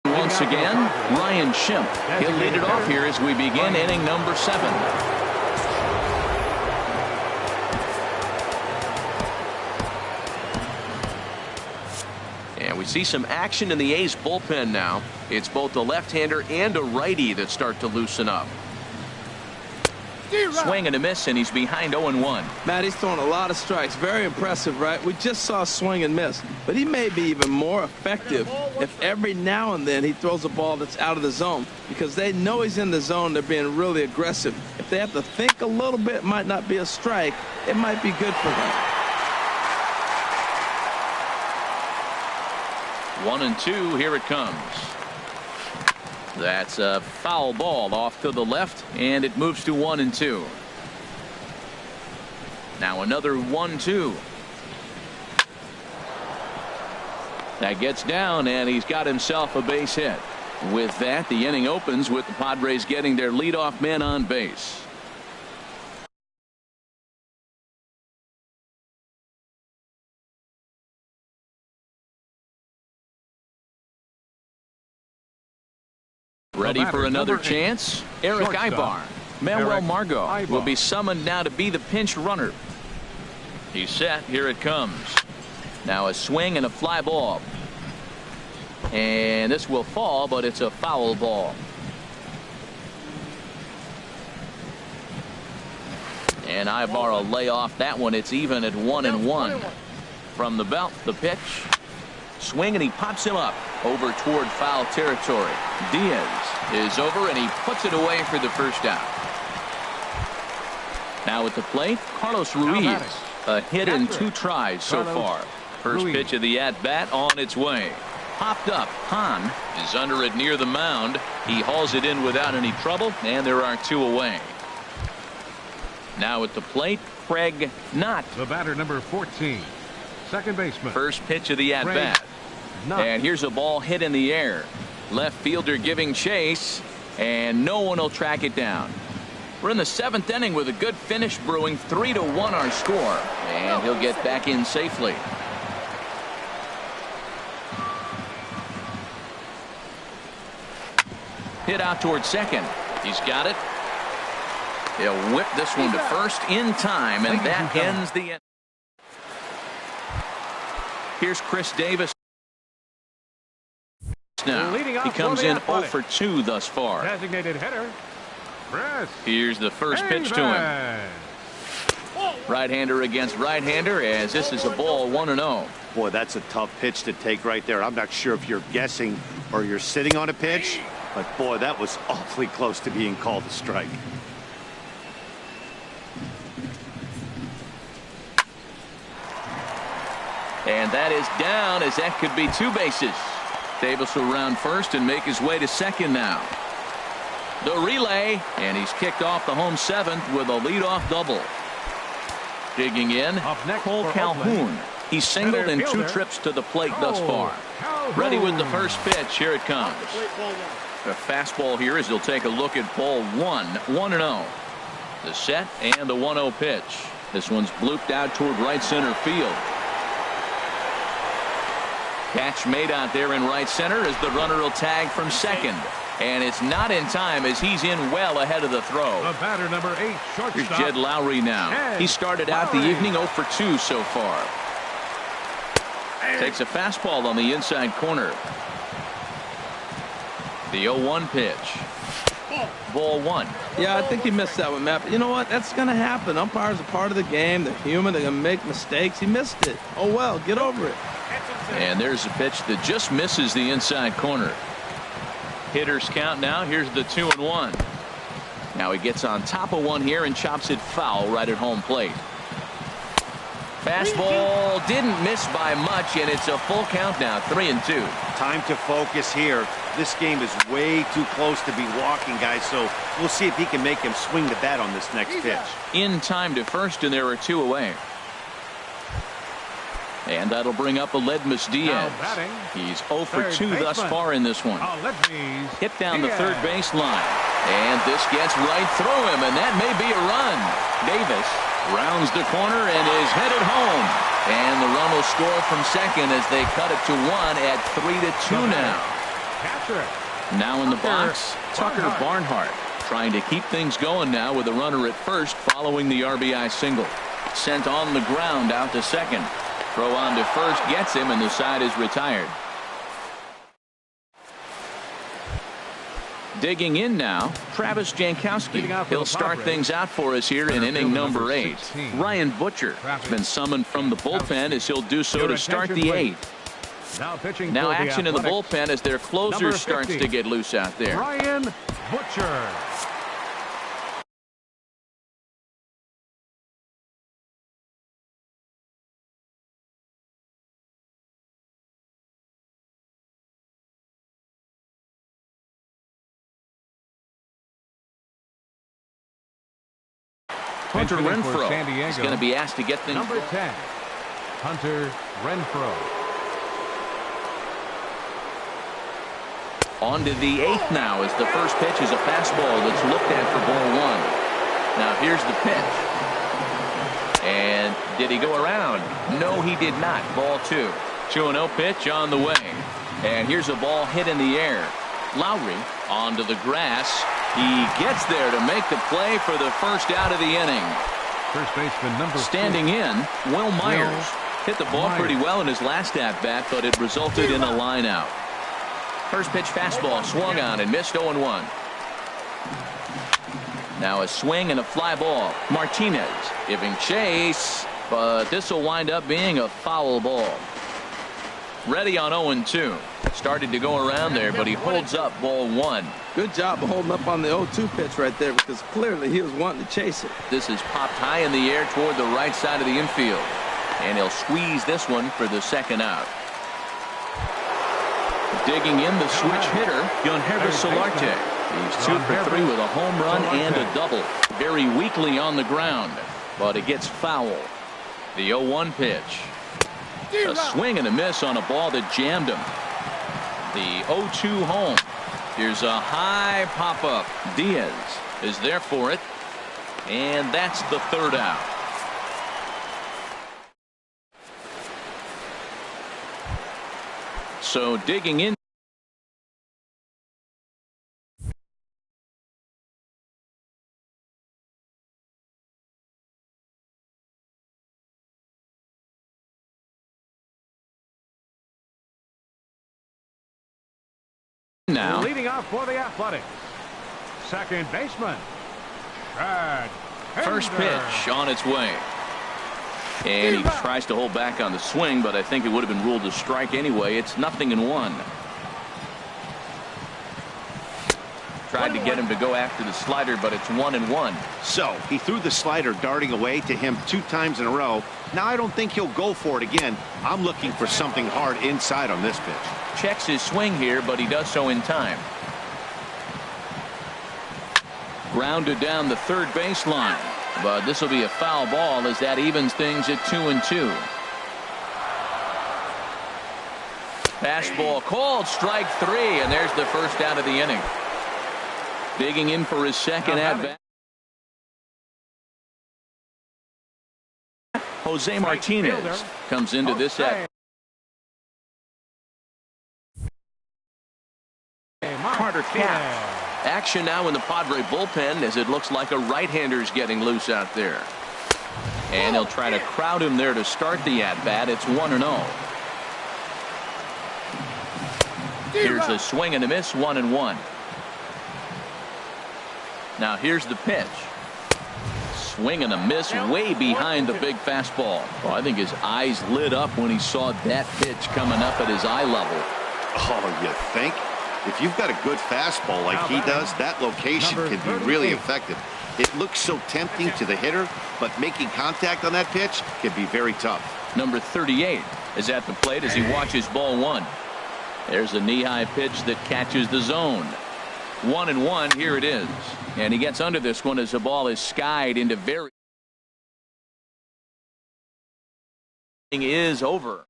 A: Once again, Ryan Schimpf. He'll lead it off here as we begin inning number 7. And we see some action in the A's bullpen now. It's both a left-hander and a righty that start to loosen up. Swing and a miss, and he's behind 0-1.
C: Matt, he's throwing a lot of strikes. Very impressive, right? We just saw swing and miss. But he may be even more effective if every now and then he throws a ball that's out of the zone, because they know he's in the zone. They're being really aggressive. If they have to think a little bit, it might not be a strike. It might be good for them.
A: 1-2. Here it comes. That's a foul ball off to the left, and it moves to 1-2. Now another 1-2. That gets down, and he's got himself a base hit. With that, the inning opens with the Padres getting their leadoff man on base. Ready for another chance? Eric Ibar. Manuel Margot will be summoned now to be the pinch runner. He's set. Here it comes. Now a swing and a fly ball. And this will fall, but it's a foul ball. And Ibar will lay off that one. It's even at 1-1. From the belt, the pitch. Swing, and he pops him up over toward foul territory. Diaz is over, and he puts it away for the first out. Now at the plate, Carlos Ruiz. A hit in 2 tries so far. First pitch of the at-bat on its way. Popped up. Hahn is under it near the mound. He hauls it in without any trouble, and there are 2 away. Now at the plate, Craig Knott.
B: The batter, number 14, second baseman.
A: First pitch of the at-bat. And here's a ball hit in the air. Left fielder giving chase, and no one will track it down. We're in the 7th inning with a good finish brewing. 3-1 our score, and he'll get back in safely. Hit out towards second. He's got it. He'll whip this one to first in time, and that ends the end. Here's Chris Davis. Now he comes in 0 for 2 thus far.
B: Designated hitter.
A: Here's the first pitch to him. Right-hander against right-hander, as this is a ball 1-0.
D: Boy, that's a tough pitch to take right there. I'm not sure if you're guessing or you're sitting on a pitch, but boy, that was awfully close to being called a strike.
A: And that is down, as that could be 2 bases. Davis will round first and make his way to second now. The relay, and he's kicked off the home 7th with a leadoff double. Digging in, Cole Calhoun. He's singled in 2 trips to the plate thus far. Ready with the first pitch. Here it comes. A fastball here as he'll take a look at ball 1. 1-0. The set and the 1-0 pitch. This one's blooped out toward right center field. Catch made out there in right center as the runner will tag from second. And it's not in time as he's in well ahead of the throw.
B: The batter, number 8, shortstop.
A: Here's Jed Lowry now. He started out the evening 0 for 2 so far. Takes a fastball on the inside corner. The 0-1 pitch. Ball 1.
C: Yeah, I think he missed that one, Matt. But you know what? That's going to happen. Umpires are part of the game. They're human. They're going to make mistakes. He missed it. Oh, well, get over it.
A: And there's a pitch that just misses the inside corner. Hitters count now. Here's the 2-1. Now he gets on top of one here and chops it foul right at home plate. Fastball didn't miss by much, and it's a full count now. 3-2.
D: Time to focus here. This game is way too close to be walking, guys, so we'll see if he can make him swing the bat on this next pitch.
A: In time to first, and there are 2 away. And that'll bring up Aledmus Diaz. He's 0 for 2 thus far in this one. Hit down the third base line. And this gets right through him, and that may be a run. Davis rounds the corner and is headed home. And the run will score from second as they cut it to 1 at 3-2 now. Now in the box, Tucker Barnhart trying to keep things going now with a runner at first following the RBI single. Sent on the ground out to second. Throw on to first gets him, and the side is retired. Digging in now, Travis Jankowski. He'll start things out for us here in inning number 8. Ryan Butcher has been summoned from the bullpen as he'll do so to start the 8th. Now action in the bullpen as their closer starts to get loose out there.
B: Ryan Butcher.
A: Hunter Renfroe is going to be asked to get things.
B: Number 10, Hunter Renfroe.
A: On to the 8th now as the first pitch is a fastball that's looked at for ball 1. Now here's the pitch. And did he go around? No, he did not. Ball 2. 2-0 pitch on the way. And here's a ball hit in the air. Lowry onto the grass. He gets there to make the play for the first out of the inning.
B: First baseman number 4.
A: Standing in, Will Myers. Hit the ball pretty well in his last at-bat, but it resulted in a line out. First pitch fastball swung on and missed 0-1. Now a swing and a fly ball. Martinez giving chase, but this will wind up being a foul ball. Ready on 0-2. Started to go around there, but he holds up ball 1.
C: Good job of holding up on the 0-2 pitch right there, because clearly he was wanting to chase it.
A: This is popped high in the air toward the right side of the infield. And he'll squeeze this one for the second out. Digging in the switch hitter, Yonhervis Solarte. He's 2 for 3 with a home run and a double. Very weakly on the ground, but it gets foul. The 0-1 pitch. A swing and a miss on a ball that jammed him. The 0-2 home. Here's a high pop-up. Diaz is there for it. And that's the third out. So digging in. Now
B: leading off for the Athletics, second baseman, Chad
A: first
B: Henders.
A: pitch on its way. And he tries to hold back on the swing, but I think it would have been ruled a strike anyway. It's 0-1. Tried to get him to go after the slider, but it's 1-1.
D: So he threw the slider darting away to him 2 times in a row. Now I don't think he'll go for it again. I'm looking for something hard inside on this pitch.
A: Checks his swing here, but he does so in time. Grounded down the third baseline, but this will be a foul ball as that evens things at 2-2. Fastball called, strike 3, and there's the first out of the inning. Digging in for his second at bat. Jose Martinez comes into this at Carter Cap. Action now in the Padre bullpen as it looks like a right-hander's getting loose out there. And he'll try to crowd him there to start the at-bat. It's 1-0. Here's a swing and a miss, 1-1. Now here's the pitch. Swing and a miss way behind the big fastball. Well, I think his eyes lit up when he saw that pitch coming up at his eye level.
D: Oh, you think? If you've got a good fastball like he does, that location can be really effective. It looks so tempting to the hitter, but making contact on that pitch can be very tough.
A: Number 38 is at the plate as he watches ball 1. There's a knee-high pitch that catches the zone. 1-1, here it is. And he gets under this one as the ball is skied into very. Is over.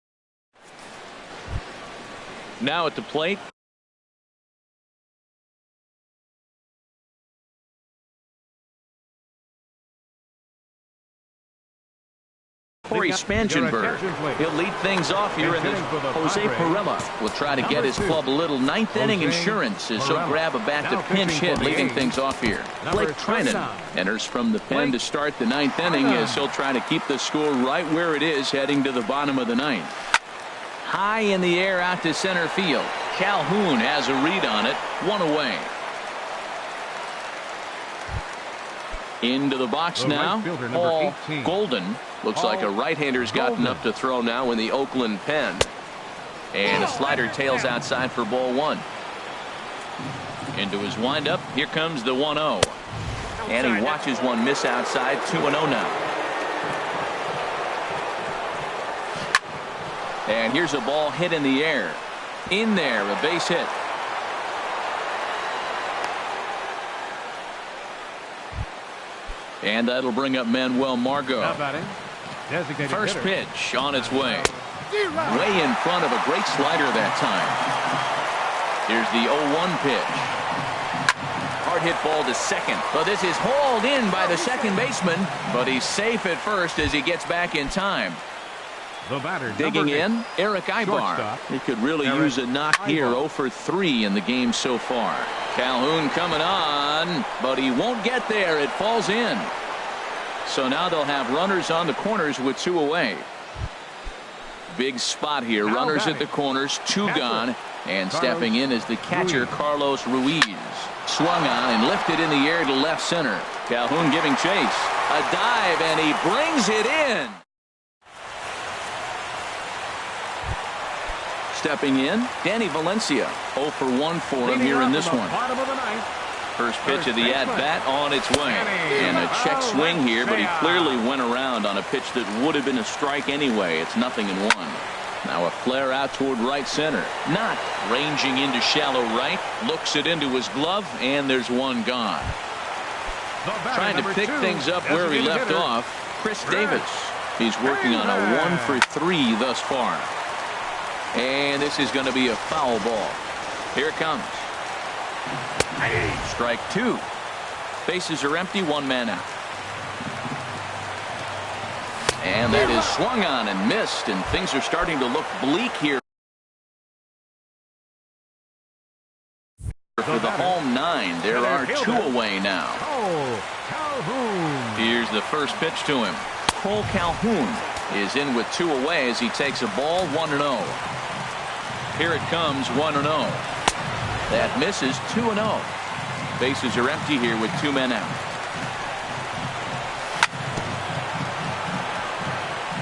A: Now at the plate. Corey Spangenberg. He'll lead things off here in this. Jose Pirela will try to get his club a little ninth inning insurance as he'll grab a bat to pinch hit, leading things off here. Blake Trinan enters from the pen to start the ninth inning as he'll try to keep the score right where it is heading to the bottom of the ninth. High in the air out to center field. Calhoun has a read on it. 1 away. Into the box now. Paul Golden. Looks like a right-hander's gotten up to throw now in the Oakland pen. And a slider tails outside for ball 1. Into his windup. Here comes the 1-0. And he watches one miss outside. 2-0 now. And here's a ball hit in the air. In there, a base hit. And that'll bring up Manuel Margot. First pitch on its way. Way in front of a great slider that time. Here's the 0-1 pitch. Hard hit ball to second. But this is hauled in by the second baseman. But he's safe at first as he gets back in time. Digging in, Eric Ibar. He could really use a knock here. 0 for 3 in the game so far. Calhoun coming on, but he won't get there. It falls in. So now they'll have runners on the corners with 2 away. Big spot here. Runners at the corners, 2 gone. And stepping in is the catcher, Carlos Ruiz. Swung on and lifted in the air to left center. Calhoun giving chase. A dive, and he brings it in. Stepping in, Danny Valencia. 0 for 1 for him here in this one. First pitch of the at-bat on its way. And a check swing here, but he clearly went around on a pitch that would have been a strike anyway. It's 0-1. Now a flare out toward right center. Not ranging into shallow right. Looks it into his glove, and there's one gone. Trying to pick things up where he left off. Chris Davis. He's working on a 1 for 3 thus far. And this is going to be a foul ball. Here it comes. Strike 2. Bases are empty, 1 man out. And that is swung on and missed, and things are starting to look bleak here for the home 9. There are 2 away now. Here's the first pitch to him. Cole Calhoun is in with 2 away as he takes a ball, 1-0. Here it comes, 1-0. That misses, 2-0. Bases are empty here with 2 men out.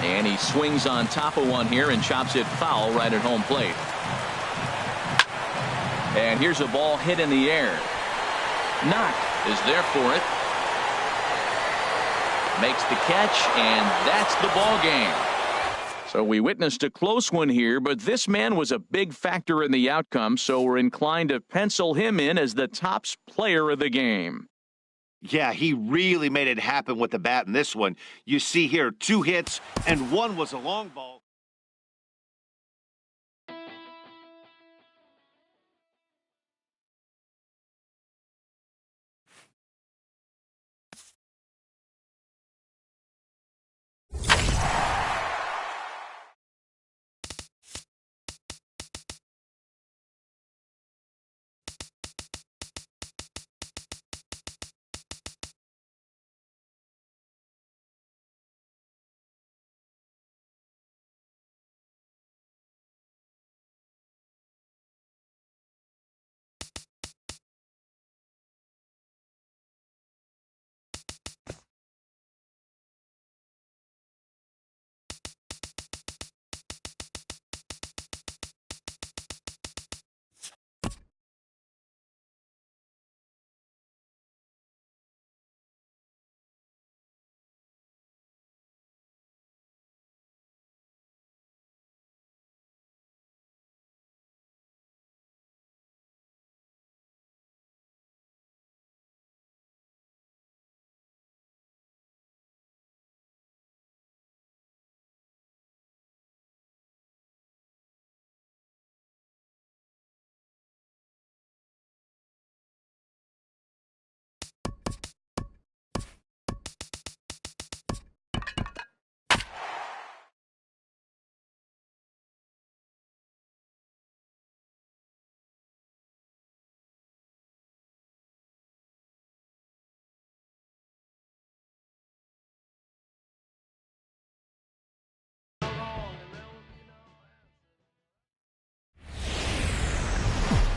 A: And he swings on top of one here and chops it foul right at home plate. And here's a ball hit in the air. Knock is there for it. Makes the catch, and that's the ball game. So we witnessed a close one here, but this man was a big factor in the outcome, so we're inclined to pencil him in as the top player of the game.
D: Yeah, he really made it happen with the bat in this one. You see here 2 hits, and 1 was a long ball.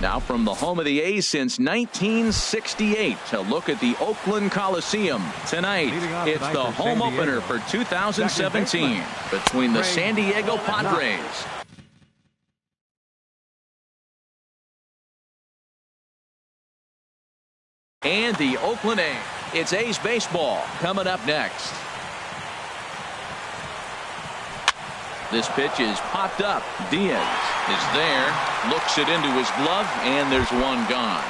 A: Now from the home of the A's since 1968 to look at the Oakland Coliseum. Tonight, it's the home opener for 2017 between the San Diego Padres and the Oakland A's. It's A's baseball coming up next. This pitch is popped up. Diaz is there, looks it into his glove, and there's one gone.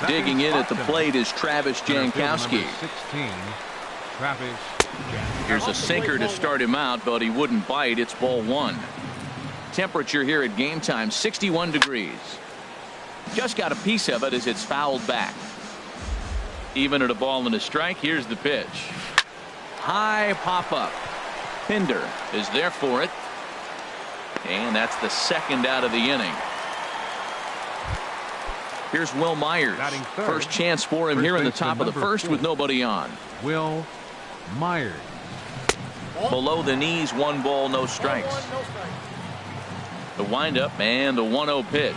A: Digging in at the plate is Travis Jankowski. Here's a sinker to start him out, but he wouldn't bite. It's ball 1. Temperature here at game time, 61 degrees. Just got a piece of it as it's fouled back. Even at a ball and a strike, here's the pitch. High pop-up. Pinder is there for it. And that's the second out of the inning. Here's Will Myers. First chance for him here in the top of the first with nobody on.
B: Will Myers.
A: Below the knees, 1 ball, no strikes. The windup and the 1-0 pitch.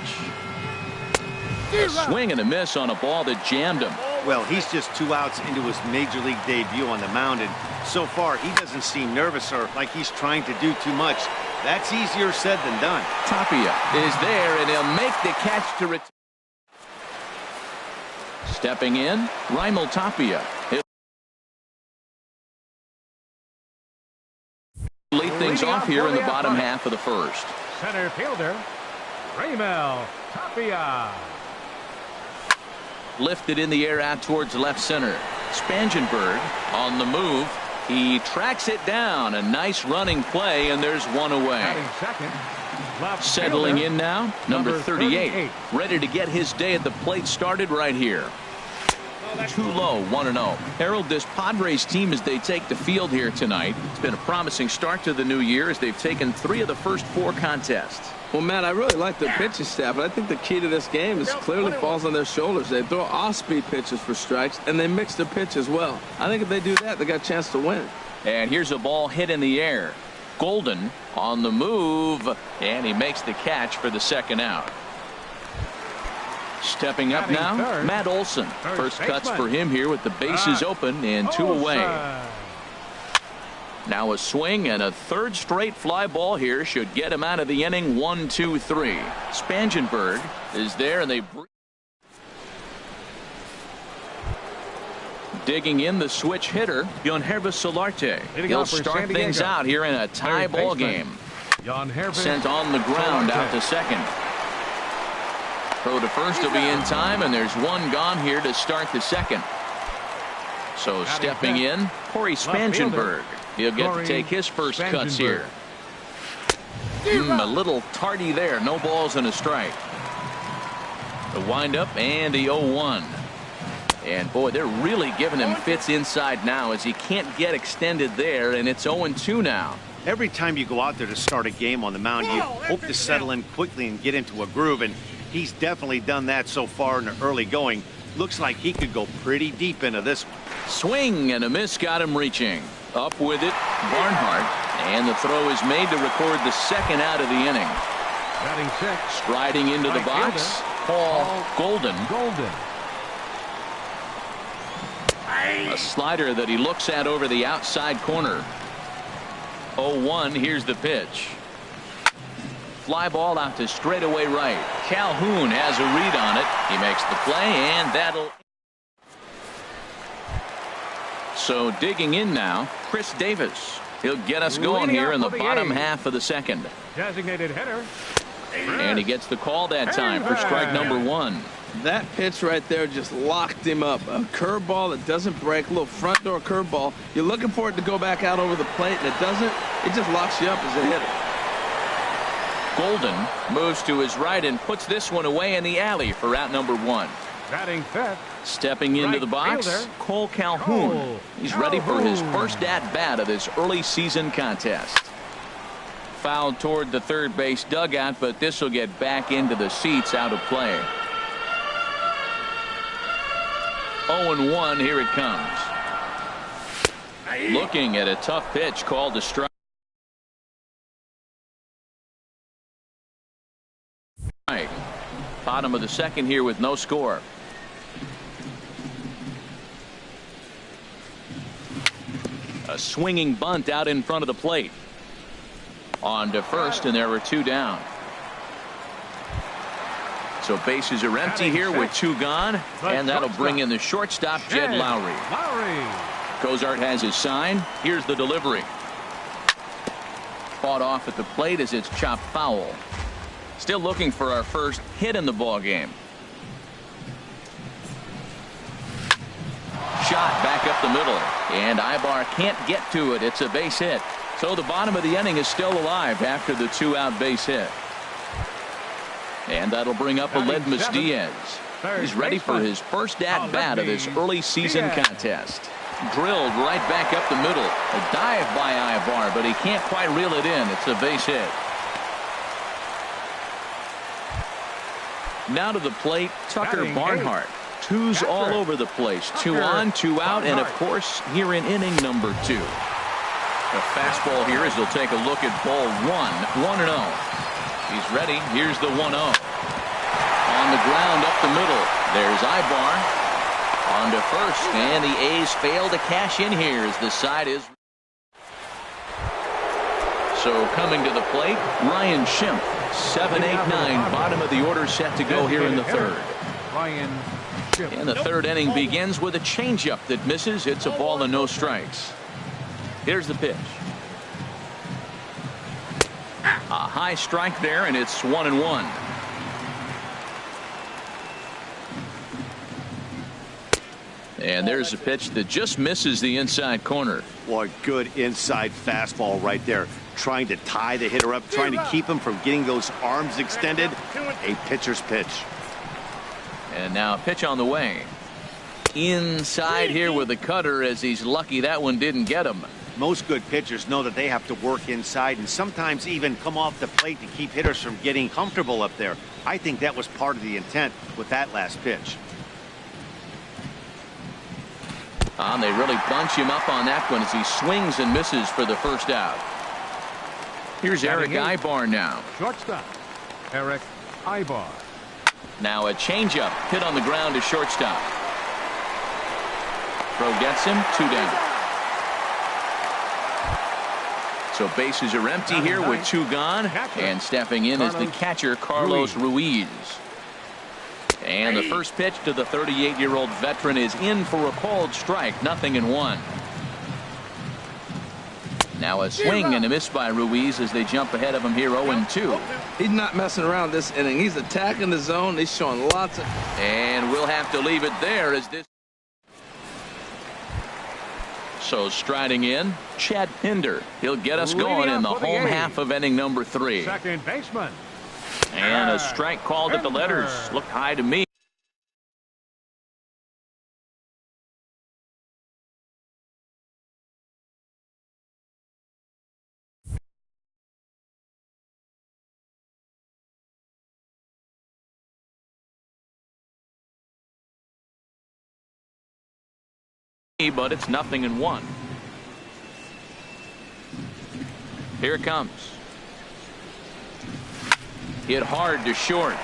A: A swing and a miss on a ball that jammed him.
D: Well, he's just 2 outs into his major league debut on the mound, and so far he doesn't seem nervous or like he's trying to do too much. That's easier said than done.
A: Tapia is there, and he'll make the catch to return. Stepping in, Raimel Tapia. He'll lead things off here in the bottom half of the first.
B: Center fielder, Raimel Tapia.
A: Lifted in the air out towards left center. Spangenberg on the move. He tracks it down. A nice running play, and there's one away.
B: Second,
A: settling in now, number 38. Ready to get his day at the plate started right here. Too low, 1-0. Harold, this Padres team, as they take the field here tonight, it's been a promising start to the new year as they've taken 3 of the first 4 contests.
C: Well, Matt, I really like their pitching staff, but I think the key to this game is clearly falls on their shoulders. They throw off-speed pitches for strikes, and they mix their pitch as well. I think if they do that, they got a chance to win.
A: And here's a ball hit in the air. Golden on the move, and he makes the catch for the second out. Stepping up now, Matt Olson. First cuts for him here with the bases open and 2 away. Now a swing and a third straight fly ball here should get him out of the inning. 1-2-3. Spangenberg is there, and they digging in the switch hitter, Yonhervis Solarte. He'll start things out here in a tie ball game. Sent on the ground out to second. Throw to first will be in time, and there's one gone here to start the second. So stepping in, Corey Spangenberg. He'll get to take his first cuts here. A little tardy there. No balls and a strike. The windup and the 0-1. And boy, they're really giving him fits inside now as he can't get extended there, and it's 0-2 now.
D: Every time you go out there to start a game on the mound, you hope to settle in quickly and get into a groove, and he's definitely done that so far in the early going. Looks like he could go pretty deep into this one.
A: Swing and a miss got him reaching. Up with it, Barnhart, and the throw is made to record the second out of the inning. Striding into the box, Paul Golden. A slider that he looks at over the outside corner. 0-1, here's the pitch. Fly ball out to straightaway right. Calhoun has a read on it. He makes the play, and that'll... So digging in now, Chris Davis. He'll get us going here in the bottom half of the second.
B: Designated hitter.
A: And he gets the call that time for strike number 1.
C: That pitch right there just locked him up. A curveball that doesn't break, a little front door curveball. You're looking for it to go back out over the plate, and it doesn't. It just locks you up as a hitter.
A: Golden moves to his right and puts this one away in the alley for out number 1.
B: Batting fifth.
A: Stepping into the box, Cole Calhoun. He's ready for his first at-bat of this early season contest. Fouled toward the third base dugout, but this will get back into the seats out of play. 0-1, here it comes. Looking at a tough pitch called a strike. Bottom of the second here with no score. A swinging bunt out in front of the plate. On to first, and there were 2 down. So bases are empty here with 2 gone, and that'll bring in the shortstop, Jed Lowry. Cozart has his sign. Here's the delivery. Fought off at the plate as it's chopped foul. Still looking for our first hit in the ball game. Shot back up the middle, and Ibar can't get to it. It's a base hit. So the bottom of the inning is still alive after the 2-out base hit. And that'll bring up Aledmus Diaz. He's ready for his first at-bat of this early season contest. Drilled right back up the middle. A dive by Ibar, but he can't quite reel it in. It's a base hit. Now to the plate, Tucker Barnhart. 2s all over the place. 2 on, 2 out, and of course here in inning number 2. The fastball here as he'll take a look at ball 1. 1-0. He's ready. Here's the 1-0. On the ground up the middle. There's Ibar. On to first, and the A's fail to cash in here as the side is. So coming to the plate, Ryan Schimpf. 7, 8, 9, bottom of the order set to go here in the third. And the third inning begins with a changeup that misses. It's a ball and no strikes. Here's the pitch. high strike there, and it's 1-1. And there's a pitch that just misses the inside corner.
D: Boy, good inside fastball right there. Trying to tie the hitter up, trying to keep him from getting those arms extended. A pitcher's pitch.
A: And now a pitch on the way. Inside here with the cutter, as he's lucky that one didn't get him.
D: Most good pitchers know that they have to work inside and sometimes even come off the plate to keep hitters from getting comfortable up there. I think that was part of the intent with that last pitch.
A: They really bunch him up on that one as he swings and misses for the first out. Here's Eric Ibar now.
B: Shortstop, Eric Ibar.
A: Now a changeup hit on the ground to shortstop. Throw gets him, 2 down. So bases are empty here with 2 gone. And stepping in is the catcher, Carlos Ruiz. And the first pitch to the 38-year-old veteran is in for a called strike, 0-1. Now a swing and a miss by Ruiz as they jump ahead of him here 0-2.
C: He's not messing around this inning. He's attacking the zone. He's showing lots of...
A: And we'll have to leave it there as this... So striding in, Chad Pinder. He'll get us going in the home half of inning number 3.
B: Second baseman.
A: And a strike called at the letters. Looked high to me. But it's 0-1. Here it comes. Hit hard to short.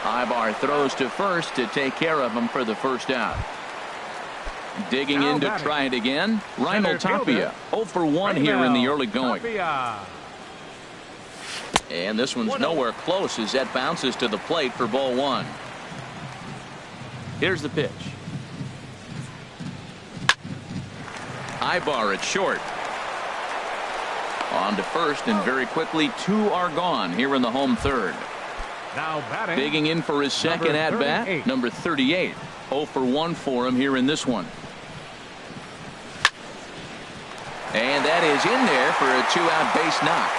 A: Ibar throws to first to take care of him for the first out. Digging in to try it again. Reinhold Tapia 0 for 1 here in the early going. And this one's nowhere close as that bounces to the plate for ball 1. Here's the pitch. Ibar at short. On to first, and very quickly 2 are gone here in the home third.
B: Now batting.
A: Digging in for his second at bat, number 38. 0 for 1 for him here in this one. And that is in there for a 2-out base knock.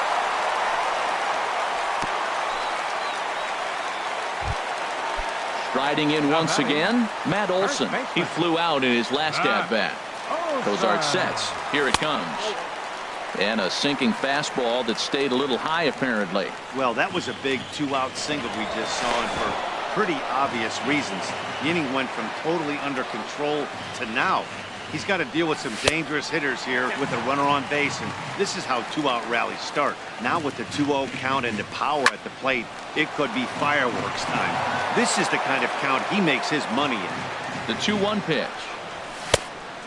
A: Striding in once again, Matt Olson. He flew out in his last at bat. Cozart sets. Here it comes. And a sinking fastball that stayed a little high apparently.
D: Well, that was a big 2-out single we just saw, and for pretty obvious reasons. The inning went from totally under control to now. He's got to deal with some dangerous hitters here with a runner on base, and this is how 2-out rallies start. Now with the 2-0 count and the power at the plate, it could be fireworks time. This is the kind of count he makes his money in.
A: The 2-1 pitch.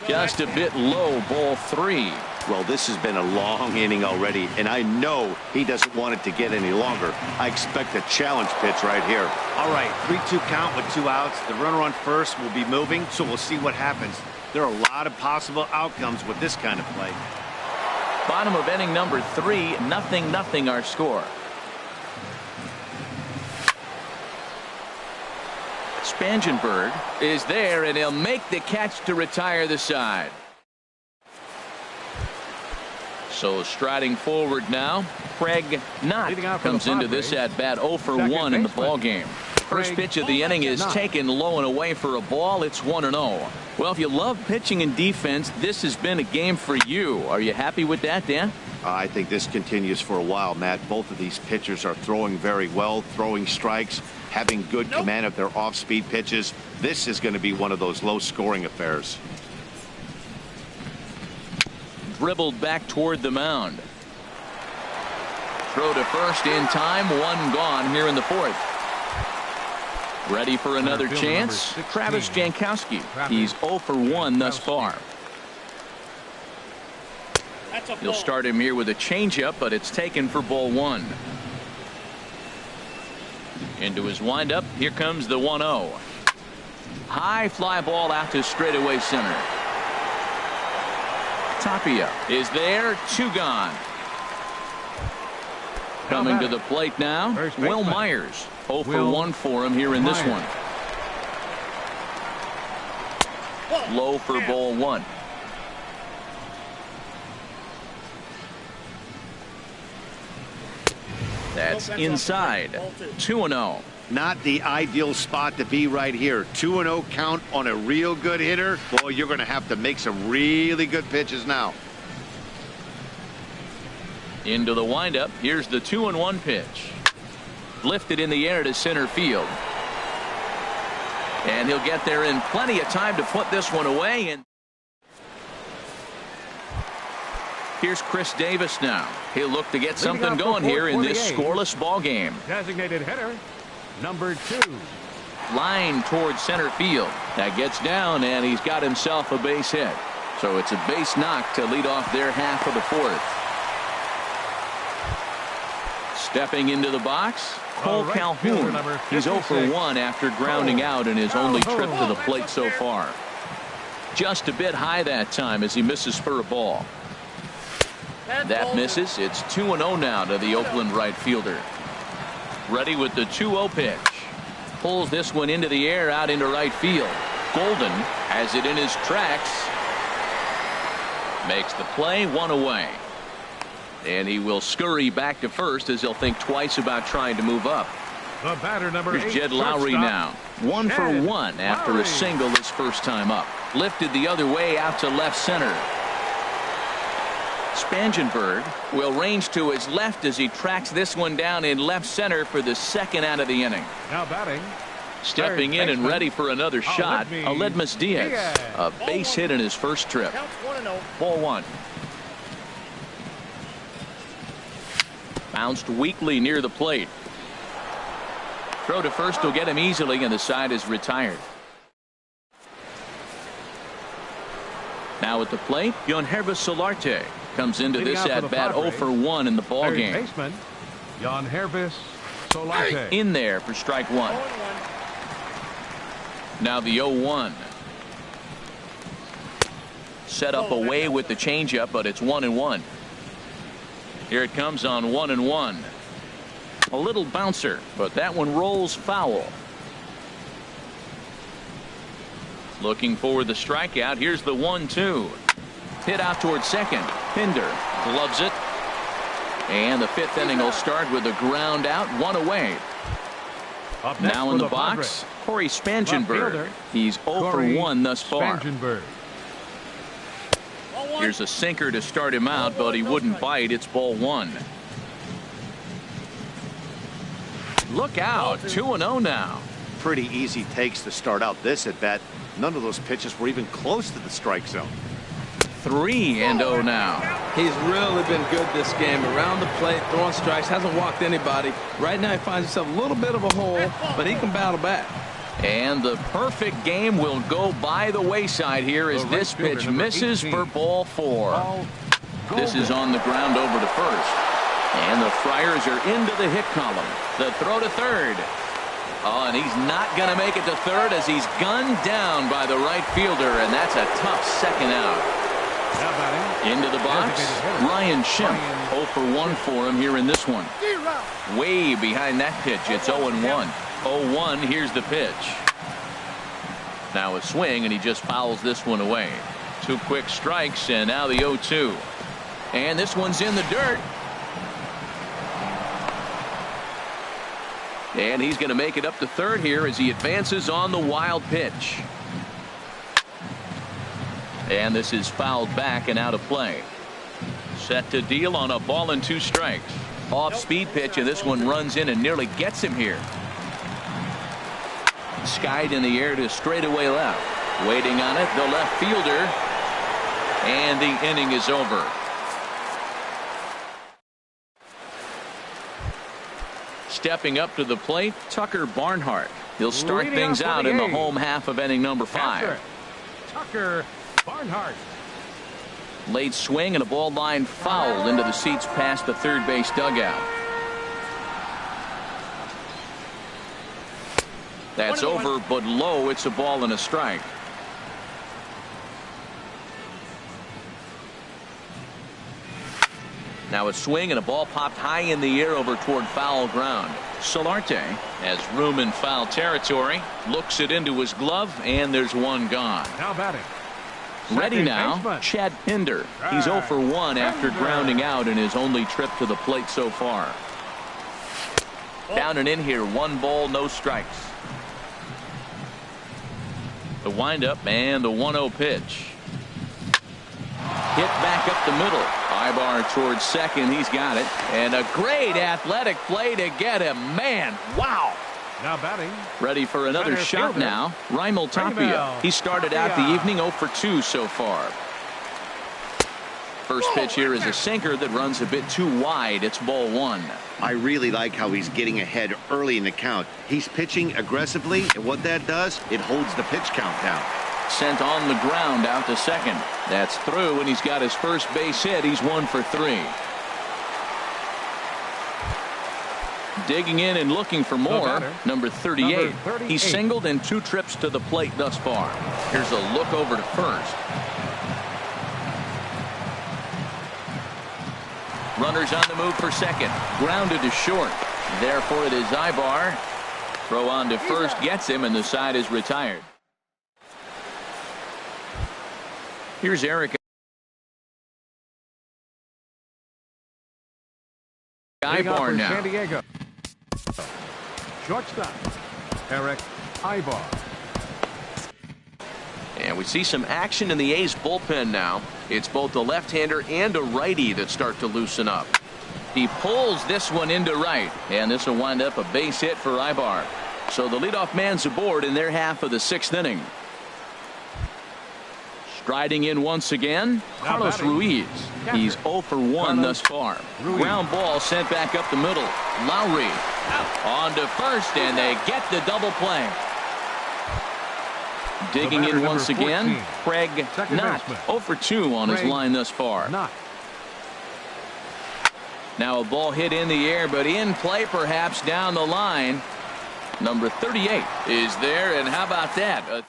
A: Just a bit low, ball 3.
D: Well, this has been a long inning already, and I know he doesn't want it to get any longer. I expect a challenge pitch right here. All right, 3-2 count with 2 outs. The runner on first will be moving, so we'll see what happens. There are a lot of possible outcomes with this kind of play.
A: Bottom of inning number 3, 0-0 our score. Spangenberg is there, and he'll make the catch to retire the side. So striding forward now, Craig Knott comes into this at bat 0 for 1 in the ball game. First pitch of the inning is taken low and away for a ball. It's 1-0. Well, if you love pitching and defense, this has been a game for you. Are you happy with that, Dan?
D: I think this continues for a while, Matt. Both of these pitchers are throwing very well, throwing strikes, having good command of their off-speed pitches. This is going to be one of those low-scoring affairs.
A: Dribbled back toward the mound. Throw to first in time. 1 gone here in the 4th. Ready for another chance. Travis Jankowski. He's 0 for 1 thus far. You'll start him here with a changeup, but it's taken for ball 1. Into his windup. Here comes the 1-0. High fly ball out to straightaway center. Tapia is there. 2 gone. Coming to the plate now, Will Myers. 0 for 1 for him here in this one. Low for ball 1. That's inside. 2-0.
D: Not the ideal spot to be right here. 2-0 count on a real good hitter. Boy, you're going to have to make some really good pitches now.
A: Into the windup. Here's the 2-1 pitch. Lifted in the air to center field. And he'll get there in plenty of time to put this one away. And here's Chris Davis now. He'll look to get something going here in this scoreless ball game.
B: Designated hitter, number 2.
A: Line towards center field. That gets down, and he's got himself a base hit. So it's a base knock to lead off their half of the 4th. Stepping into the box, Cole Calhoun. He's 0 for 1 after grounding out in his only trip to the plate so far. Just a bit high that time as he misses for a ball. That misses. It's 2-0 now to the Oakland right fielder. Ready with the 2-0 pitch. Pulls this one into the air out into right field. Golden has it in his tracks. Makes the play, 1 away. And he will scurry back to first as he'll think twice about trying to move up.
B: The batter, number 8,
A: Here's Jed Lowry now. 1 for 1 after a single his first time up. Lifted the other way out to left center. Spangenberg will range to his left as he tracks this one down in left center for the second out of the inning.
B: Now batting.
A: Stepping in and ready for another shot, Aledmus Diaz. A base hit in his first trip. Ball 1. Bounced weakly near the plate. Throw to first will get him easily, and the side is retired. Now at the plate, Yangervis Solarte comes into this at bat 0 for 1 in the ball game.
B: Baseman, Yangervis Solarte.
A: In there for strike 1. Now the 0-1. Set up away with the changeup, but it's 1-1. Here it comes on 1-1. A little bouncer, but that one rolls foul. Looking for the strikeout. Here's the 1-2. Hit out towards second. Pinder gloves it. And the 5th inning will start with a ground out, 1 away. Now in the box, Corey Spangenberg. He's 0 for 1 thus far. Here's a sinker to start him out, but he wouldn't bite. It's ball 1. Look out. 2-0 now.
D: Pretty easy takes to start out this at bat. None of those pitches were even close to the strike zone.
A: 3-0 now.
C: He's really been good this game. Around the plate, throwing strikes, hasn't walked anybody. Right now he finds himself a little bit of a hole, but he can battle back.
A: And the perfect game will go by the wayside here as this pitch misses for ball 4. This is on the ground over to first. And the Friars are into the hit column. The throw to third. Oh, and he's not going to make it to third as he's gunned down by the right fielder, and that's a tough second out. Into the box, Ryan Schimpf. 0 for 1 for him here in this one. Way behind that pitch. It's 0-1. 0-1. Here's the pitch. Now a swing, and he just fouls this one away. 2 quick strikes, and now the 0-2. And this one's in the dirt. And he's going to make it up to third here as he advances on the wild pitch. And this is fouled back and out of play. Set to deal on a ball and 2 strikes. Off speed pitch, and this one runs in and nearly gets him here. Skied in the air to straightaway left. Waiting on it, the left fielder. And the inning is over. Stepping up to the plate, Tucker Barnhart. He'll start things out in the home half of inning number 5.
B: Tucker Barnhart.
A: Late swing and a ball line fouled into the seats past the third base dugout. That's over, but low. It's a ball and a strike. Now a swing and a ball popped high in the air over toward foul ground. Solarte has room in foul territory, looks it into his glove, and there's one gone.
B: Now batting.
A: Ready now, Chad Pinder. He's 0 for 1 after grounding out in his only trip to the plate so far. Down and in here, 1 ball, no strikes. The windup and the 1-0 pitch. Hit back up the middle. Ibar towards second. He's got it. And a great athletic play to get him. Man, wow.
B: Now batting.
A: Ready for another shot
B: fielder.
A: now. Raimel Tapia. He started out the evening 0 for 2 so far. First pitch here is a sinker that runs a bit too wide. It's ball 1.
D: I really like how he's getting ahead early in the count. He's pitching aggressively, and what that does, it holds the pitch count down.
A: Sent on the ground out to second. That's through, and he's got his first base hit. He's 1 for 3. Digging in and looking for more. Number 38. He's singled in 2 trips to the plate thus far. Here's a look over to first. Runners on the move for second. Grounded to short. Therefore it is Ibar. Throw on to first gets him, and the side is retired. Here's Eric Ibar now.
B: San Diego. Shortstop, Eric Ibar.
A: And we see some action in the A's bullpen now. It's both a left-hander and a righty that start to loosen up. He pulls this one into right, and this will wind up a base hit for Ibar. So the leadoff man's aboard in their half of the 6th inning. Striding in once again, Carlos Ruiz. He's 0 for 1 thus far. Ground ball sent back up the middle. Lowry on to first, and they get the double play. Digging in once again, Craig Knott. 0 for 2 on his line thus far. Now a ball hit in the air, but in play perhaps down the line. Number 38 is there, and how about that?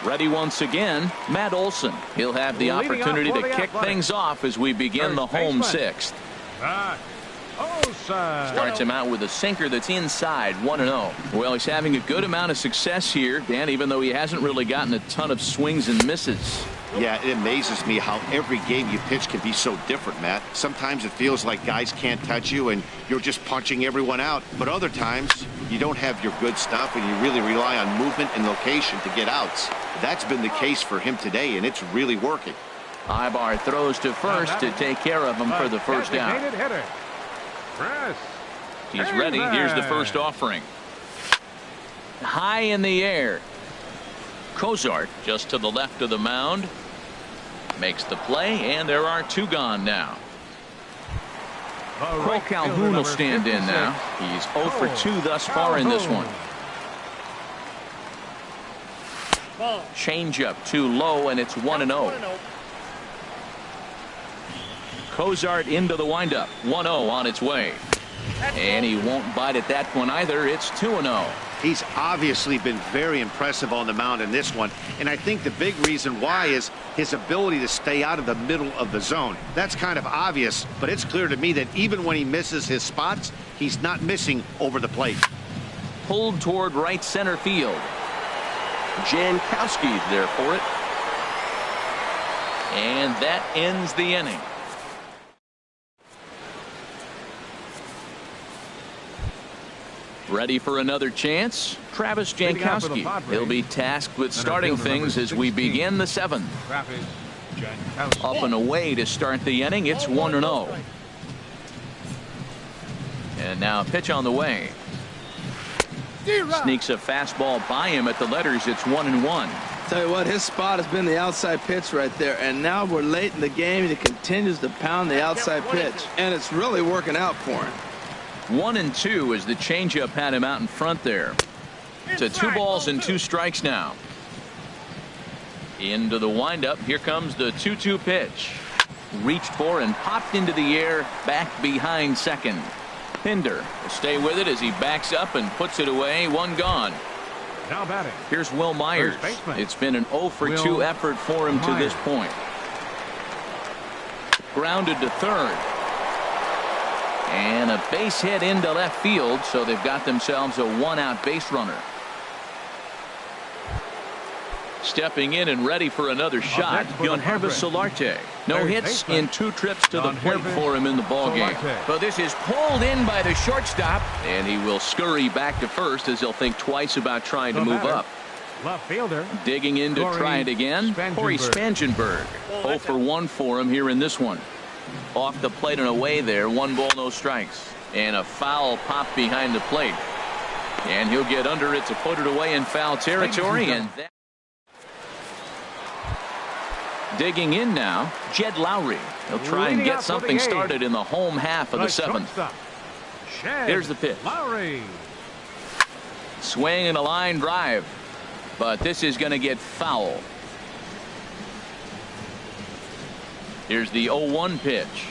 A: Ready once again, Matt Olson. He'll have the opportunity to kick things off as we begin the home 6th. Starts him out with a sinker that's inside, 1-0. Well, he's having a good amount of success here, Dan, even though he hasn't really gotten a ton of swings and misses.
D: Yeah, it amazes me how every game you pitch can be so different, Matt. Sometimes it feels like guys can't touch you and you're just punching everyone out. But other times you don't have your good stuff and you really rely on movement and location to get outs. That's been the case for him today, and it's really working.
A: Ibar throws to first to take care of him for the first down. He's ready. Here's the first offering. High in the air. Cozart just to the left of the mound. Makes the play, and there are 2 gone now. Cole Calhoun will stand in now. He's 0 for 2 thus far in this one. Changeup too low, and it's 1-0. Cozart into the windup. 1-0 on its way. And he won't bite at that one either. It's 2-0.
D: He's obviously been very impressive on the mound in this one, and I think the big reason why is his ability to stay out of the middle of the zone. That's kind of obvious, but it's clear to me that even when he misses his spots, he's not missing over the plate.
A: Pulled toward right center field. Jankowski's there for it. And that ends the inning. Ready for another chance? Travis Jankowski. He'll be tasked with starting things as we begin the 7th. Up and away to start the inning. It's 1-0. And now a pitch on the way. Sneaks a fastball by him at the letters. It's 1-1.
C: Tell you what, his spot has been the outside pitch right there, and now we're late in the game and he continues to pound the outside pitch, and it's really working out for him.
A: 1-2 as the changeup had him out in front there. To 2 balls and 2 strikes now. Into the windup. Here comes the 2-2 pitch. Reached for and popped into the air back behind second. Pinder will stay with it as he backs up and puts it away. 1 gone.
B: Now batting.
A: Here's Will Myers. It's been an 0 for 2 effort for him to this point. Grounded to third. And a base hit into left field, so they've got themselves a one-out base runner. Stepping in and ready for another shot, Yangervis Solarte. No hits in 2 trips to the plate for him in the ballgame. But this is pulled in by the shortstop, and he will scurry back to first as he'll think twice about trying to move up.
B: Left fielder.
A: Digging in to try it again, Corey Spangenberg. 0 for 1 for him here in this one. Off the plate and away there, 1 ball, no strikes. And a foul pop behind the plate. And he'll get under it to put it away in foul territory. And that digging in now, Jed Lowry. He'll try and get something started in the home half of the 7th. Here's the pitch.
B: Lowry.
A: Swing and a line drive. But this is going to get foul. Here's the 0-1 pitch.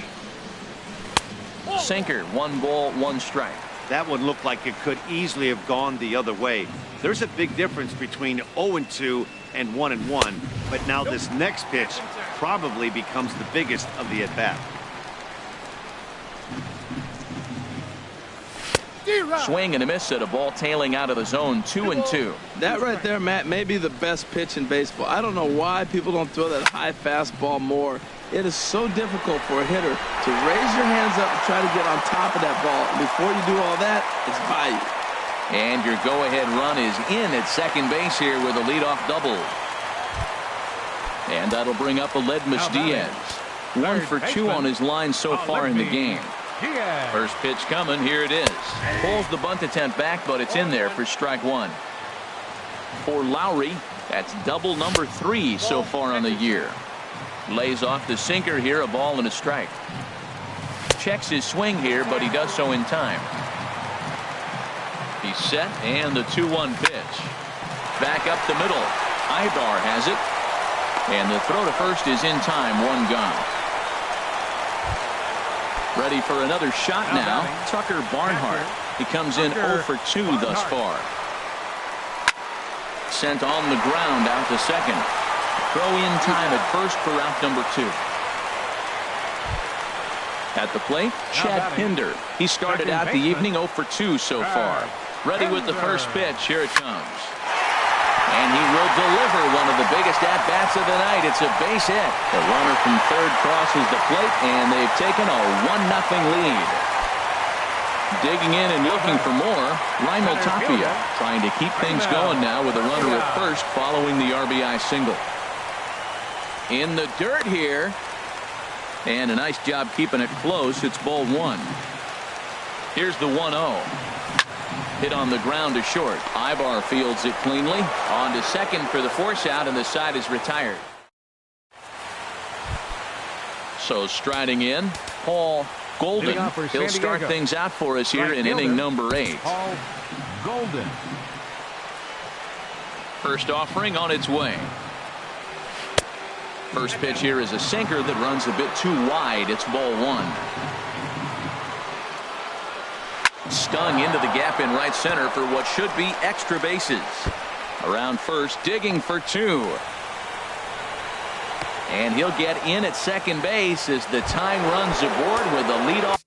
A: Sinker, 1 ball, 1 strike.
D: That one looked like it could easily have gone the other way. There's a big difference between 0-2 and 1-1, but now this next pitch probably becomes the biggest of the at-bat.
A: Swing and a miss at a ball tailing out of the zone. 2-2.
C: That right there, Matt, may be the best pitch in baseball. I don't know why people don't throw that high fastball more. It is so difficult for a hitter to raise your hands up and try to get on top of that ball. And before you do all that, it's by you.
A: And your go-ahead run is in at second base here with a leadoff double. And that'll bring up Aledmys Diaz. 1 for 2 on his line so far in the game. First pitch coming. Here it is. Pulls the bunt attempt back, but it's in there for strike 1. For Lowry, that's double number 3 so far on the year. Lays off the sinker here, a ball and a strike. Checks his swing here, but he does so in time. He's set, and the 2-1 pitch. Back up the middle. Ibar has it. And the throw to first is in time. 1 gone. Ready for another shot now. Tucker Barnhart. He comes in 0 for 2 thus far. Sent on the ground out to second. Throw in time at first for out number 2. At the plate, Chad Pinder. He started out the evening 0 for 2 so far. Ready with the first pitch. Here it comes. And he will deliver one of the biggest at-bats of the night. It's a base hit. The runner from third crosses the plate, and they've taken a 1-0 lead. Digging in and looking for more, Raimel Tapia trying to keep things going now with a runner at first following the RBI single. In the dirt here, and a nice job keeping it close. It's ball 1. Here's the 1-0. Hit on the ground to short. Ibar fields it cleanly. On to second for the force out, and the side is retired. So striding in, Paul Golden. He'll start things out for us here in inning number 8.
B: Paul Golden.
A: First offering on its way. First pitch here is a sinker that runs a bit too wide. It's ball 1. Stung into the gap in right center for what should be extra bases. Around first, digging for 2. And he'll get in at second base as the time runs aboard with the leadoff.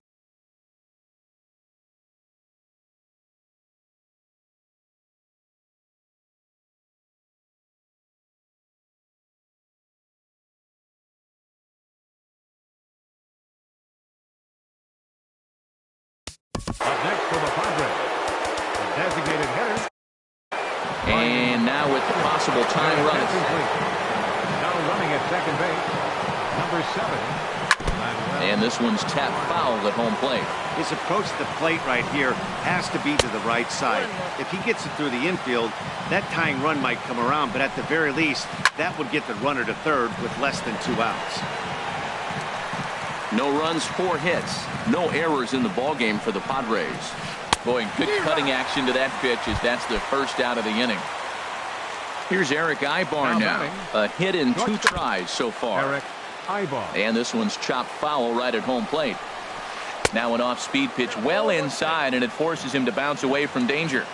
B: Up next for the Padres, the designated hitter.
A: And now with the possible time run.
B: Now running at second base, number 7.
A: And this one's tapped foul at home plate.
D: His approach to the plate right here has to be to the right side. If he gets it through the infield, that tying run might come around, but at the very least, that would get the runner to third with less than 2 outs.
A: No runs, 4 hits. No errors in the ballgame for the Padres. Boy, good cutting action to that pitch as that's the first out of the inning. Here's Eric Ibar now. A hit in 2 tries so far.
B: Eric Ibar.
A: And this one's chopped foul right at home plate. Now an off-speed pitch well inside, and it forces him to bounce away from danger.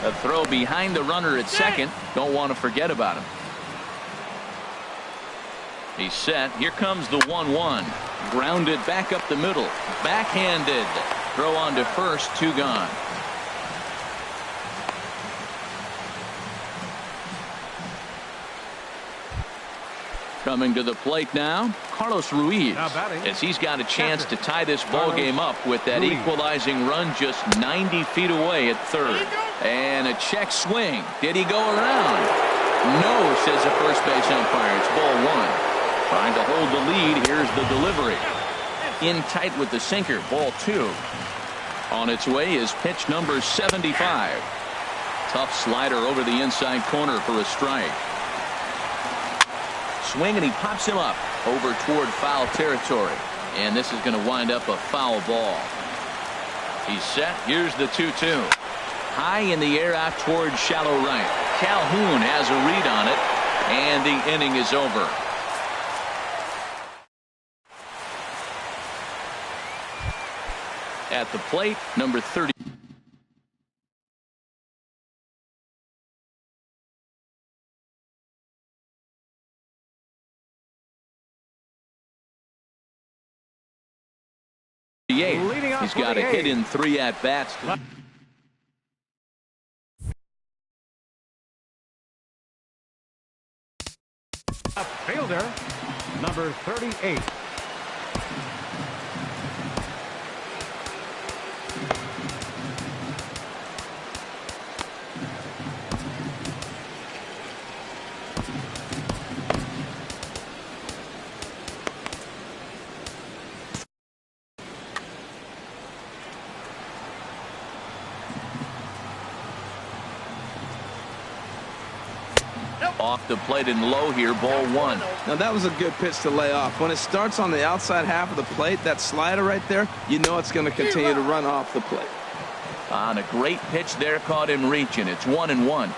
A: A throw behind the runner at second. Don't want to forget about him. He's set. Here comes the 1-1. Grounded back up the middle. Backhanded. Throw on to first. 2 gone. Coming to the plate now, Carlos Ruiz, as he's got a chance to tie this ball game up with that equalizing run just 90 feet away at third. And a check swing. Did he go around? No, says the first base umpire. It's ball 1. Trying to hold the lead. Here's the delivery. In tight with the sinker. Ball 2. On its way is pitch number 75. Tough slider over the inside corner for a strike. Swing, and he pops him up over toward foul territory. And this is going to wind up a foul ball. He's set. Here's the 2-2. High in the air out toward shallow right. Calhoun has a read on it, and the inning is over. At the plate, number 30. He's got a hit in 3 at-bats.
B: A fielder, number 38.
A: Off the plate and low here, ball 1.
C: Now that was a good pitch to lay off. When it starts on the outside half of the plate, that slider right there, you know it's going to continue to run off the plate.
A: On a great pitch there, caught him reaching. It's 1-1.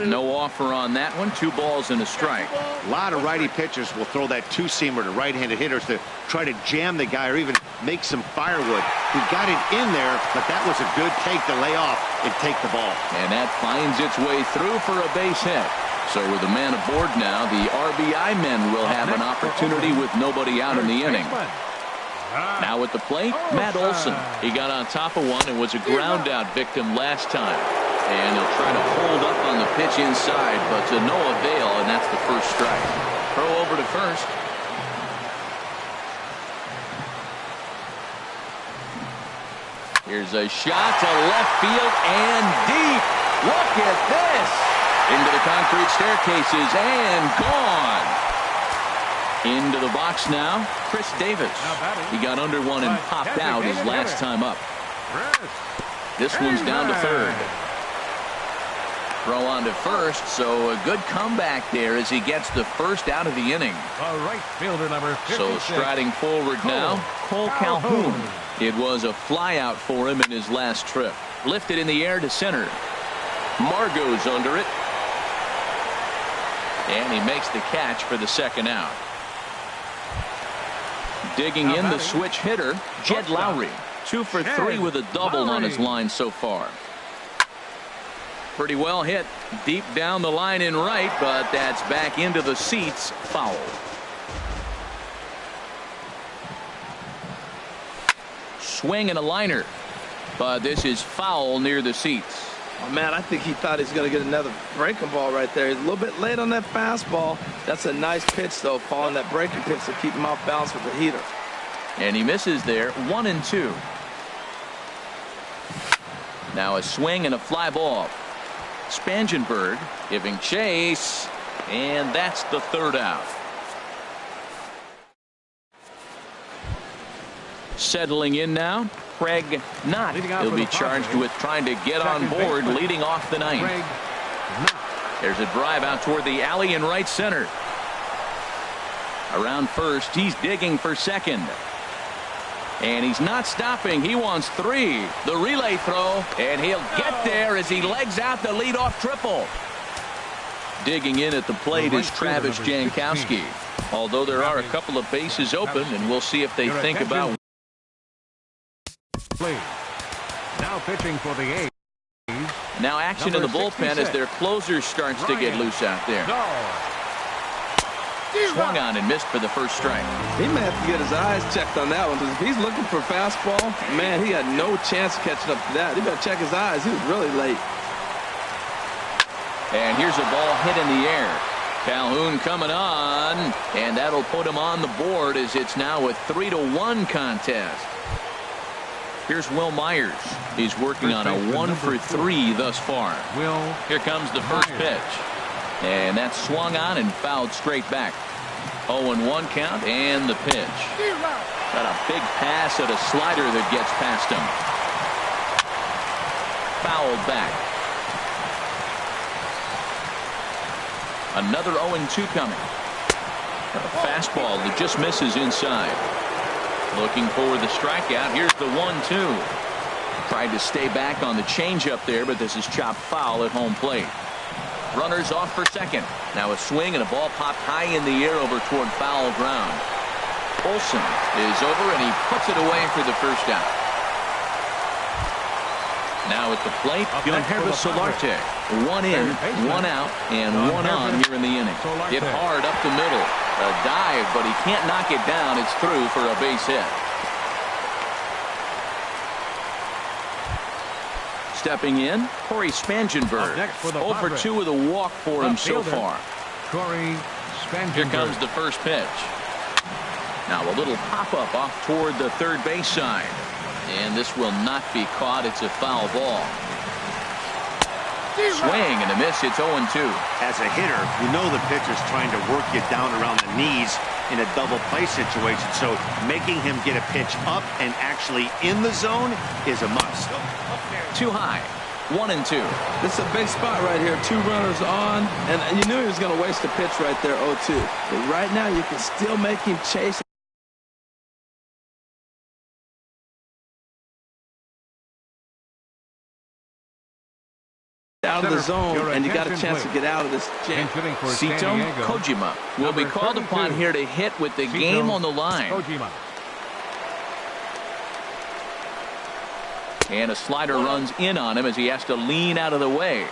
A: No offer on that one. 2 balls and a strike.
D: A lot of righty pitchers will throw that 2-seamer to right-handed hitters to try to jam the guy or even make some firewood. He got it in there, but that was a good take to lay off and take the ball.
A: And that finds its way through for a base hit. So with a man aboard now, the RBI men will have an opportunity with nobody out in the inning. Now at the plate, Matt Olson. He got on top of one and was a ground out victim last time. And he'll try to hold up on the pitch inside, but to no avail, and that's the first strike. Throw over to first. Here's a shot to left field and deep. Look at this. Into the concrete staircases and gone. Into the box now, Chris Davis. He got under one and popped out his last time up. This one's down to third. Throw on to first, so a good comeback there as he gets the first out of the inning.
B: Right fielder number 56. So
A: striding forward now, Cole Calhoun. It was a flyout for him in his last trip. Lifted in the air to center. Margot's under it. And he makes the catch for the second out. Digging in the switch hitter, Jed Lowry. 2 for 3 with a double on his line so far. Pretty well hit deep down the line in right, but that's back into the seats. Foul. Swing and a liner, but this is foul near the seats.
C: Oh, man, I think he thought he was going to get another breaking ball right there. He's a little bit late on that fastball. That's a nice pitch, though, calling that breaking pitch to keep him off balance with the heater.
A: And he misses there. 1-2. Now a swing and a fly ball. Spangenberg giving chase, and that's the third out. Settling in now, Craig Knott. He'll be charged with trying to get on board, leading off the ninth. There's a drive out toward the alley in right center. Around first, he's digging for second. And he's not stopping. He wants 3. The relay throw, and he'll get there as he legs out the leadoff triple. Digging in at the plate is Travis Jankowski. Although there are a couple of bases open, and we'll see if they think about.
B: Now pitching for the A's.
A: Now action in the bullpen as their closer starts to get loose out there. Swung on and missed for the first strike.
C: He may have to get his eyes checked on that one, because if he's looking for fastball, man, he had no chance of catching up to that. He better check his eyes. He was really late.
A: And here's a ball hit in the air. Calhoun coming on, and that'll put him on the board as it's now a 3-1 contest. Here's Will Myers. He's working on a 1-for-3 thus far. Here comes the first pitch. And that's swung on and fouled straight back. 0-1 count and the pitch. Got a big pass at a slider that gets past him. Fouled back. Another 0-2 coming. A fastball that just misses inside. Looking for the strikeout. Here's the 1-2. Tried to stay back on the changeup there, but this is chopped foul at home plate. Runners off for second. Now a swing and a ball popped high in the air over toward foul ground. Olsen is over and he puts it away for the first out. Now at the plate, Guilherme Solarte. 1 in, 1 out, and 1 on here in the inning. Hit hard up the middle. A dive, but he can't knock it down. It's through for a base hit. Stepping in, Corey Spangenberg. 0-for-2 with a walk for him so far. Here comes the first pitch. Now a little pop-up off toward the third base side. And this will not be caught. It's a foul ball. Swing and a miss. It's 0-2.
D: As a hitter, you know the pitcher's trying to work you down around the knees in a double play situation. So making him get a pitch up and actually in the zone is a must.
A: Too high. 1-2.
C: This is a big spot right here. 2 runners on, and you knew he was going to waste a pitch right there, 0-2. But right now you can still make him chase. Out of the zone, and you got a chance to get out of this jam.
A: Sito Kojima will be called upon here to hit with the game on the line. And a slider runs in on him as he has to lean out of the way.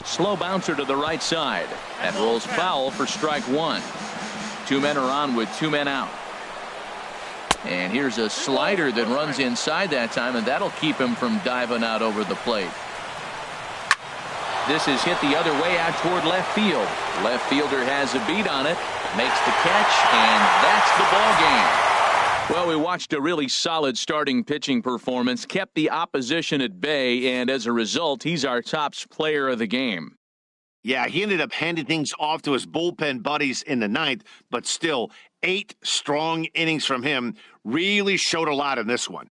A: Slow bouncer to the right side. That rolls foul for strike 1. 2 men are on with 2 men out. And here's a slider that runs inside that time, and that'll keep him from diving out over the plate. This is hit the other way out toward left field. Left fielder has a beat on it, makes the catch, and that's the ball game. Well, we watched a really solid starting pitching performance, kept the opposition at bay, and as a result, he's our top player of the game.
D: Yeah, he ended up handing things off to his bullpen buddies in the 9th, but still 8 strong innings from him really showed a lot in this one.